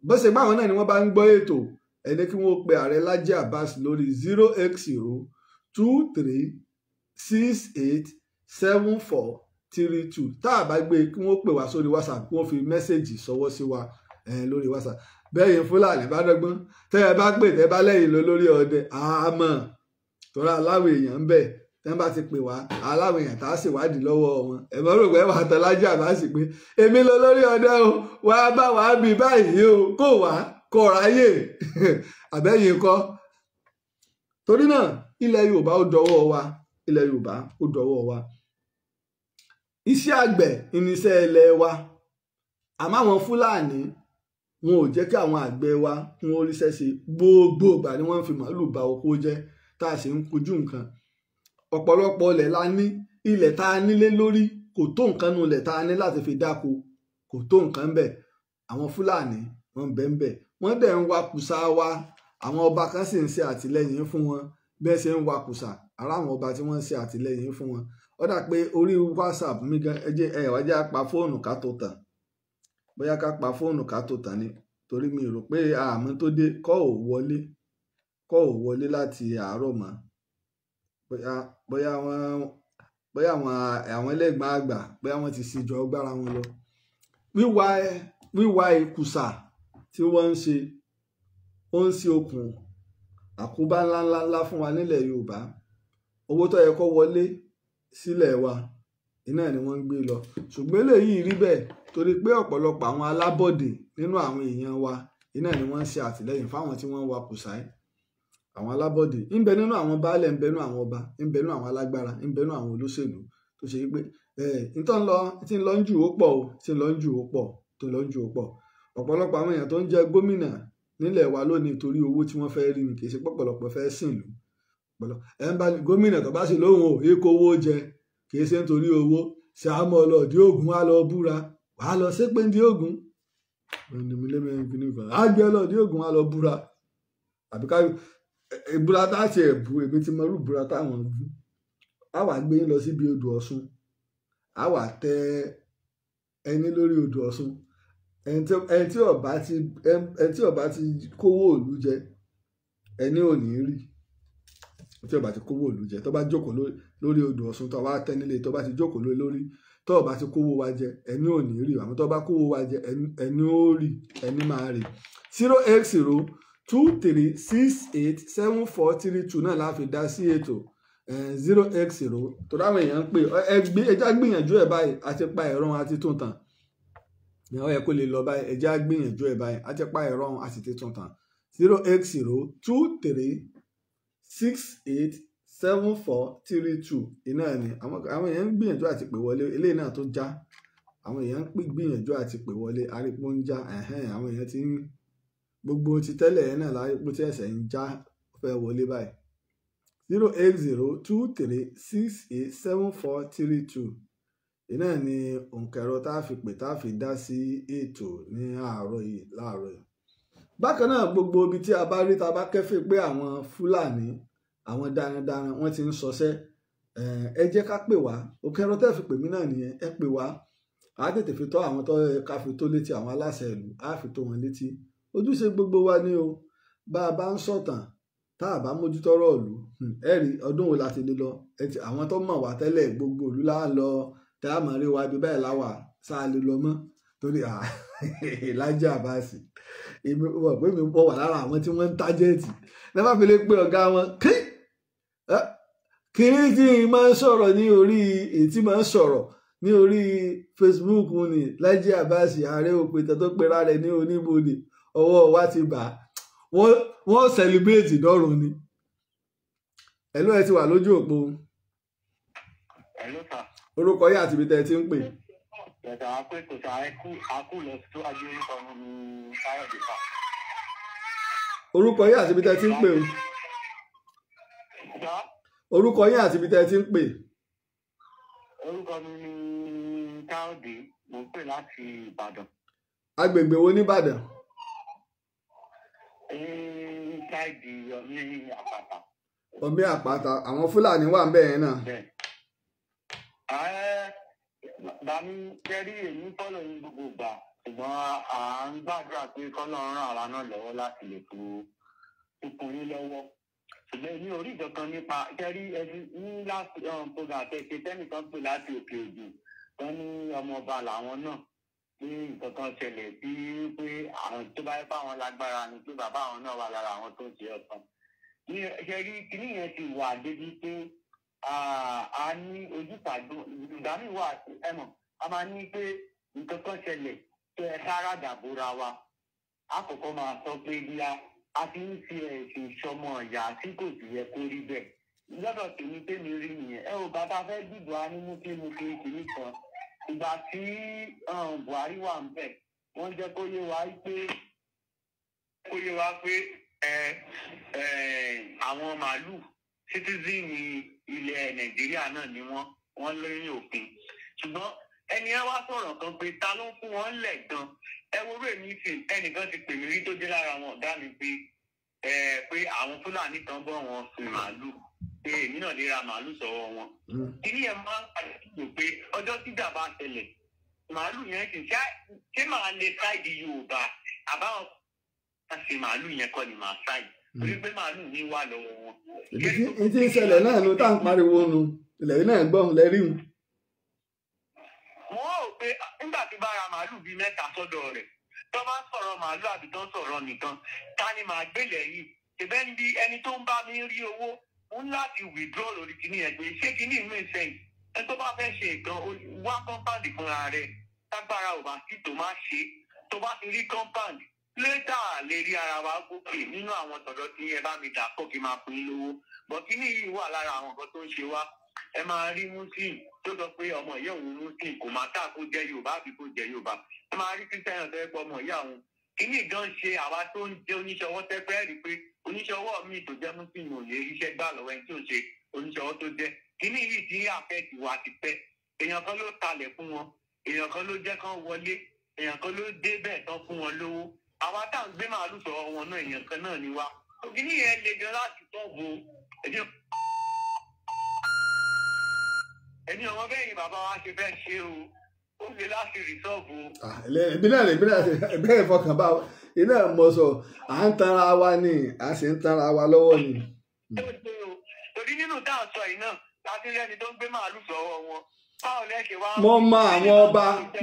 bó ṣe báwọn náà ni wọ́n bá ń gbọ́ ètò ẹni kí wọ́n pe ààrẹ Lájí Abbas lórí 08023687432 tá a bá gbé kí wọ́n pè wá sórí WhatsApp kí wọ́n fi mẹ́sẹ̀gì ṣọwọ́ sí wa lórí WhatsApp bẹ́ẹ̀ yẹn Fúlàní bá dọ́gbọ́n tẹ́ ẹ bá pè tẹ́ bá lẹ́yìn lórí ọdẹ àmọ́ tọ́ra aláwọ̀ èèyàn ń bẹ̀ tẹ́ bá ti pè wá aláwọ̀ èèyàn tá a sì wádìí lọ́wọ́ wọn ẹ̀mọ́ rò pé wàá tán Lájí Abbas pé èmi lọ lórí ọdẹ o wàá bá wàá bí báyìí o kó wàá kó ráyè àbẹ́yìn kọ́ torí náà ilẹ̀ Yorùbá ó dọwọ́ wa ilẹ̀ Yorùbá ó dọwọ́ wa iṣẹ́ àgbẹ̀ ìníṣẹ́ ilẹ̀ wa àmọ́ àwọn Fúlàní wọn ò jẹ́ kí àwọn àgbẹ̀ wa kún oríṣẹ́ ṣe gbogbo ìgbà ni wọ́n fi màálù ba oko jẹ́ tá a sì ń kojú nǹkan ọ̀pọ̀lọpọ̀ ilẹ̀ la ní ilẹ̀ tá a nílé lórí kò tó nǹkan nu ilẹ̀ tá a ní láti fi dáko kò tó nǹkan ń bẹ àwọn Fúlàní wọ́n ń bẹ ń bẹ wọ́n dẹ̀ ń wakùsà wa àwọn ọba kan sì ń ṣe àtìlẹ́yìn fún wọn bẹ́ẹ̀ ṣe ń wakùsà ara àwọn ọba tí wọ́n ń ṣe àtìlẹ́yìn fún wọn ó dà pé orí WhatsApp mi gan ẹ wá jẹ́ pa fóònù ká tó tàn bóyá ká pa fóònù ká tó tàn ni torí mi rò pé àmọ́ tó dé kọ́ ò wọlé láti àárọ̀ mọ́ bóyá àwọn ẹlẹ́gbọ̀n àgbà bóyá wọ́n ti ṣìjọ gbára wọn lọ. wíwá ìkùsà tí wọ́n ń ṣe ó ń ṣe okùn àkóbá ńláńlá fún wa nílẹ̀ Yorùbá. owó tó yẹ kó wọlé sílẹ̀ wa iná ni wọ́n ń gbé lọ. ṣùgbọ́n eléyìí rí bẹ́ẹ̀ torí pé ọ̀pọ̀lọpọ̀ àwọn alábọ̀dé nínú àwọn èèyàn wa iná ni wọ́n ń ṣe àtìlẹ́yìn fáwọn tí wọ́n ń wa kùsà yìí. àwọn alábọ̀dé ń bẹ nínú àwọn baálẹ̀, ń bẹ nínú àwọn ọba, ń bẹ nínú àwọn alágbára, ń bẹ nínú àwọn olóṣèlú tó ṣe pé tí ń lọ ń jù ó pọ̀ o, tí ń lọ ń jù ó pọ̀, tó ń lọ ń jù ó pọ̀. ọ̀pọ̀lọpọ̀ àwọn èèyàn tó ń jẹ gómìnà nílẹ̀ wa lónìí torí owó tí wọ́n fẹ́ rí ni, kì í ṣe pọ̀pọ̀lọpọ̀ fẹ́ sìn lù. gómìnà tó bá sì lóhùn ò èkó owó jẹ, kì í ṣe nítorí owó. ṣàmọ́ ọlọ́ọ̀dí ògùn wa lọ búra, wàá lọ ṣépè ní ògùn àgbẹ̀ ọlọ́ọ̀dí ògùn wa lọ búra. àbí ká ìbúra tá a ṣe ẹ̀bù, èmi ti mọ irú ìbúra táwọn bú. a wà gbé yín lọ síbi odò Ọ̀ṣun, a wà tẹ ẹni lórí odò Ọ̀ṣun. ẹni tí ọba ti kówó òlú jẹ ẹni ò ní rí. tí ọba ti kówó òlú jẹ, tó bá jókòó lórí odò Ọ̀ṣun, tó bá tẹ nílé, tó bá ti jókòó lórí, tó ọba ti kówó wa jẹ ẹni ò ní rí. àmọ́ tó bá kówó wa jẹ ẹni ó rí, ẹni máa rí. 08023687432 náà la fi dá sí ètò 080 tó dáwọn èèyàn ń pè ẹjá gbìyànjú ẹ̀ báyìí, àti pa ẹ̀rọ àti tún tàn ní ó yẹ kó lè lọ báyìí. ẹjá gbìyànjú ẹ̀ báyìí, àti pa ẹ̀rọ àti tún tàn 08023687432 iná ni àwọn èèyàn ń gbìyànjú àti pè wọlé. eléyìí náà tó já, àwọn èèyàn ń gbìyànjú àti pè wọlé, arípò ń já. àwọn èèyàn ti ń gbogbo ti tẹ́lẹ̀ yẹn náà láyé pé tí ẹ̀sẹ̀ ń já fẹ́ wọlé báyìí. 08023687432 iná ni òǹkẹ̀rọ tá a fi pè tá a fi dá sí ètò ní láàárọ̀ yìí. bákan náà gbogbo ibi tí a bá rí, tá a bá kẹ́fìn pé àwọn Fúlàní, àwọn darandaran wọ́n ti ń ṣọṣẹ́, ẹ jẹ́ ká pè wá. òǹkẹ̀rọ tẹ́ fi pè mí náà nìyẹn, ẹ pè wá. a tètè fi tó àwọn tó ká fi tó létí àwọn aláṣẹ ìlú, a fi tó wọn létí. ojúṣe gbogbo wa ni o. bá a bá ń sọ̀tàn tá a bá mójútọ́rọ̀ ìlú, ẹ̀rí ọdún wo láti lè lọ. àwọn tó mọ̀ wá tẹ́lẹ̀ gbogbo ìlú láà lọ, tá a mọ̀ rí wa ibi báyìí láwà sáà lè lọ mọ́ torí Lájí Àbáàsì. èmi wọ̀ pé mi pọ̀ wà lára àwọn tí wọ́n ń tájẹ́ẹ̀tì. lẹ́fà fi lè pe ọ̀gá wọn kiri tí máa ń sọ̀rọ̀ ní orí ètí máa ń sọ̀rọ̀ ní orí Facebook ni Lájí Àbáàsì ààrẹ òpètè tó pera rẹ̀ ní oníbodè ọwọ́ wa ti bà á. wọ́n celebrate dọ́rùn ni. ẹ̀lú ẹ ti wà lójú òpó. orúkọ yín àti ibi tẹ́ ẹ ti ń pè. orúkọ yín àti ibi tẹ́ ẹ ti ń pè. orúkọ yín àti ibi tẹ́ ẹ ti ń pè. orúkọ mi ni Káyọ̀dé, mo ń pè láti Ìbàdàn. agbègbè wo ní Ìbàdàn? ṣáìdì Ọ̀mí Àpáta. Ọ̀mí Àpáta, àwọn Fúlàní wà ń bẹ̀ yẹn náà. bàmí kẹ́rí èmi fọ́lọ̀ ní gbogbo ìgbà, ṣùgbọ́n à ń gbàdúrà pé kọ́lọ́run ràn àwa náà lọ́wọ́ láti lè tó ikùn yín lọ́wọ́. ṣùgbọ́n èmi ò rí ìkankan nípa kẹ́rí ẹni ní láti program àtẹ̀ṣe tẹ́nìkan pè láti òkè ògùn wọ́n ní ọmọọba làwọn náà pé nǹkan kan ṣẹlẹ̀ sí pé àwọn tó bá yẹ pé àwọn lágbára ni pé bàbá àwọn náà wà lára àwọn tó ń ṣe ọ̀tàn. kẹ́rí kíní yẹn ti wà débi pé a ní ojútàgbọ ìgbà míì wà ẹmọ a máa ní pé nǹkan kan ṣẹlẹ̀ tó ẹ sára dàbòra wa àkọ́kọ́ máa sọ pé bí a ti ń fi ẹ̀sìn ìṣọmọ ìyá tí kò sì yẹ kó rí bẹ́ẹ̀ lọ́dọ̀ tèmi tèmi rí nìyẹn. ẹ ò bàbá fẹ́ dìbò a ní mú kí kìíní kan ìgbà tí Buhari wà ń bẹ̀ wọ́n jẹ́ kó yé wa pé àwọn màálù citizen ilẹ̀ Nàìjíríà náà ni wọ́n lóyún òfin. ṣùgbọ́n ẹni ẹ wá sọ̀rọ̀ kan pé ta ló ń fún wọn lẹ̀ gan. ẹ wo rèé mi sí ẹnìkan ti pè mí rí tó jẹ́ lára àwọn ọ̀gá mi pé àwọn Fúlàní kan bọ́ wọn sin màálù pé èmi náà lè ra màálù sọ́wọ́ wọn. kíní ẹ máa ń padà síbò pé ọjọ́ tíjà bá ṣẹlẹ̀ màálù yẹn sì ṣé màá lè ṣáìdì Yorùbá àbáwọn bá ṣe màálù yẹn kọ́ ni màá ṣáìdì. torí pé màálù ní wà lọ́wọ́ wọn. ìdí tí ń ṣẹlẹ̀ náà ló tá à ń pariwo nu ilẹ̀ náà gbọ́n lẹ́rí wọn. wọ́n rò pé nígbà tí bá ra màálù bíi 3 sọ́dọ̀ rẹ̀ tó bá sọ̀rọ̀ màálù àbí tó ń sọ̀rọ̀ nìkan ta ni màá gbé lẹ́yìn ṣèbẹ́ ní ẹni tó ń bá mi rí owó ń láti withdraw lórí kíní ẹgbẹ́ ṣé kíní ìlú ìsẹ́yìn ẹni tó bá fẹ́ ṣe nǹkan wá compound fúnra rẹ̀ tágbára ò bá sí tó má ṣe tó bá ti rí compound létà lè rí ara wa gòkè nínú àwọn tọ̀dọ̀ tí ẹ bá mi dà pọ̀ kí n máa pín in lówó bọ̀ kíní yìí wà lára àwọn nǹkan tó ń ṣe wá ẹ máa rí muslim tó sọ pé ọmọ ìyá òun muslim kò má tà kó jẹ́ Yorùbá àbí kó jẹ́ Yorùbá ẹ máa rí kírísítẹ́nì tó yẹ pé ọmọ ìyá òun kíní gan ṣe àwa tó ń jẹ́ oníṣòwò tẹ́fẹ́ rí pé oníṣòwò míì tó jẹ́ muslim ò lè ríṣẹ́ gbà lọ́wọ́ ẹni tí ò ṣe oníṣòwò tó jẹ́ kíní yìí tí àfẹ́ ti wà ti pẹ́ èèyàn kan ló talẹ̀ fún wọn èèyàn kan ló jẹ́ kán wọlé èèyàn kan ló dé bẹ́ẹ̀ tán fún wọn lówó àwa tá à ń gbé màálù sọ̀rọ̀ wọn náà èèyàn kan náà ni wá kíní yẹn le gan láti tọ́ọ̀bù ẹni ọmọ bẹ́ẹ̀ ni bàbá wa ṣe fẹ́ ṣe o ó lè láti rìsọ́ọ̀bù. ìbílẹ̀ ìfọkàn bá iná mọ̀ sọ à ń tanra wa ni a sì ń tanra wa lọ́wọ́ ni. torí nínú tá à ń sọ yìí náà láti rẹ́ni tó ń gbé màálù sọ́wọ́ wọn báwo lẹ́kẹ̀ wá.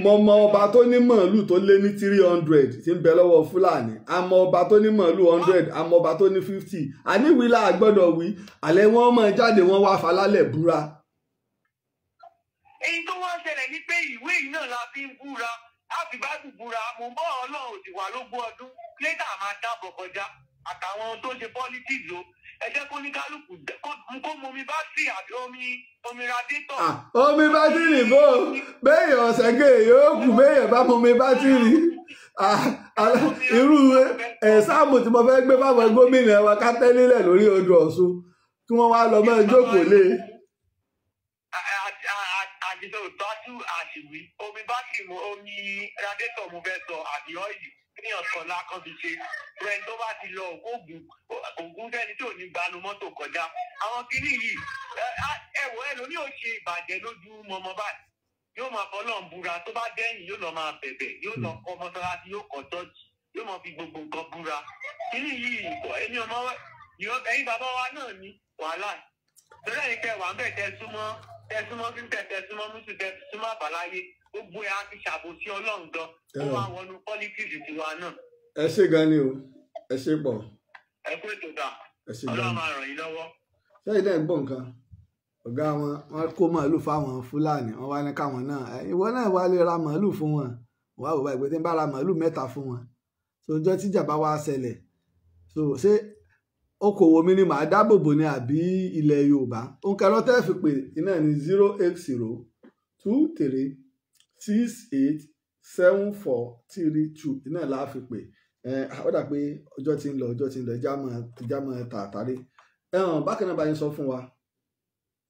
mo mọ ọba tó ní màálù tó lé ní 300 tí ń bẹ lọ́wọ́ Fúlàní àmọ́ ọba tó ní màálù 100 àmọ́ ọba tó ní 50 àníwìlà àgbọ́dọ̀ wí àlẹ́ wọn máa jáde wọn wá falálẹ̀ búra. èyí tó wá ṣẹlẹ̀ ní pé ìwé yìí náà la fi ń búra láti bá dùn búra mo ń bọ́ Ọlọ́run ti wà lógún ọdún létà máa dábọ̀ kọjá àtàwọn tó ṣe politics o ẹ jẹ́ kó ní kálukú kó mu omi bátìrì àbí omi radiator. omi bátìrì bò béèyàn ọ̀sẹ̀gẹ̀ yóò kù béèyàn bá mu omi bátìrì irú ẹ̀sáàmù tí mo fẹ́ gbé fáwọn gómìnà wa ká tẹ́lẹ̀ lórí odò Ọ̀ṣun kí wọ́n wá lọ mọ́ jókòó lé. àjẹsọ ìtọ́jú àṣìwí omi bátìrì omi radiator mo fẹ́ sọ àbí ọ́ìlì ní ọ̀sán lákan fi ṣe rẹ̀ tó bá ti lọ ògùn fẹ́ni tí ò ní gbanú mọ́tò kọjá àwọn kìíní yìí ẹ̀wọ̀ ẹ̀ lóní ò ṣe ìbàjẹ́ lójú mọmọ báyìí yóò máa fọ́ lọ́n búra tó bá dẹ́yìn yóò lọ máa bẹ̀bẹ̀ yóò lọ kọ́ mọ́sálásí yóò kọ́ tọ́jú yóò máa fi gbogbo nǹkan búra kìíní yìí ẹni ọmọ ẹ̀yin bàbá wa náà ní wàhálà torí ẹ̀yin kẹ́ wà ń bẹ̀ tẹ̀súmọ́ mùsùlùmí tẹ̀súmọ́ àbáláyé gbogbo ẹ̀ á ti ṣàbòsí Ọlọ́run gan ó máa wọnú pọ́lítíìsì tiwa náà. ẹ ṣé gan ni o ẹ ṣé pọ̀. ẹ kú ètò dà Ọlọ́run máa ràn yín lọ́wọ́. sẹ́yìn náà ń gbọ́ nǹkan ọ̀gá wọn kó màálù fáwọn Fúlàní wọn wá ní káwọn náà ìwọ náà wá lè ra màálù fún wọn wá wò báyìí pé tí ń bá ra màálù 3 fún wọn so ọjọ́ tíjà bá wá ṣẹlẹ̀ so ṣé okòwò mi ni màá dáàbòbò ni àbí ilẹ̀ Yorùbá òǹkà lọ́tẹ́ fi pè iná ní 08023687432 iná là á fi pè ó dà pé ọjọ́ tí ń lọ ẹja mọ́ tààtàrí bákan náà bá yín sọ fún wa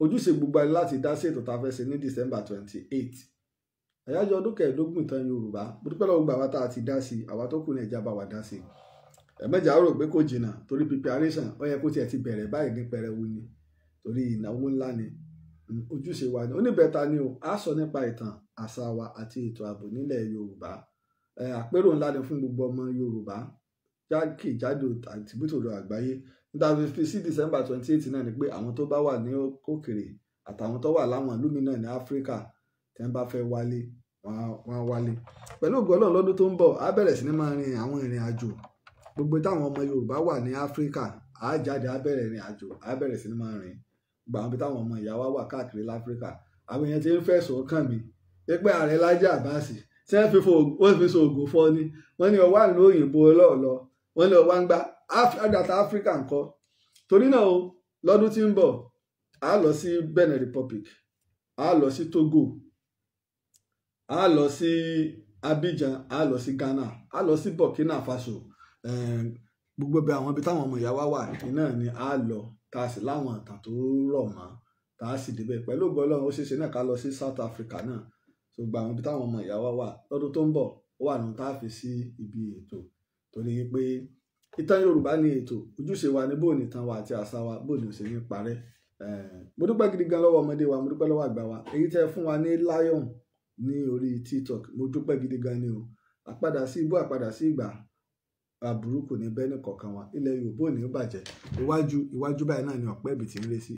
ojúṣe gbogbo ayé láti dá sí ètò tá a fẹ́ ṣe ní December 28 àyájọ́ ọdún kẹẹ̀ẹ́dógún ìtàn Yorùbá mo dúpẹ́ lọ́wọ́ gbogbo àwa tá a ti dá sí àwa tó kù ní ẹja bá wa dá sí ẹ̀mẹ́jà rò pé kò jìnnà torí preparation ó yẹ kó tiẹ̀ ti bẹ̀rẹ̀ báyìí ní pẹrẹwu ni torí ìnáwó ńlá ni ojúṣe wa ni oníbẹ̀ta ni o a sọ nípa ìtàn àṣà wa àti ètò ààbò nílẹ̀ Yorùbá àpérò ńlá ni fún gbogbo ọmọ Yorùbá jákèjádò àti bítòrò àgbáyé níta fi sí December 28 náà ni pé àwọn tó bá wà ní òkèrè àtàwọn tó wà láwọn ìlú mi náà ní Áfíríkà tí wọ́n bá fẹ́ wálé wọ́n á wálé pẹ̀lú ògo Ọlọ́run lọ́dún tó ń bọ̀ á bẹ̀rẹ̀ sí ní máa rin àwọn ìrìn àjò gbogbo táwọn ọmọ Yorùbá wà ní Áfíríkà á jáde á bẹ̀rẹ̀ ìrìn àjò á bẹ̀rẹ̀ sí ní máa rìn gbà wọn bí táwọn ọmọ ìyá wa wà káàkiri láfíríkà àwọn èèyàn ti ń fẹ̀sùn kàn mí pé ààrẹ Lájí Àbáàsì tí wọ́n fi so ògùn fọ́ ni wọ́n ní ọwá ìlú òyìnbó lọ́ọ̀lọ́ wọ́n ní ọwá ń gbá àdàtà Áfíríkà ńkọ́ torí náà lọ́dún tí ń bọ̀ á lọ sí Benin Republic á lọ sí Togo á lọ sí Abidjan á lọ sí Ghana á lọ sí Burkina Faso gbogbo bẹ àwọn ibi táwọn ọmọ ìyá wa wà iná ni á lọ tá a sì láwọn ìtàn tó rọ̀ mọ́ tá a sì débẹ̀ pẹ̀lú ògo Ọlọ́run ó ṣeéṣe náà ká lọ sí South Africa náà tó gba àwọn ibi táwọn ọmọ ìyá wa wà lọ́dún tó ń bọ̀ ó wà nù tá a fi sí ibi ètò torí pé ìtàn Yorùbá ní ètò ojúṣe wa ní bóòní ìtàn wa àti àṣà wa bóòní ò sì ní parẹ́ mo dúpẹ́ gidi gan lọ́wọ́ ọmọdé wa mo dúpẹ́ lọ́wọ́ àgbà wa èyí tẹ́ fún wa ní lion ní orí TikTok mo dúpẹ́ gidi gan ni o àpadà sí ibú àpadà sí ìgbà aburú kò ní bẹ́ẹ̀ ní kọ̀ọ̀kan wa ilẹ̀ Yorùbá ò ní bàjẹ́ iwájú báyìí náà ni ọ̀pẹ́ ibì tí ń lé sí.